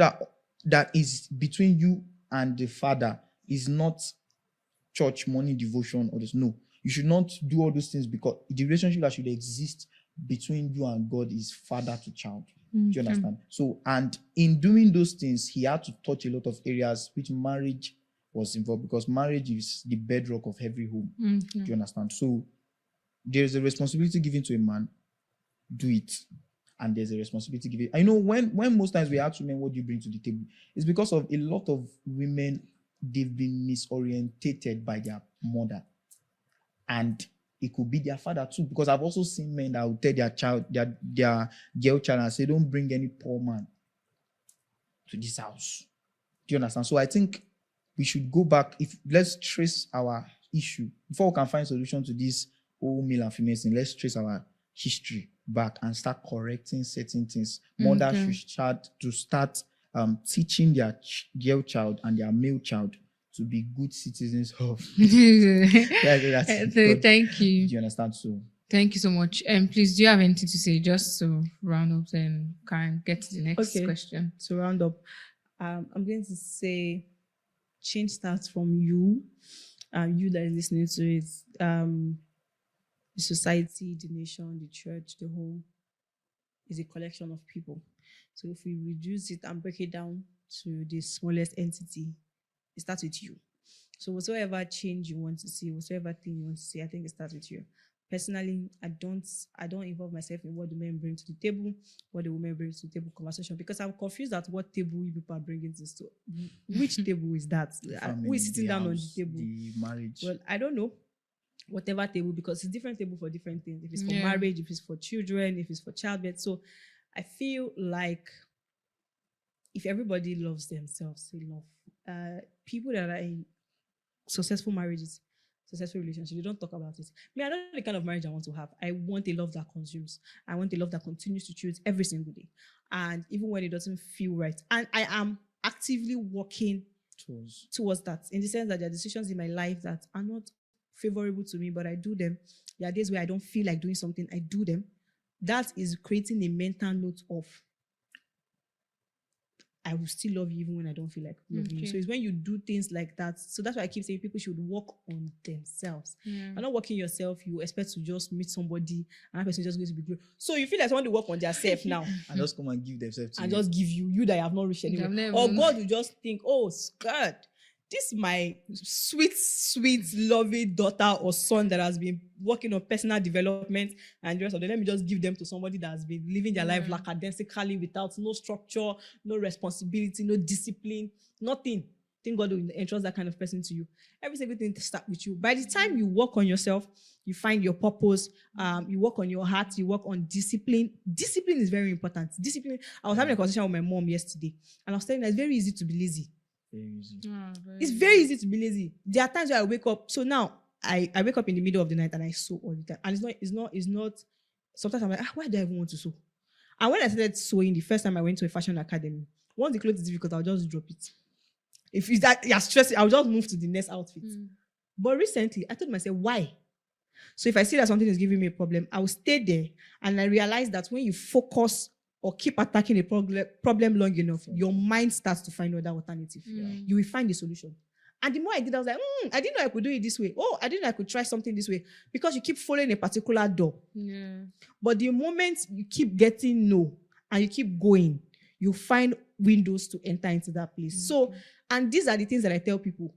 that is between you and the Father is not church, money, devotion, or this. No. You should not do all those things, because the relationship that should exist between you and God is father to child. Do you understand? So, and in doing those things, he had to touch a lot of areas which marriage was involved, because marriage is the bedrock of every home. Do you understand? So, there is a responsibility given to a man. Do it. And there's a responsibility given. I know when most times we ask women, what do you bring to the table? It's because of a lot of women, they've been misorientated by their mother. And it could be their father too, because I've also seen men that will tell their girl child and say, don't bring any poor man to this house. Do you understand? So I think we should go back. Let's trace our issue before we can find solution to this whole male and female thing. Let's trace our history back and start correcting certain things. Mothers should start teaching their girl child and their male child to be good citizens of. Thank you. Do you understand? So thank you so much. Please, do you have anything to say just to round up and can get to the next question? To round up, I'm going to say change starts from you. You that is listening to it, the society, the nation, the church, the home is a collection of people. So if we reduce it and break it down to the smallest entity, it starts with you. So whatsoever change you want to see, whatsoever thing you want to see, I think it starts with you. Personally, I don't involve myself in what the men bring to the table, what the women bring to the table conversation, because I'm confused at what table you people are bringing this to. Which table is that? Who is sitting down on the table? The marriage. Well, I don't know. whatever table, because it's different table for different things. If it's for Yeah. marriage, if it's for children, if it's for childbirth. So I feel like if everybody loves themselves, they love people that are in successful marriages, successful relationships, they don't talk about it. Me, I don't know the kind of marriage I want to have. I want a love that consumes. I want a love that continues to choose every single day. And even when it doesn't feel right. And I am actively working towards that, in the sense that there are decisions in my life that are not favorable to me, but I do them. There are days where I don't feel like doing something, I do them. That is creating a mental note of I will still love you even when I don't feel like loving you. So it's when you do things like that. So that's why I keep saying people should work on themselves. You're not working yourself, you expect to just meet somebody and that person is just going to be good. So you feel like someone to work on themselves now. And just come and give themselves to And you. just give you that you have not reached anywhere. Or God will just think, oh, God, this is my sweet, loving daughter or son that has been working on personal development and the rest of them. Let me just give them to somebody that has been living their life lackadaisically without no structure, no responsibility, no discipline, nothing. I think God will entrust that kind of person to you. Every single thing to start with you. By the time you work on yourself, you find your purpose, you work on your heart, you work on discipline. Discipline is very important. Discipline. I was having a conversation with my mom yesterday, and I was telling her it's very easy to be lazy. Very easy. It's very easy to be lazy. There are times where I wake up. So now I wake up in the middle of the night and I sew all the time. And it's not. Sometimes I'm like, why do I even want to sew? And when I started sewing, the first time I went to a fashion academy, once the clothes is difficult, I'll just drop it. If it's that you're stressing, I'll just move to the next outfit. But recently, I told myself, why? So if I see that something is giving me a problem, I will stay there. And I realize that when you focus or keep attacking a problem long enough, your mind starts to find other alternative. You will find the solution. And the more I did, I was like, I didn't know I could do it this way. Oh, I didn't know I could try something this way. Because you keep following a particular door. But the moment you keep getting no and you keep going, you find windows to enter into that place. So, and these are the things that I tell people.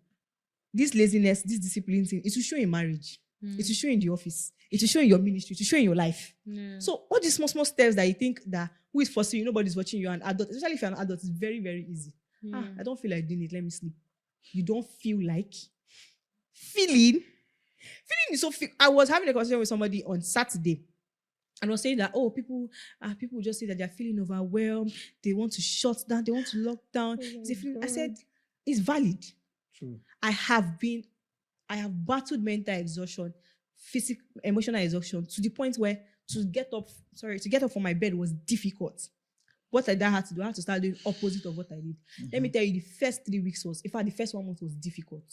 This laziness, this discipline thing, it will show in marriage. It will show in the office. It will show in your ministry. It will show in your life. So all these small steps that you think that who is forcing you, nobody's watching you, an adult, especially if you're an adult, it's very, very easy. I don't feel like doing it. Let me sleep. You don't feel like feeling is so. I was having a conversation with somebody on Saturday, and I was saying that people just say that they're feeling overwhelmed. They want to shut down. They want to lock down. I said it's valid. True. I have battled mental exhaustion, physical, emotional exhaustion to the point where to get up from my bed was difficult. What I had to do, I had to start doing opposite of what I did. Let me tell you, the first 3 weeks the first 1 month was difficult.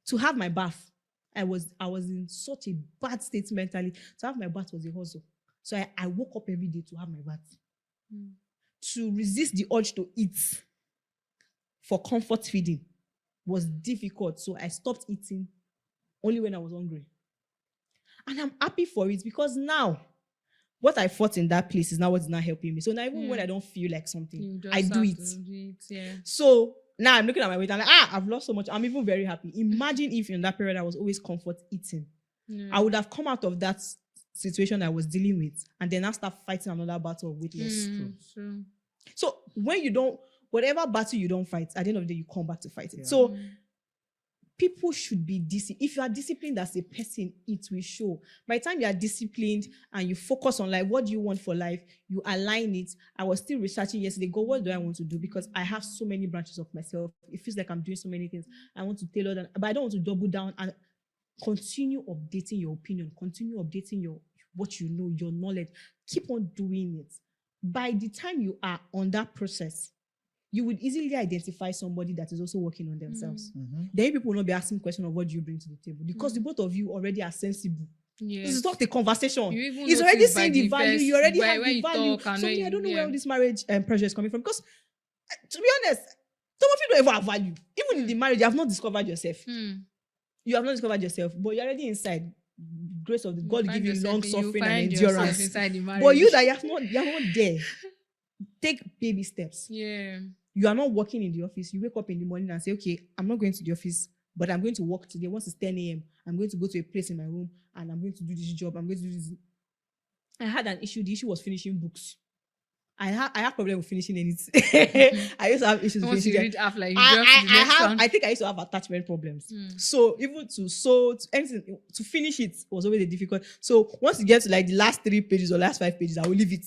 To have my bath, I was in such a bad state mentally. To have my bath was a hustle. So I woke up every day to have my bath. To resist the urge to eat for comfort feeding was difficult. So I stopped eating only when I was hungry. And I'm happy for it because now what I fought in that place is now what's not helping me. So now even when I don't feel like something, I do it. So now I'm looking at my weight and I'm like, I've lost so much. I'm even very happy. Imagine if in that period I was always comfort eating. I would have come out of that situation I was dealing with and then I start fighting another battle of weight loss. So whatever battle you don't fight, at the end of the day, you come back to fight it. So people should be disciplined. If you are disciplined as a person, it will show. By the time you are disciplined and you focus on like, what do you want for life? You align it. I was still researching yesterday. God, what do I want to do? Because I have so many branches of myself. It feels like I'm doing so many things. I want to tailor them, but I don't want to double down and continue updating your opinion. Continue updating what you know, your knowledge. Keep on doing it. By the time you are on that process, you would easily identify somebody that is also working on themselves. Then people will not be asking questions of what do you bring to the table because the both of you already are sensible. This is not a conversation. He's already seeing the value. You already have the value. So I don't know where this marriage pressure is coming from because, to be honest, some of you don't ever have value. Even in the marriage, you have not discovered yourself. You have not discovered yourself, but you're already inside. Grace of the God give you long suffering and endurance. But you that you're not there. Take baby steps. You are not working in the office. You wake up in the morning and say, okay, I'm not going to the office, but I'm going to work today. Once it's 10 a.m., I'm going to go to a place in my room and I'm going to do this job. I'm going to do this. I had an issue. The issue was finishing books. I have problem with finishing anything. I used to have issues with Once you finishing. read half, like you jump to the next one. I think I used to have attachment problems. Mm. So even to anything to finish it was always a difficult. So once you get to like the last 3 pages or last 5 pages, I will leave it.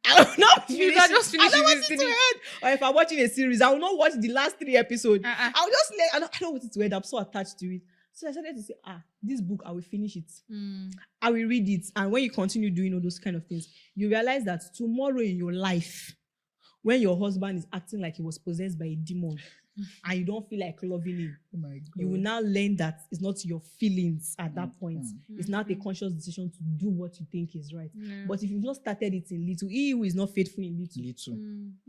I will not You finish can it. just finish I don't it want it to instantly. end. Or if I'm watching a series, I will not watch the last 3 episodes. I'll just I don't want it to end. I'm so attached to it. So I started to say, this book, I will finish it. I will read it. And when you continue doing all those kind of things, you realize that tomorrow in your life, when your husband is acting like he was possessed by a demon and you don't feel like loving him, Oh my God. you will now learn that it's not your feelings at that point. It's not a conscious decision to do what you think is right. But if you've not started it in little, he who is not faithful in little.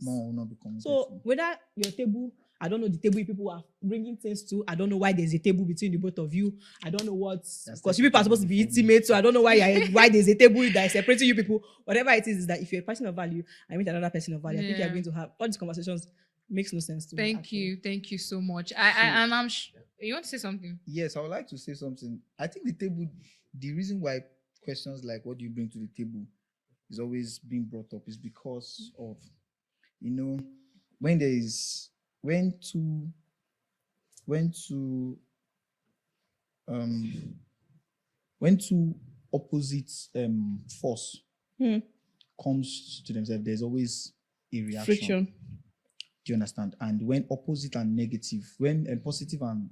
More will not be committed. So whether your table, I don't know the table people are bringing things to. I don't know why there's a table between the both of you. I don't know what, because you people are supposed to be intimate. So I don't know why there's a table that is separating you people. Whatever it is that if you're a person of value, I meet another person of value. I think you're going to have all these conversations. Makes no sense to me. Thank you so much. And I'm you want to say something? Yes, I would like to say something. I think the table, the reason why questions like what do you bring to the table is always being brought up is because of, when two opposite force comes to themselves, there's always a reaction. Friction. Do you understand? And when opposite and negative, when positive and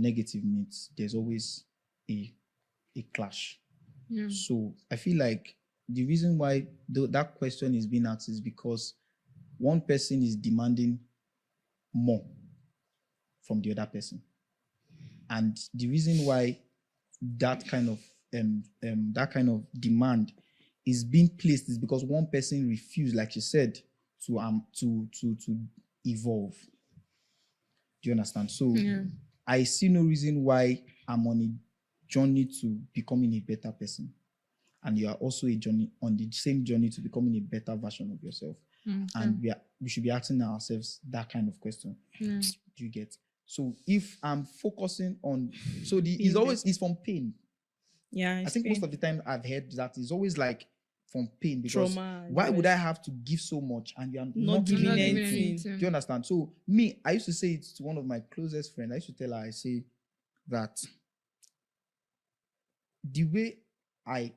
negative meets, there's always a clash. So I feel like the reason why that question is being asked is because one person is demanding more from the other person, and the reason why that kind of demand is being placed is because one person refused, like you said, to evolve. Do you understand? So I see no reason why I'm on a journey to becoming a better person, and you are also on the same journey to becoming a better version of yourself. And we should be asking ourselves that kind of question. Do you get? So if I'm focusing on, it's from pain. Yeah, I think pain. most of the time I've heard that it's always like from pain, because Trauma, why would I have to give so much and you are not giving giving anything. anything? Do you understand? So me, I used to say it to one of my closest friends. I used to tell her, I say that the way I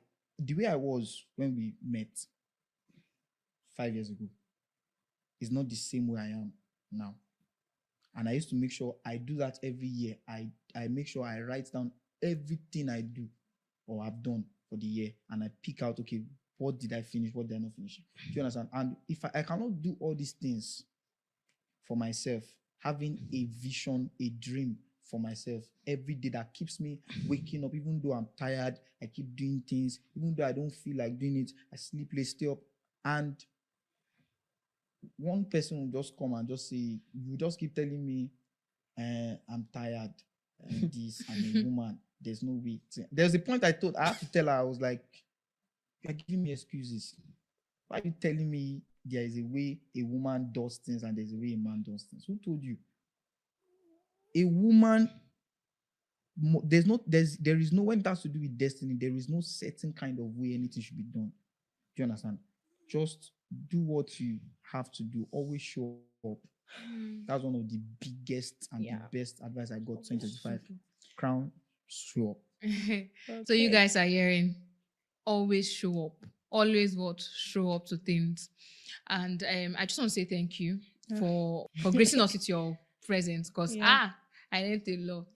was when we met 5 years ago is not the same way I am now. And I used to make sure I do that every year. I make sure I write down everything I do or have done for the year, and I pick out, okay, what did I finish? What did I not finish? Do you understand? And if I cannot do all these things for myself, having a vision, a dream for myself every day that keeps me waking up, even though I'm tired, I keep doing things, even though I don't feel like doing it, I sleep late, stay up, and one person will just come and just say, you just keep telling me, I'm tired, and this, I'm a woman, there's no way. There's a point I have to tell her, I was like, you're giving me excuses. Why are you telling me there is a way a woman does things and there's a way a man does things? Who told you? A woman, there is no, when it has to do with destiny, there is no certain kind of way anything should be done. Do you understand? Just do what you have to do. Always show up. That's one of the biggest and the best advice I got 2025. Crown, show up. So you guys are hearing, always show up. Always show up to things. And I just want to say thank you for gracing us with your presence, because I learned a lot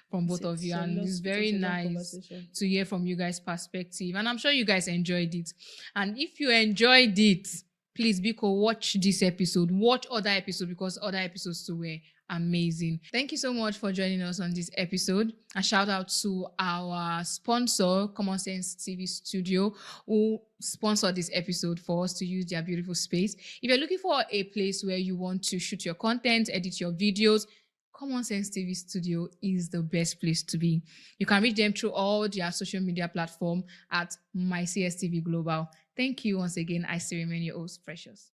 from both of you, and it's very nice to hear from you guys' perspective, and I'm sure you guys enjoyed it. And if you enjoyed it, please watch this episode, watch other episodes, because other episodes too were amazing. Thank you so much for joining us on this episode. A shout out to our sponsor, Common Sense TV Studio, who sponsored this episode for us to use their beautiful space. If you're looking for a place where you want to shoot your content, edit your videos, Common Sense TV Studio is the best place to be. You can reach them through all their social media platforms at MyCSTV Global. Thank you once again. I still remain your host, Precious.